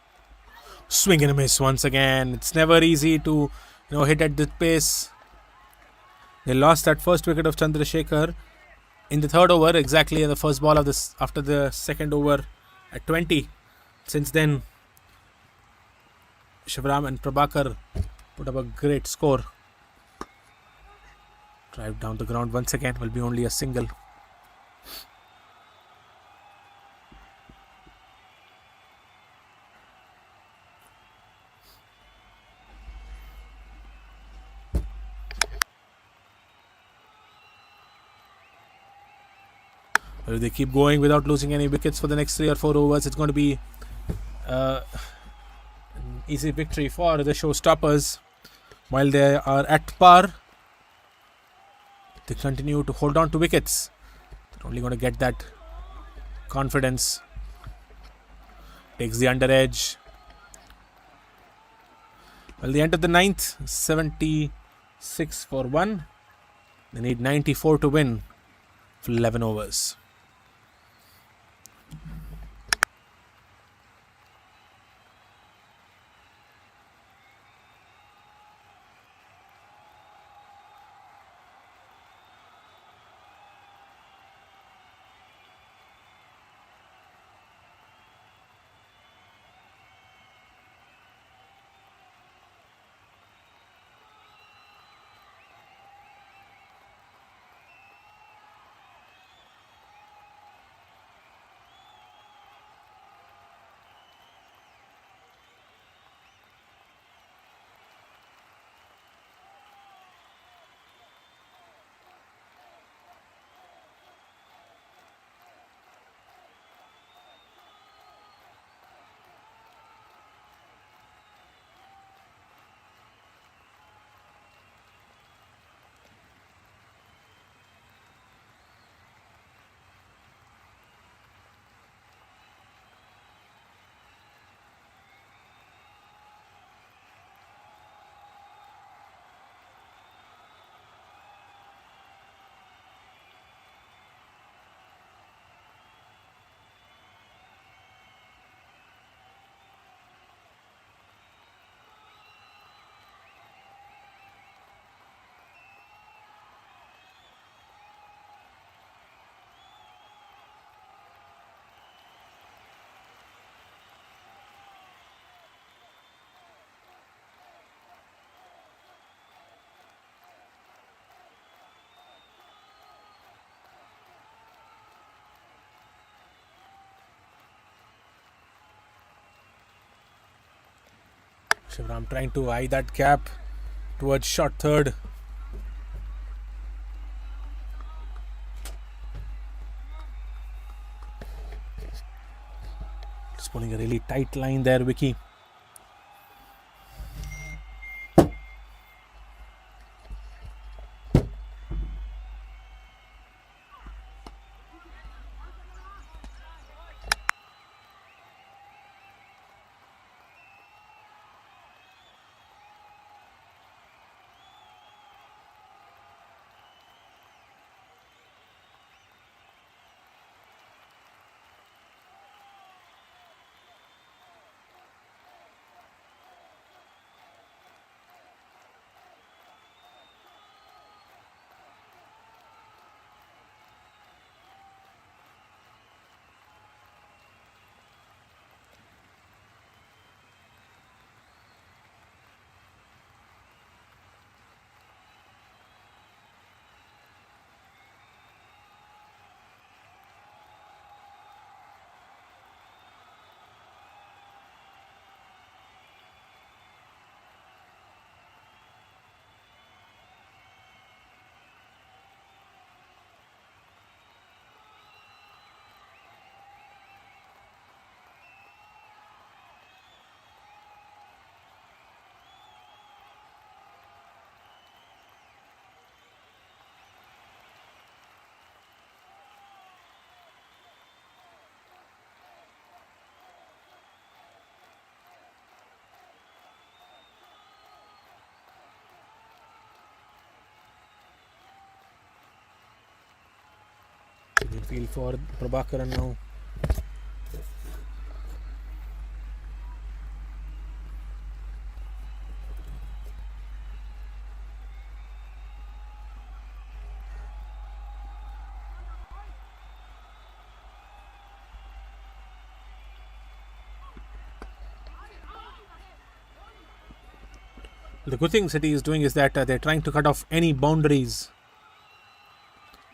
Swing and a miss once again. It's never easy to hit at this pace. They lost that first wicket of Chandrasekhar in the third over, exactly at the first ball of this after the second over at 20. Since then, Shivaram and Prabhakar put up a great score. Drive down the ground once again, will be only a single. If they keep going without losing any wickets for the next 3 or 4 overs, it's going to be an easy victory for the showstoppers. While they are at par, they continue to hold on to wickets. They're only going to get that confidence. Takes the under edge. Well, the end of the 9th, 76 for 1. They need 94 to win for 11 overs. Shivaram trying to eye that gap towards short third. Just pulling a really tight line there, Vicky. Feel for Prabhakaran now. The good thing City is doing is that they're trying to cut off any boundaries.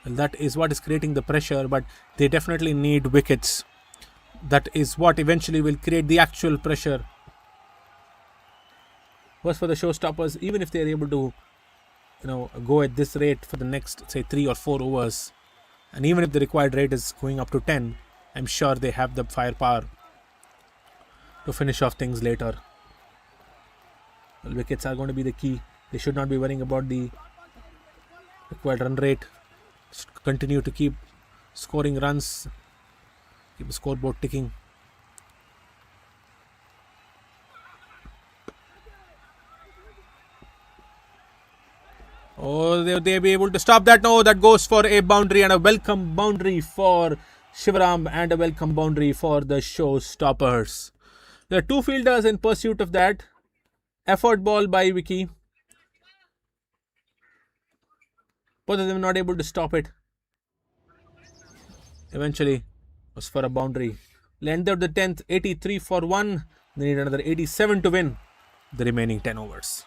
And that is what is creating the pressure, but they definitely need wickets. That is what eventually will create the actual pressure. First for the showstoppers, even if they're able to, go at this rate for the next, say, 3 or 4 overs, and even if the required rate is going up to 10, I'm sure they have the firepower to finish off things later. Well, wickets are going to be the key. They should not be worrying about the required run rate. Just continue to keep scoring runs, keep the scoreboard ticking. Oh, they'll be able to stop that. No, that goes for a boundary, and a welcome boundary for Shivaram and a welcome boundary for the showstoppers. There are 2 fielders in pursuit of that. Effort ball by Vicky. Both of them not able to stop it. Eventually, was for a boundary. End of the 10th, 83 for 1. They need another 87 to win the remaining 10 overs.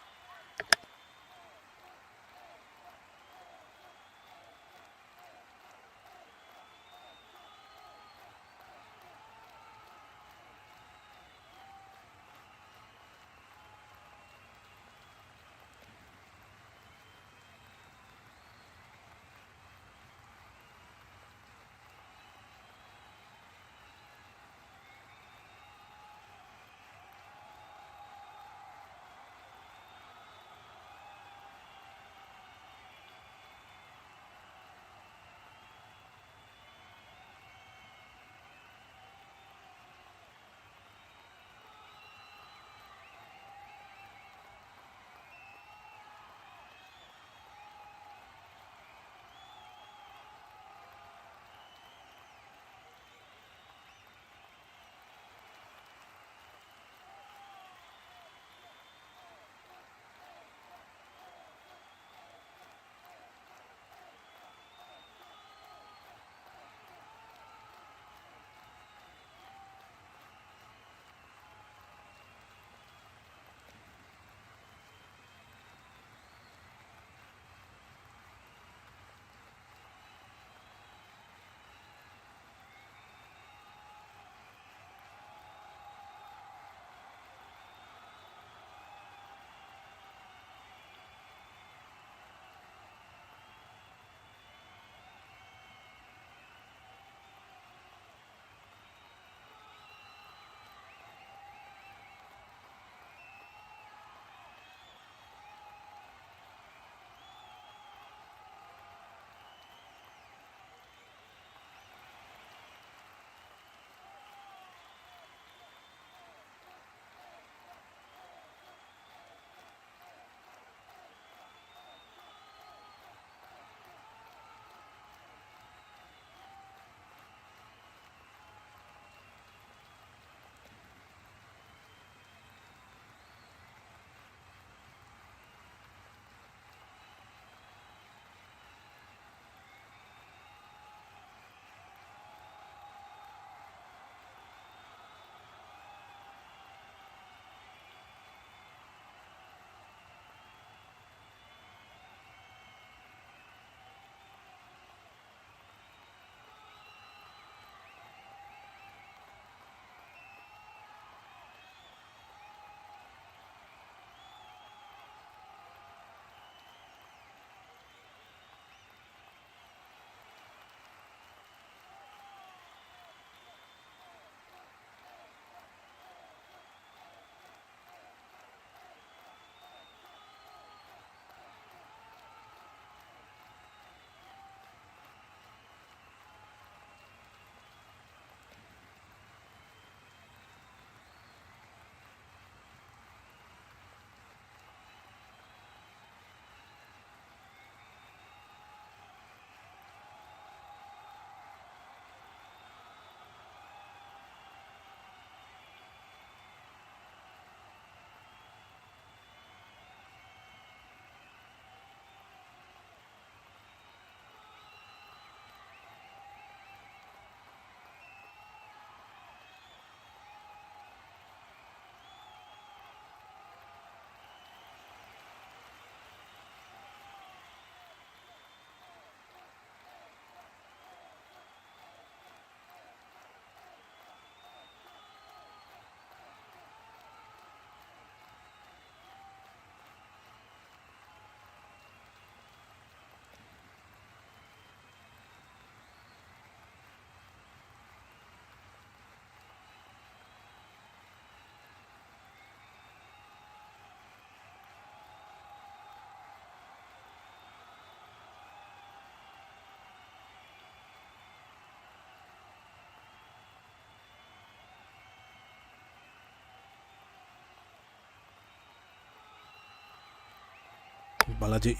Balaji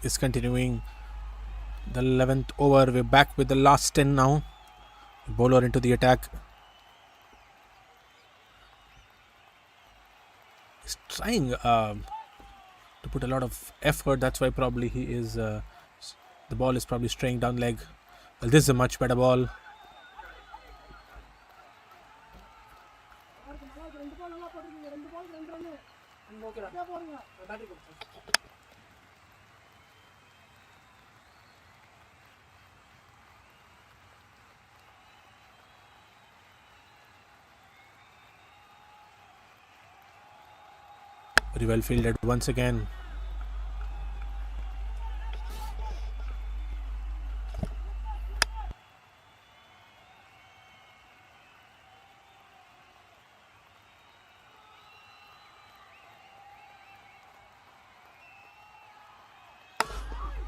is continuing the 11th over. We're back with the last 10 now. Bowler into the attack. He's trying to put a lot of effort. That's why probably he is. The ball is probably straying down leg. Well, this is a much better ball. Very well fielded once again.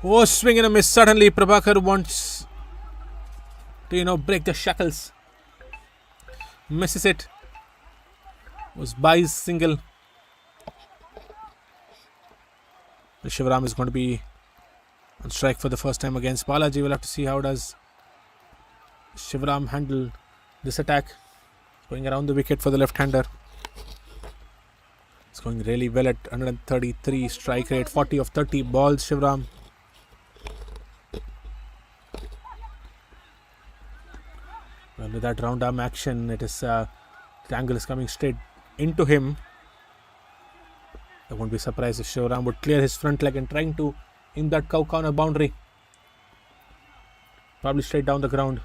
Oh, swing and a miss. Suddenly Prabhakar wants to, break the shackles. Misses it. Was Bai's single. Shivaram is going to be on strike for the first time against Balaji. We'll have to see how does Shivaram handle this attack. Going around the wicket for the left-hander. It's going really well at 133 strike rate, 40 of 30 balls, Shivaram. And with that round arm action, it is the angle is coming straight into him. I won't be surprised if Shivaram would clear his front leg and trying to aim that cow corner boundary. Probably straight down the ground.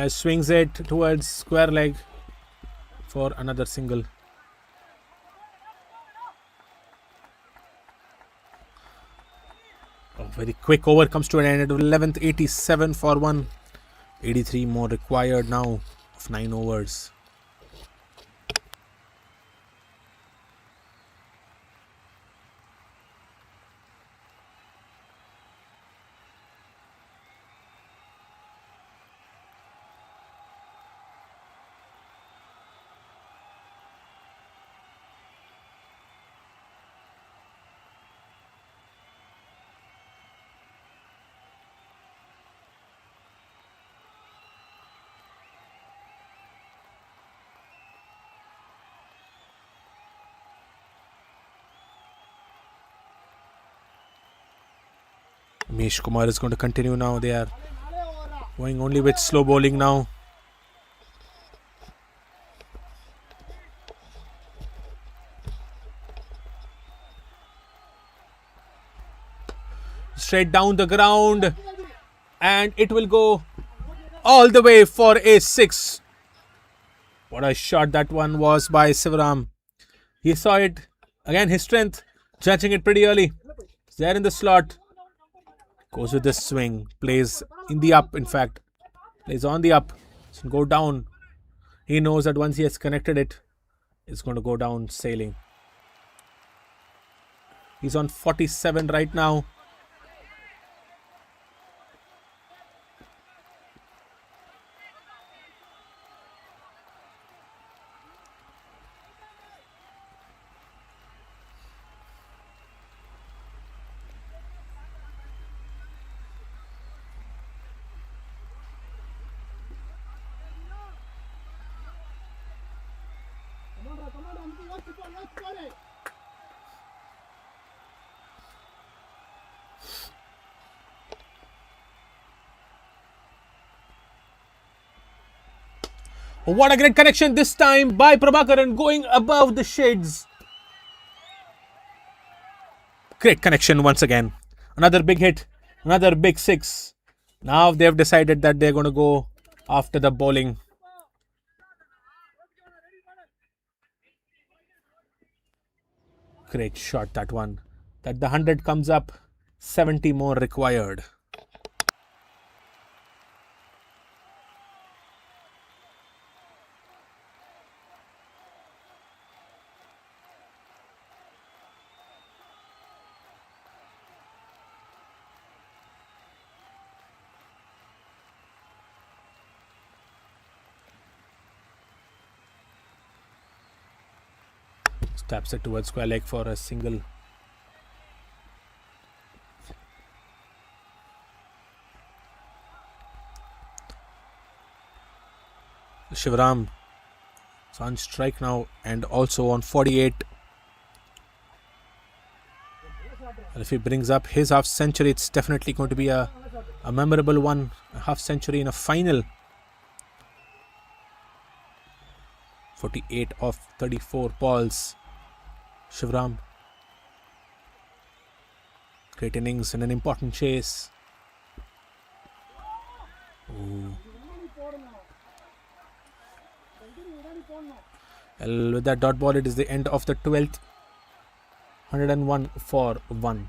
Swings it towards square leg for another single. Very quick over comes to an end at 11th, 87 for 1. 83 more required now of 9 overs. Mesh Kumar is going to continue now. They are going only with slow bowling now. Straight down the ground. And it will go all the way for a 6. What a shot that one was by Shivaram. He saw it. Again, his strength. Judging it pretty early. It's there in the slot. Goes with the swing. Plays in the up, in fact. Plays on the up. So go down. He knows that once he has connected it, it's going to go down sailing. He's on 47 right now. What a great connection this time by Prabhakaran, going above the shades. Great connection once again. Another big hit. Another big 6. Now they've decided that they're going to go after the bowling. Great shot, that one. That the 100 comes up. 70 more required. Taps it towards square leg for a single. Shivram is on strike now and also on 48. And if he brings up his half century, it's definitely going to be a memorable one. A half century in a final. 48 of 34 balls. Shivram. Great innings and an important chase. Ooh. Well, with that dot ball, it is the end of the 12th. 101 for 1.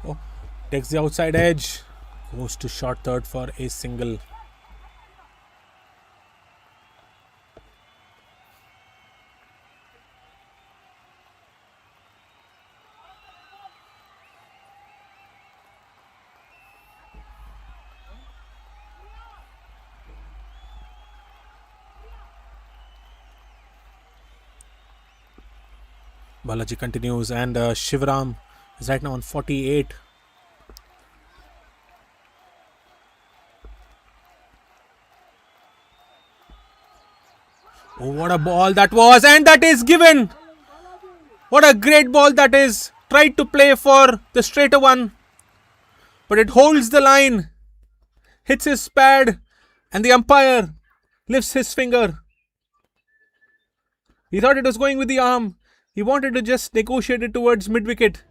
Oh, takes the outside edge. Goes to short third for a single. Balaji continues and Shivram is right now on 48. Oh, what a ball that was, and that is given. What a great ball that is. Tried to play for the straighter one, but it holds the line. Hits his pad, and the umpire lifts his finger. He thought it was going with the arm. He wanted to just negotiate it towards mid-wicket.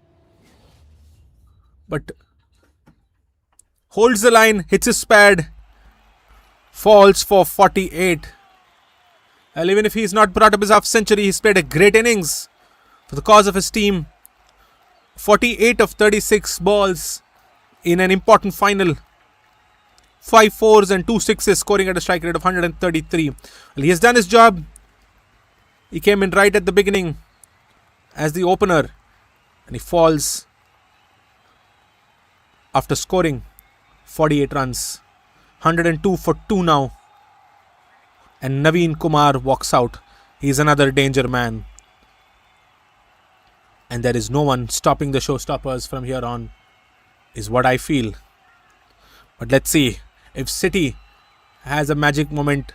But holds the line, hits his pad, falls for 48. And even if he's not brought up his half century, he's played a great innings for the cause of his team. 48 of 36 balls in an important final. 5 fours and 2 sixes, scoring at a strike rate of 133. Well, he has done his job. He came in right at the beginning as the opener, and he falls after scoring 48 runs. 102 for 2 now. And Naveen Kumar walks out. He's another danger man. And there is no one stopping the showstoppers from here on, is what I feel. But let's see if CITI has a magic moment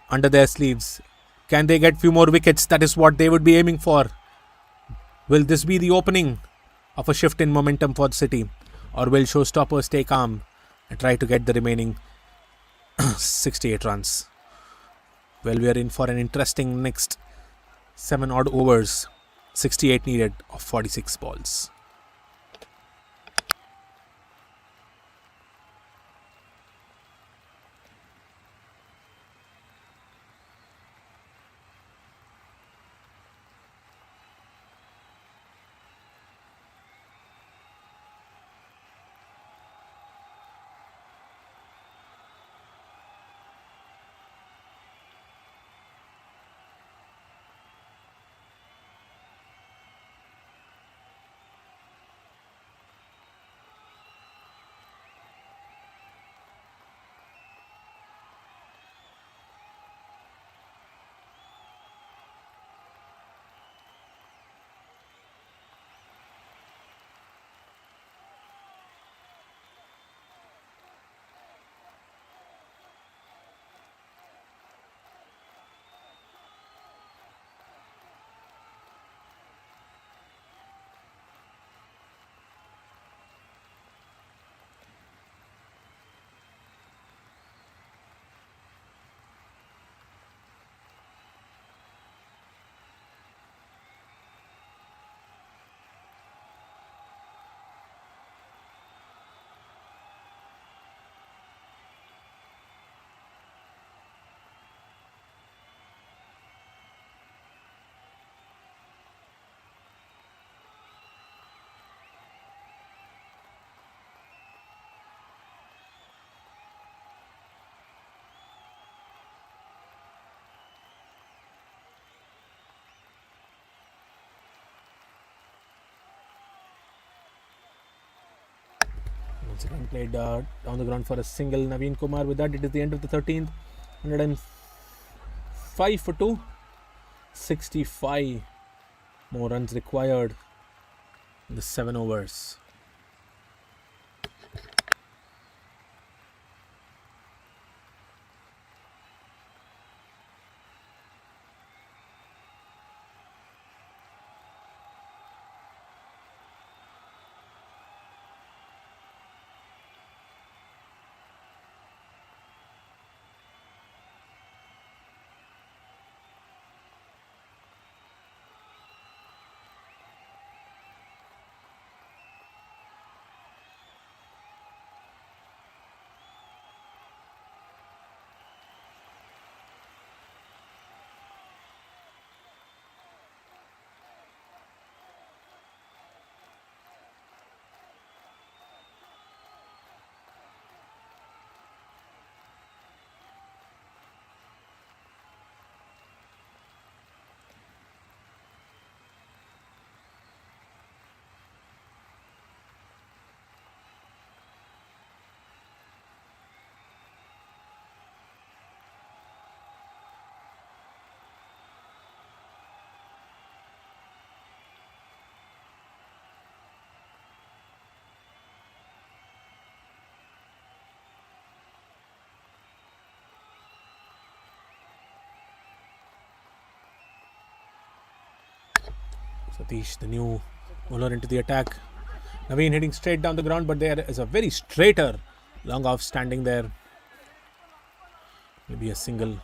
under their sleeves. Can they get few more wickets? That is what they would be aiming for. Will this be the opening of a shift in momentum for CITI? Or will showstoppers stay calm and try to get the remaining 68 runs? Well, we are in for an interesting next 7 odd overs. 68 needed of 46 balls. Once again played down the ground for a single. Naveen Kumar. With that, it is the end of the 13th. 105 for 2. 65 more runs required in the 7 overs. Satish, the new bowler, into the attack. Naveen hitting straight down the ground, but there is a very straighter long off standing there. Maybe a single.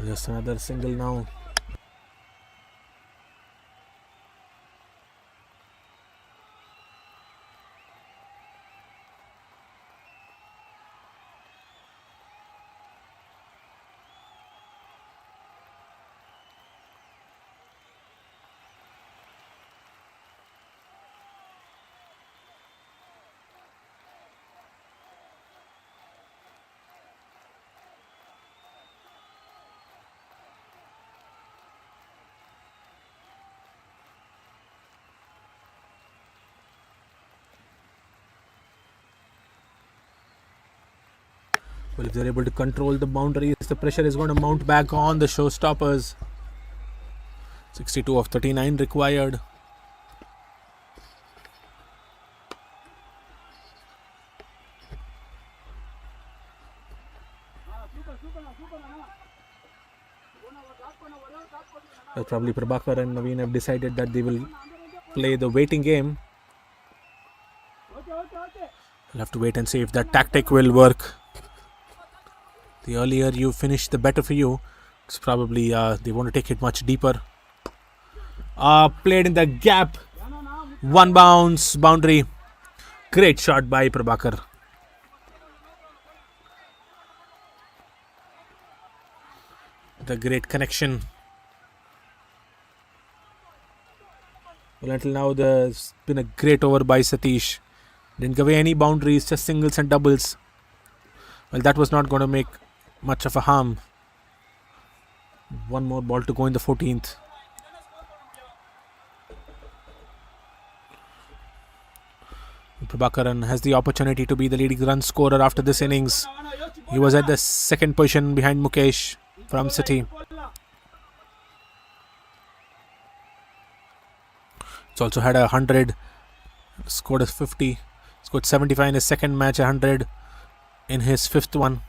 Just another single now. Well, if they're able to control the boundaries, the pressure is going to mount back on the showstoppers. 62 of 39 required. Well, probably Prabhakar and Naveen have decided that they will play the waiting game. We'll have to wait and see if that tactic will work. The earlier you finish, the better for you. It's probably they want to take it much deeper. Played in the gap. One bounce, boundary. Great shot by Prabhakar. The great connection. Well, until now, there's been a great over by Satish. Didn't give away any boundaries, just singles and doubles. Well, that was not going to make much of a harm. One more ball to go in the 14th. Prabhakaran has the opportunity to be the leading run scorer after this innings. He was at the second position behind Mukesh from CITI. He's also had 100, scored a 50, scored 75 in his second match, 100 in his fifth one.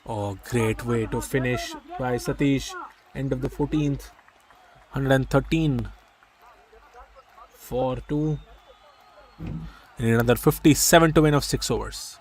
Oh, great way to finish by Satish. End of the 14th. 113 for 2. And another 57 to win of 6 overs.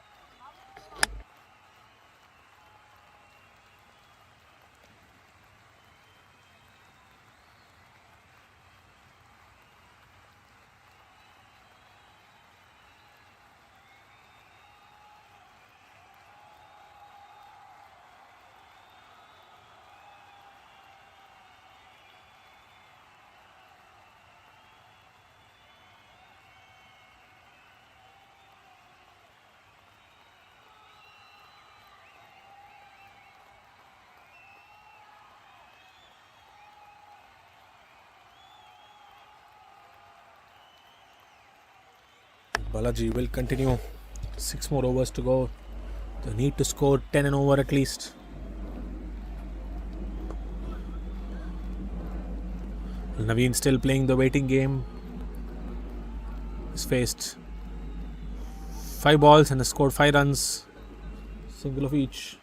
Balaji will continue. 6 more overs to go. They need to score 10 and over at least. Naveen still playing the waiting game. He's faced 5 balls and has scored 5 runs. Single of each.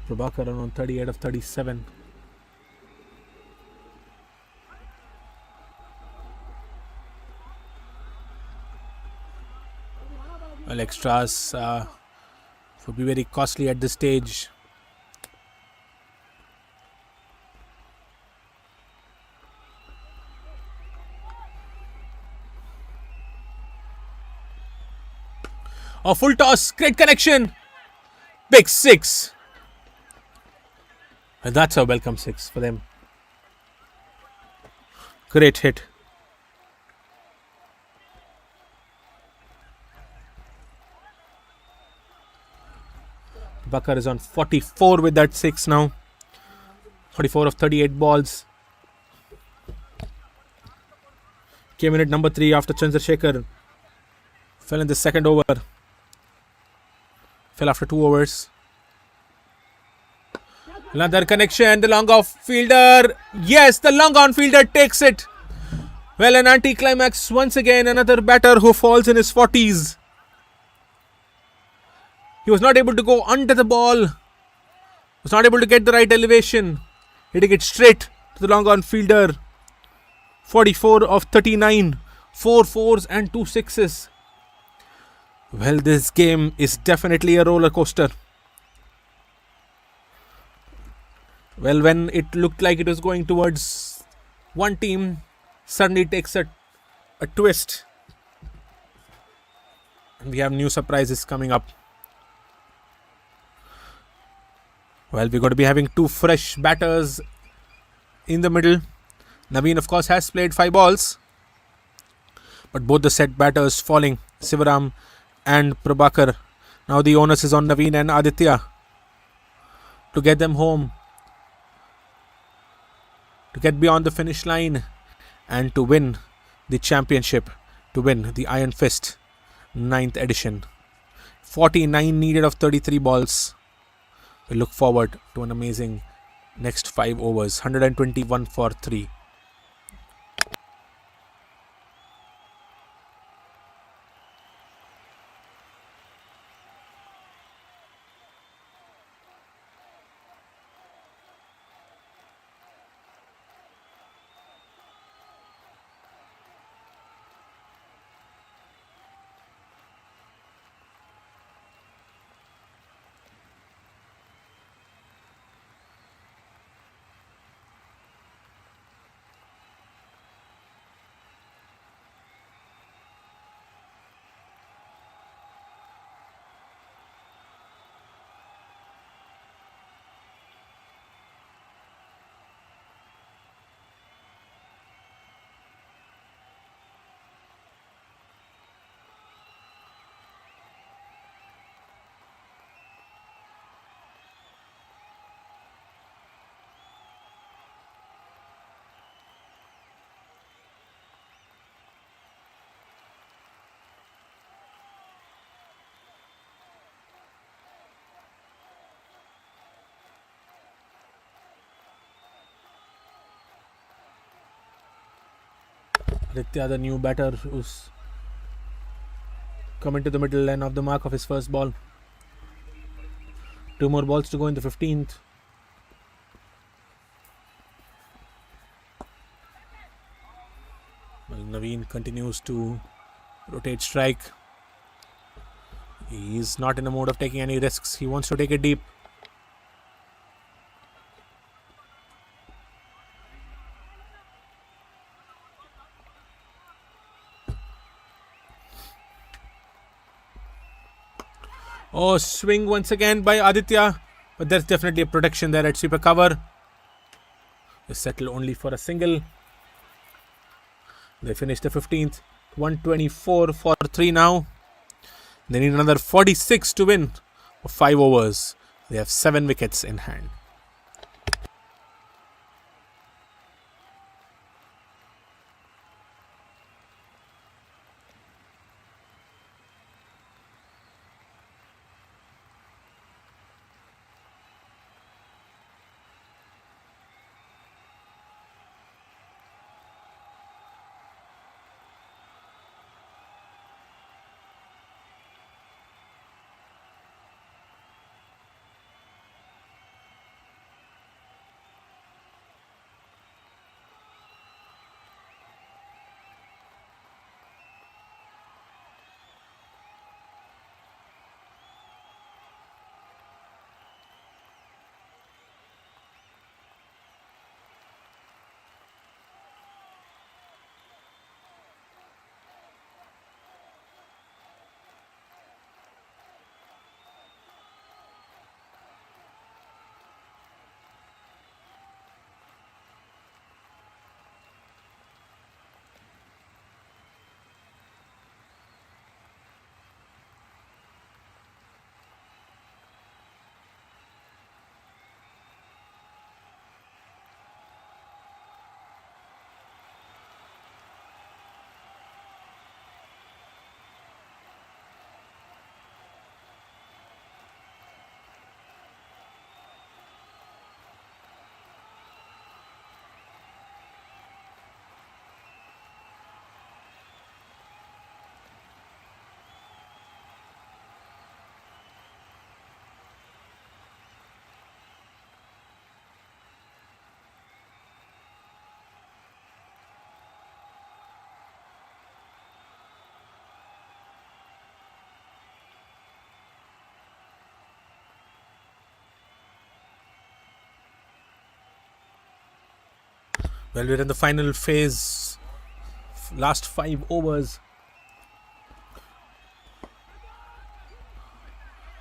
Prabhakar on 38 of 37. Well, extras would be very costly at this stage. A full toss, great connection. Big 6. And that's a welcome 6 for them. Great hit. Bakar is on 44 with that 6 now. 44 of 38 balls. Came in at number 3 after Chandrasekhar fell in the second over. Fell after 2 overs. Another connection. The long off fielder. Yes, the long on fielder takes it. Well, an anticlimax once again. Another batter who falls in his 40s. He was not able to go under the ball. Was not able to get the right elevation. Hitting it straight to the long on fielder. 44 of 39. 4 fours and 2 sixes. Well, this game is definitely a roller coaster. Well, when it looked like it was going towards one team, suddenly it takes a twist. And we have new surprises coming up. Well, we're going to be having 2 fresh batters in the middle. Naveen, of course, has played 5 balls. But both the set batters falling, Sivaram and Prabhakar. Now the onus is on Naveen and Aditya to get them home, to get beyond the finish line and to win the championship, to win the Iron Fist 9th edition. 49 needed of 33 balls. We look forward to an amazing next 5 overs. 121 for 3. Aditya, the new batter, who's coming to the middle and off the mark of his first ball. 2 more balls to go in the 15th. Well, Naveen continues to rotate strike. He's not in the mode of taking any risks. He wants to take it deep. Oh, swing once again by Aditya. But there's definitely a protection there at sweeper cover. They settle only for a single. They finish the 15th. 124 for 3 now. They need another 46 to win. 5 overs. They have 7 wickets in hand. Well, we're in the final phase. Last 5 overs.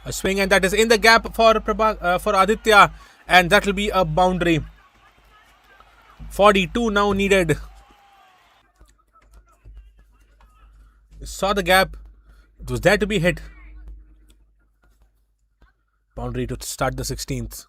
A swing, and that is in the gap for Aditya, and that will be a boundary. 42 now needed. Saw the gap. It was there to be hit. Boundary to start the 16th.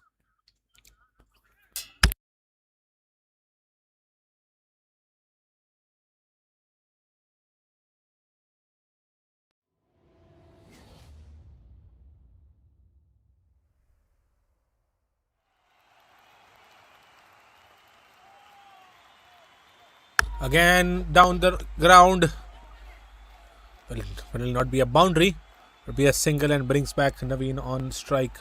Again down the ground. Well, it will not be a boundary. It will be a single and brings back Naveen on strike.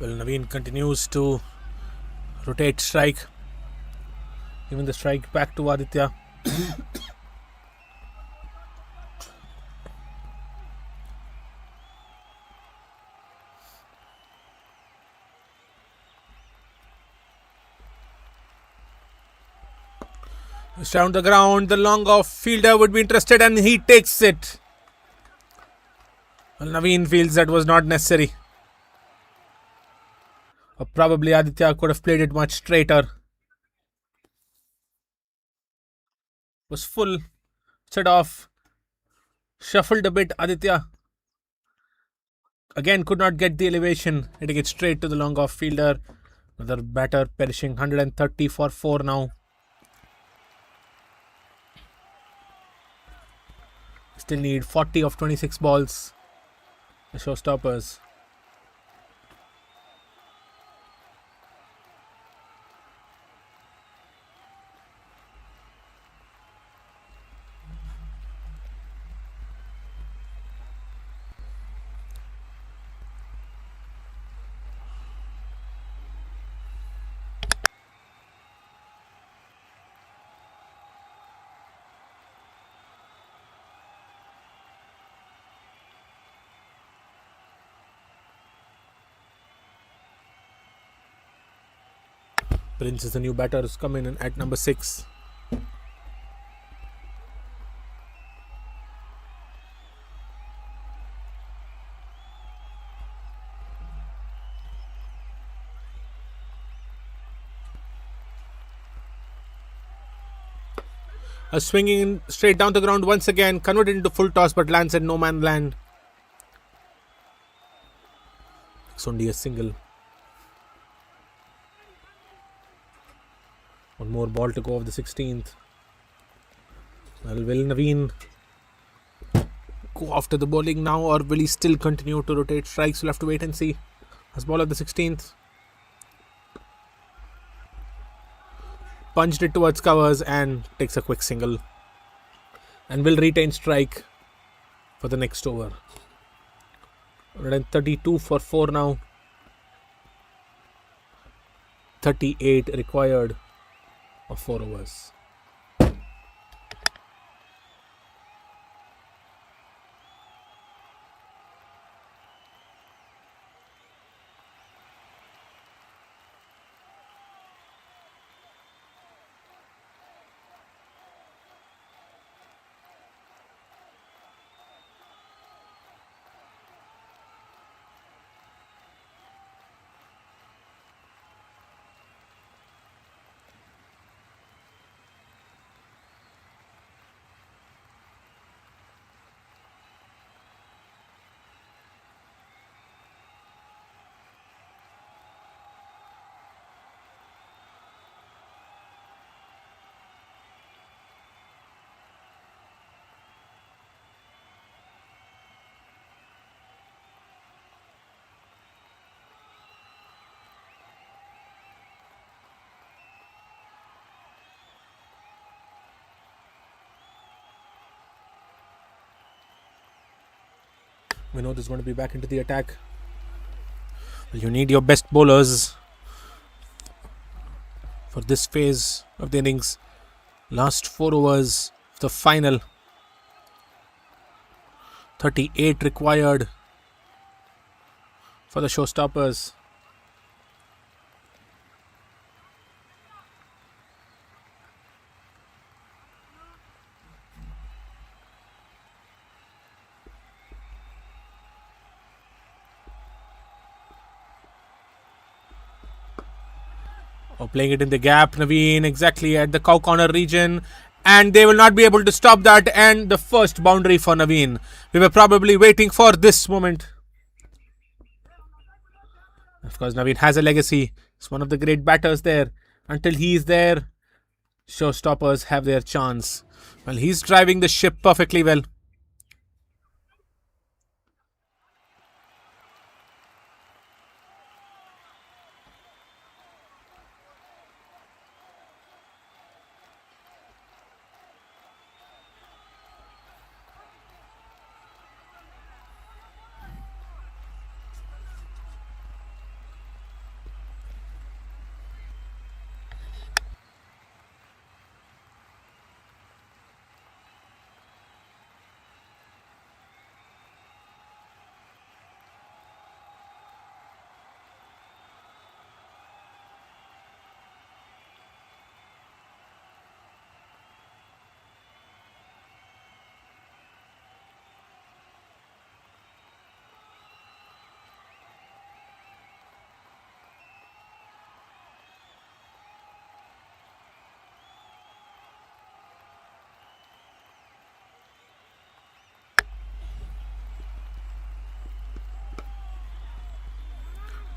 Well, Naveen continues to rotate strike. Even the strike back to Aditya. It's down the ground. The long off fielder would be interested, and he takes it. Well, Naveen feels that was not necessary. Or probably Aditya could have played it much straighter. Was full, set off, shuffled a bit. Aditya again could not get the elevation, hitting it straight to the long off fielder. Another batter perishing. 130 for 4 now. Still need 40 of 26 balls. The showstoppers. Prince is the new batter who's come in at number 6. A swinging straight down the ground once again, converted into full toss but lands at no man land. It's only a single. One more ball to go of the 16th. Well, will Naveen go after the bowling now, or will he still continue to rotate strikes? We'll have to wait and see. Last ball of the 16th. Punched it towards covers and takes a quick single. And will retain strike for the next over. 132 for 4 now. 38 required of 4 overs. Vinod is going to be back into the attack. Well, you need your best bowlers for this phase of the innings. Last 4 overs of the final. 38 required for the showstoppers. Playing it in the gap, Naveen, exactly at the cow corner region. And they will not be able to stop that. And the first boundary for Naveen. We were probably waiting for this moment. Of course, Naveen has a legacy. He's one of the great batters there. Until he is there, showstoppers have their chance. Well, he's driving the ship perfectly well.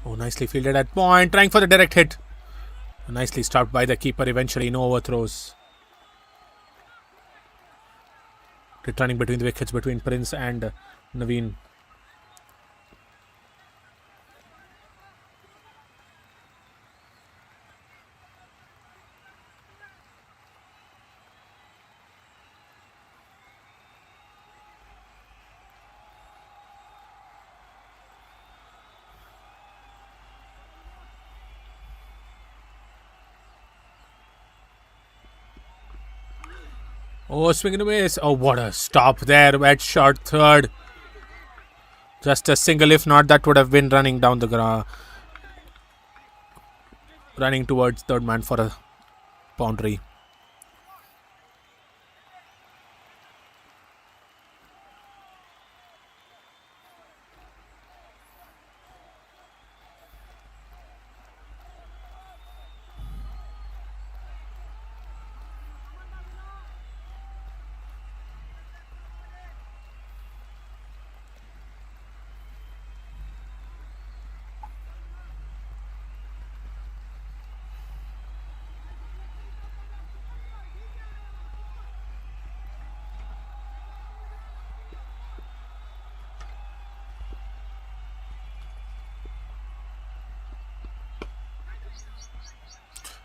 Oh, nicely fielded at point, trying for the direct hit. Nicely stopped by the keeper eventually, no overthrows. Returning between the wickets between Prince and Naveen. Oh, swing and a miss. Oh, what a stop there at short third. Just a single, if not, that would have been running down the ground. Running towards third man for a boundary.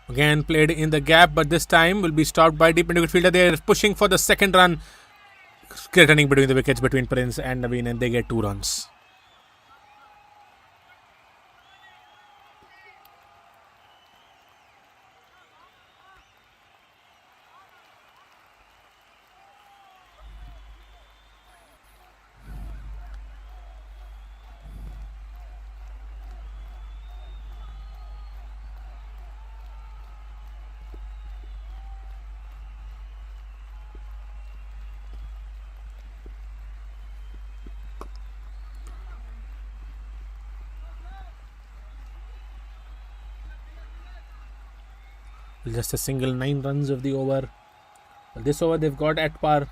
Again played in the gap, but this time will be stopped by deep into fielder. They are pushing for the second run. Returning between the wickets between Prince and Naveen, and they get 2 runs. Just a single, 9 runs of the over. This over they've got at par.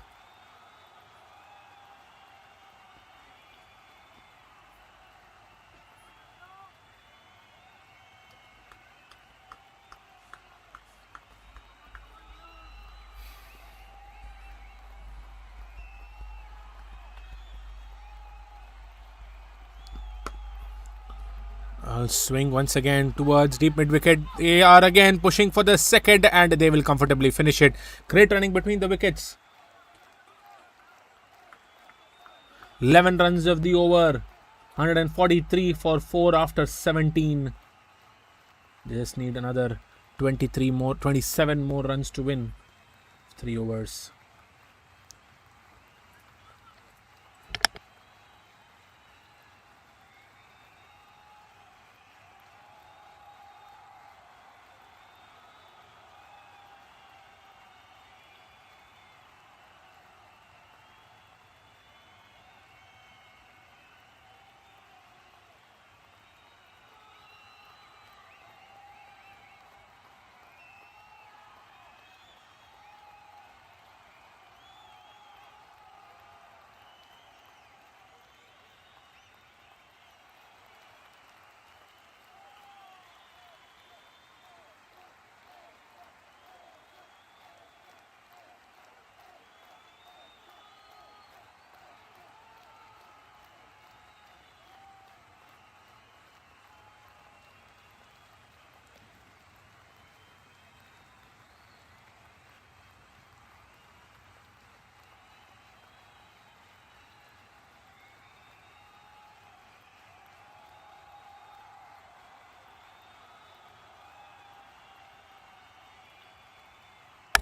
Swing once again towards deep mid wicket. They are again pushing for the second, and they will comfortably finish it. Great running between the wickets. 11 runs of the over. 143 for 4 after 17. They just need another 27 more runs to win. 3 overs.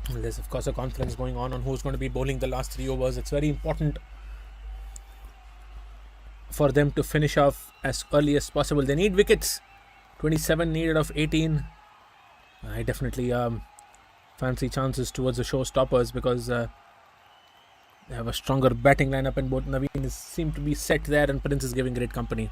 There's of course a conference going on who's going to be bowling the last 3 overs. It's very important for them to finish off as early as possible. They need wickets. 27 needed of 18. I definitely fancy chances towards the showstoppers because they have a stronger batting lineup, and both Naveen seem to be set there, and Prince is giving great company.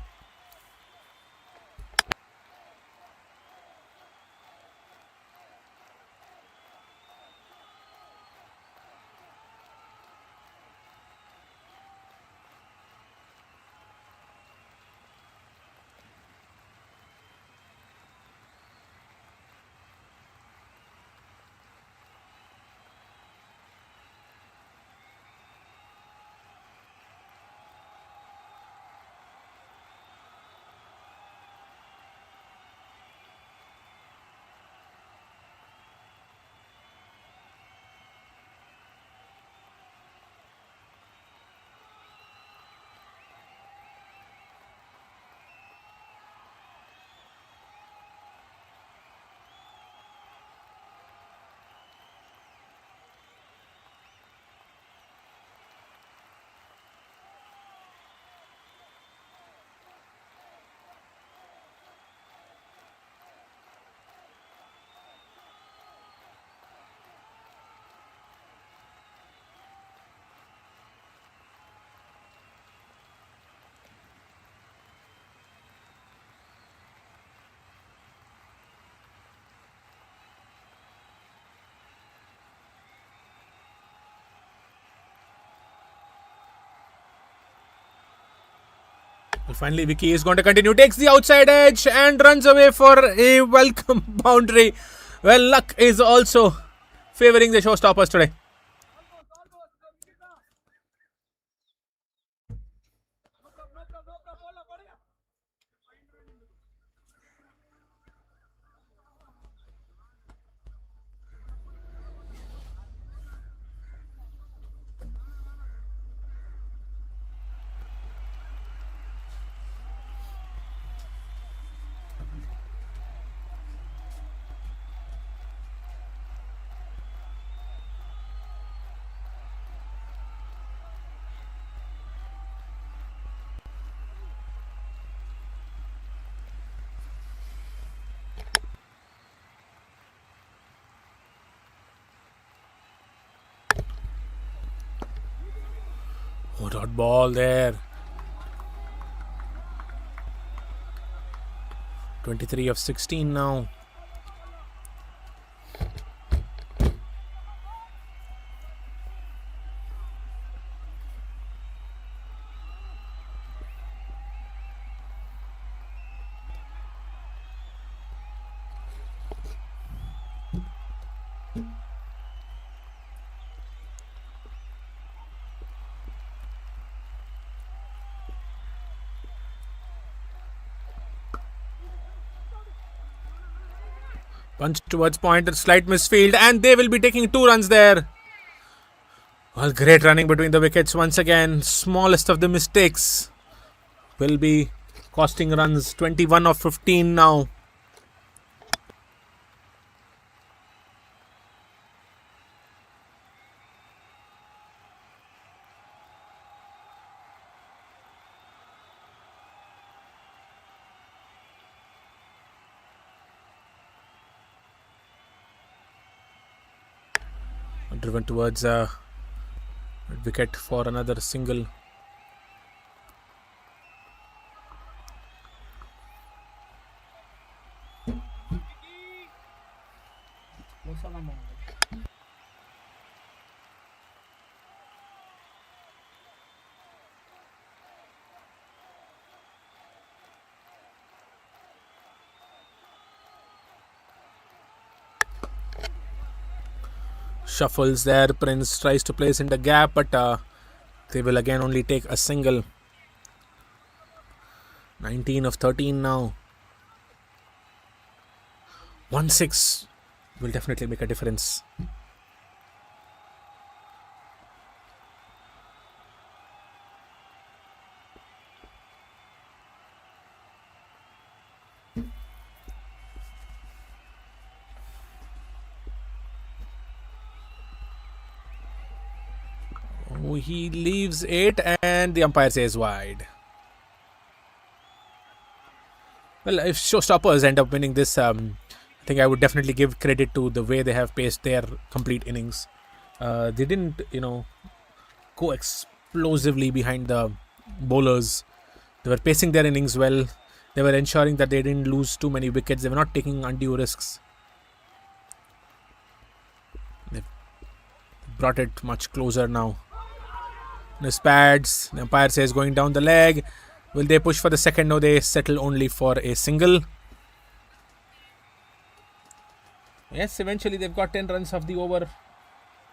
Well, finally, Vicky is going to continue. Takes the outside edge and runs away for a welcome boundary. Well, luck is also favouring the showstoppers today. Oh, dot ball there. 23 of 16 now. Punch towards point, a slight misfield, and they will be taking 2 runs there. Well, great running between the wickets once again. Smallest of the mistakes will be costing runs. 21 of 15 now. Driven towards a wicket for another single. Shuffles there. Prince tries to place in the gap, but they will again only take a single. 19 of 13 now. 1-6 will definitely make a difference. Oh, he leaves it and the umpire says wide. Well, if showstoppers end up winning this, I think I would definitely give credit to the way they have paced their complete innings. They didn't, go explosively behind the bowlers. They were pacing their innings well. They were ensuring that they didn't lose too many wickets. They were not taking undue risks. They brought it much closer now. His pads. The umpire says going down the leg. Will they push for the second? No, they settle only for a single. Yes, eventually they've got 10 runs of the over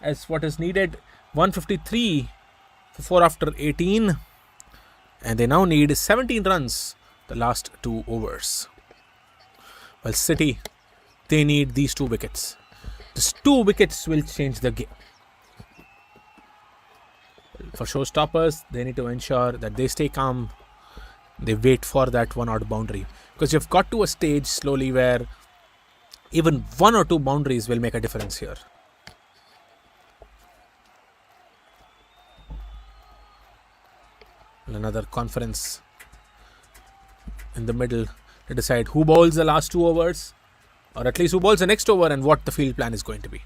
as what is needed. 153 for 4 after 18. And they now need 17 runs the last 2 overs. Well, City, they need these 2 wickets. These 2 wickets will change the game. For showstoppers, they need to ensure that they stay calm. They wait for that 1 odd boundary. Because you've got to a stage slowly where even 1 or 2 boundaries will make a difference here. Another conference in the middle to decide who bowls the last 2 overs, or at least who bowls the next over and what the field plan is going to be.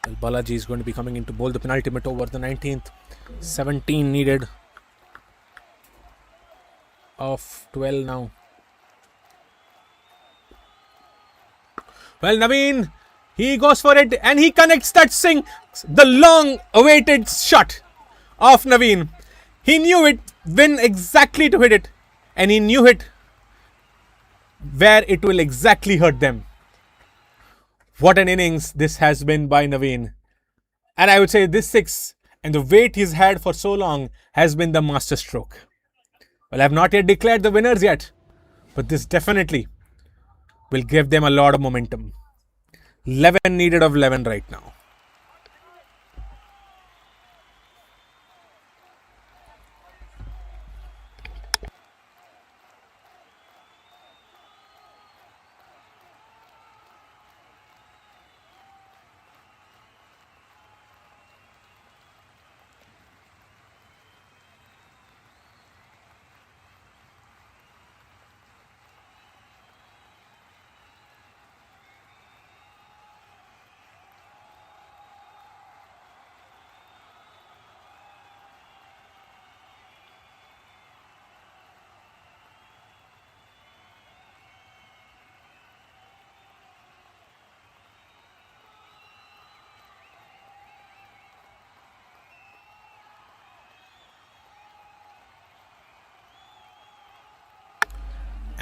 Well, Balaji is going to be coming in to bowl the penultimate over, the 19th. 17 needed of 12 now. Well, Naveen, he goes for it and he connects that sing. The long awaited shot of Naveen. He knew it, when exactly to hit it, and he knew it where it will exactly hurt them. What an innings this has been by Naveen. And I would say this 6 and the wait he's had for so long has been the masterstroke. Well, I've not yet declared the winners yet, but this definitely will give them a lot of momentum. 11 needed of 11 right now.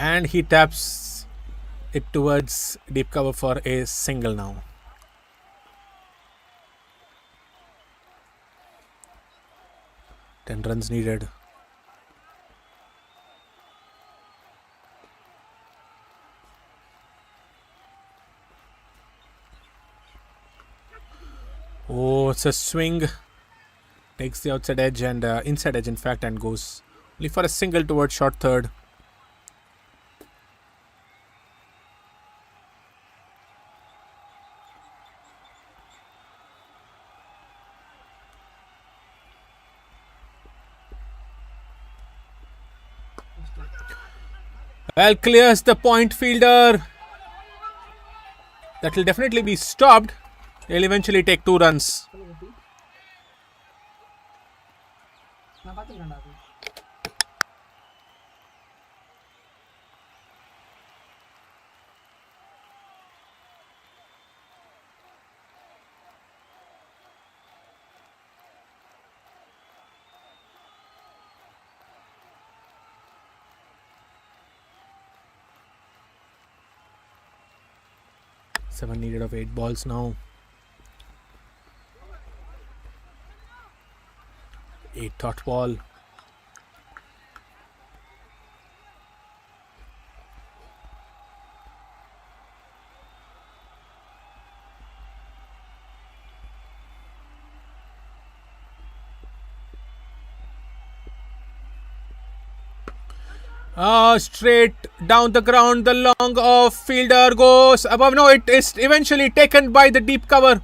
And he taps it towards deep cover for a single now. Ten runs needed. Oh, it's a swing. Takes the outside edge and inside edge, in fact, and goes only for a single towards short third. Well, clears the point fielder. That will definitely be stopped. They'll eventually take 2 runs. Seven needed of 8 balls now. 8 dot ball. Straight down the ground. The long off fielder goes above. No, it is eventually taken by the deep cover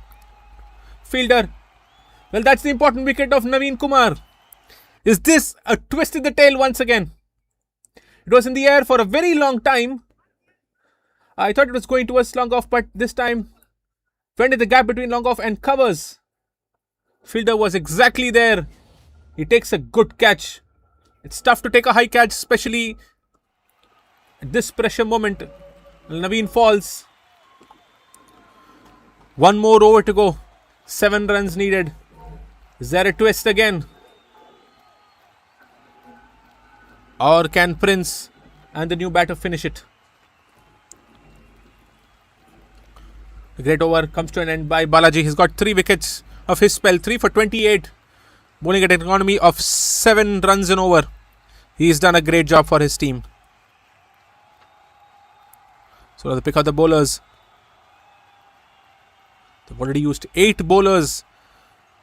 fielder. Well, that's the important wicket of Naveen Kumar. Is this a twist in the tail once again? It was in the air for a very long time. I thought it was going towards long off, but this time went in the gap between long off and covers. Fielder was exactly there. He takes a good catch. It's tough to take a high catch, especially at this pressure moment. Naveen falls. 1 more over to go. 7 runs needed. Is there a twist again? Or can Prince and the new batter finish it? The great over comes to an end by Balaji. He's got 3 wickets of his spell. 3 for 28. Bowling at an economy of 7 runs and over. He's done a great job for his team. So the pick of the bowlers. They've already used 8 bowlers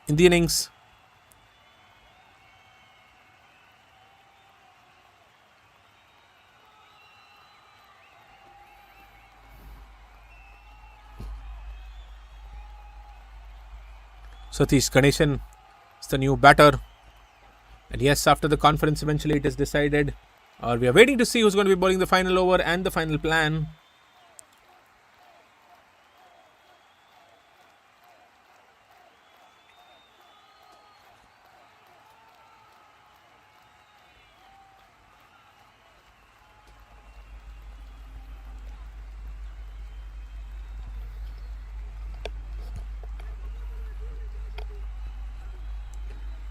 in the innings. Satish Ganeshan is the new batter. And yes, after the conference, eventually it is decided. Or we are waiting to see who's going to be bowling the final over and the final plan.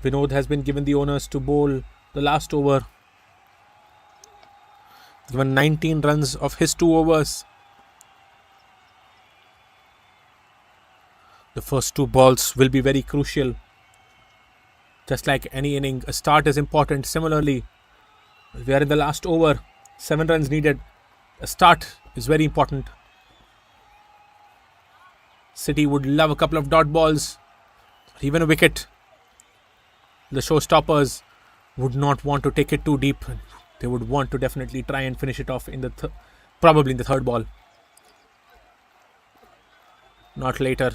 Vinod has been given the honors to bowl the last over. Given 19 runs of his 2 overs. The first two balls will be very crucial. Just like any inning, a start is important. Similarly, we are in the last over. 7 runs needed. A start is very important. City would love a couple of dot balls, even a wicket. The showstoppers would not want to take it too deep. They would want to definitely try and finish it off in the probably in the third ball. Not later.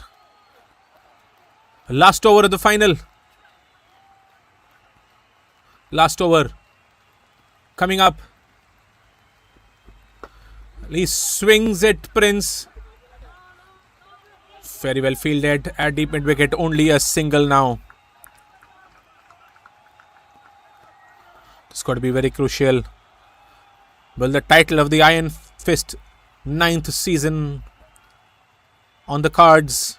Last over of the final. Last over. Coming up. He swings it, Prince. Very well fielded at deep mid wicket. Only a single now. It's got to be very crucial. Well, the title of the Iron Fist 9th season on the cards.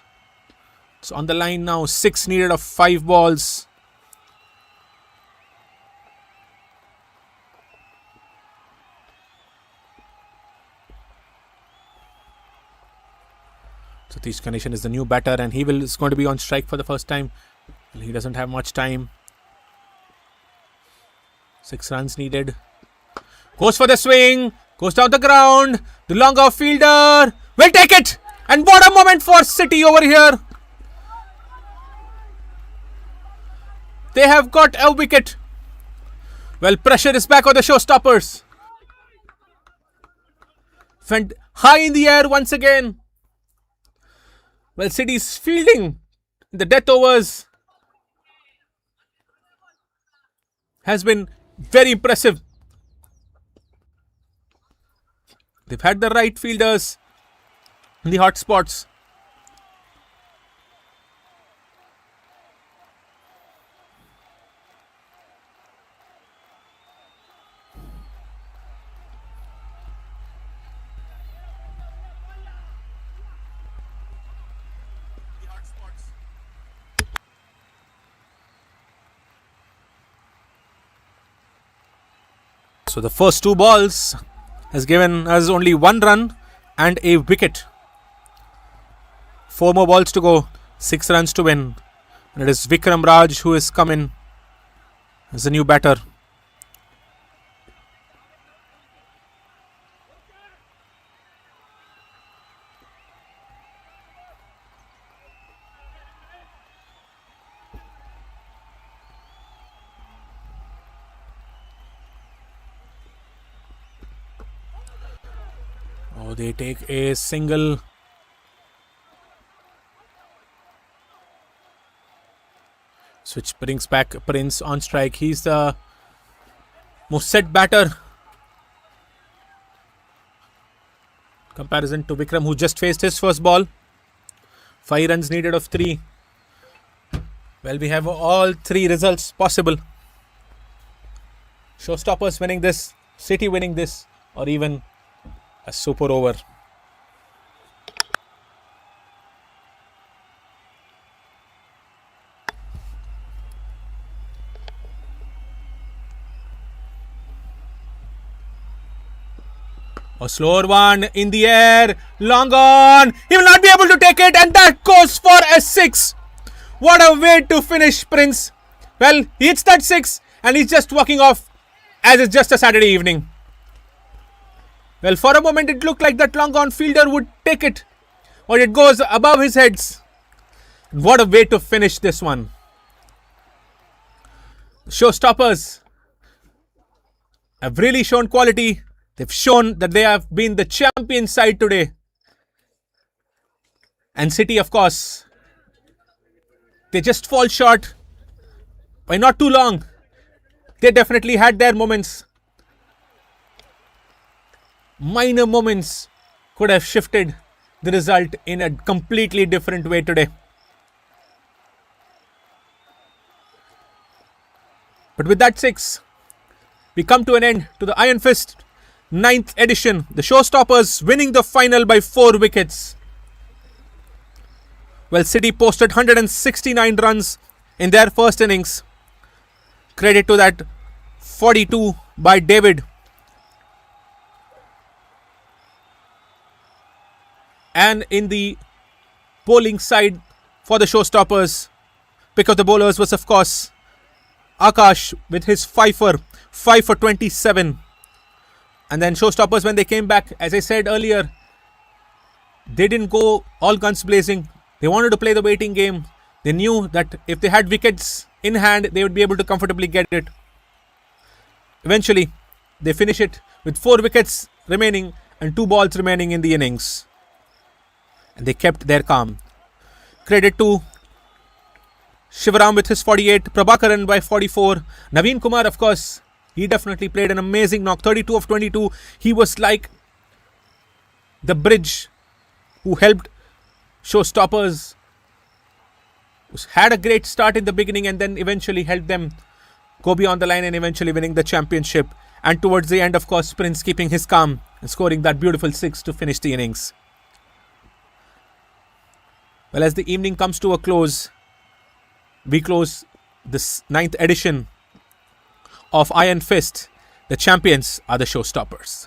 It's on the line now. 6 needed of 5 balls. Satish Ganeshan is the new batter and he is going to be on strike for the first time. He doesn't have much time. 6 runs needed. Goes for the swing. Goes down the ground. The long off fielder will take it. And what a moment for City over here. They have got a wicket. Well, pressure is back on the showstoppers. Went high in the air once again. Well, City's fielding the death overs has been very impressive. They've had the right fielders in the hot spots. So the first 2 balls has given us only 1 run and a wicket. 4 more balls to go. 6 runs to win. And it is Vikram Raj who has come in as the new batter. Oh, they take a single. Which brings back Prince on strike. He's the most set batter. Comparison to Vikram, who just faced his first ball. 5 runs needed of 3. Well, we have all 3 results possible. Showstoppers winning this, City winning this, or even a super over. A slower one in the air, long on. He will not be able to take it, and that goes for a 6. What a way to finish, Prince. Well, he hits that 6 and he's just walking off as it's just a Saturday evening. Well, for a moment it looked like that long on fielder would take it, or it goes above his heads. What a way to finish this one. Showstoppers have really shown quality. They've shown that they have been the champion side today. And City, of course, they just fall short by not too long. They definitely had their moments. Minor moments could have shifted the result in a completely different way today. But with that 6, we come to an end to the Iron Fist 9th edition. The Showstoppers winning the final by 4 wickets. Well, City posted 169 runs in their first innings. Credit to that 42 by David. And in the bowling side, for the showstoppers. Pick of the bowlers was, of course, Akash with his 5 for 27. And then showstoppers, when they came back, as I said earlier, they didn't go all guns blazing. They wanted to play the waiting game. They knew that if they had wickets in hand, they would be able to comfortably get it. Eventually, they finish it with 4 wickets remaining and 2 balls remaining in the innings. And they kept their calm. Credit to Shivaram with his 48, Prabhakaran by 44. Naveen Kumar, of course, he definitely played an amazing knock, 32 of 22. He was like the bridge who helped showstoppers, who had a great start in the beginning and then eventually helped them go beyond the line and eventually winning the championship. And towards the end, of course, Prince keeping his calm and scoring that beautiful 6 to finish the innings. Well, as the evening comes to a close, we close this 9th edition of Iron Fist. The champions are the showstoppers.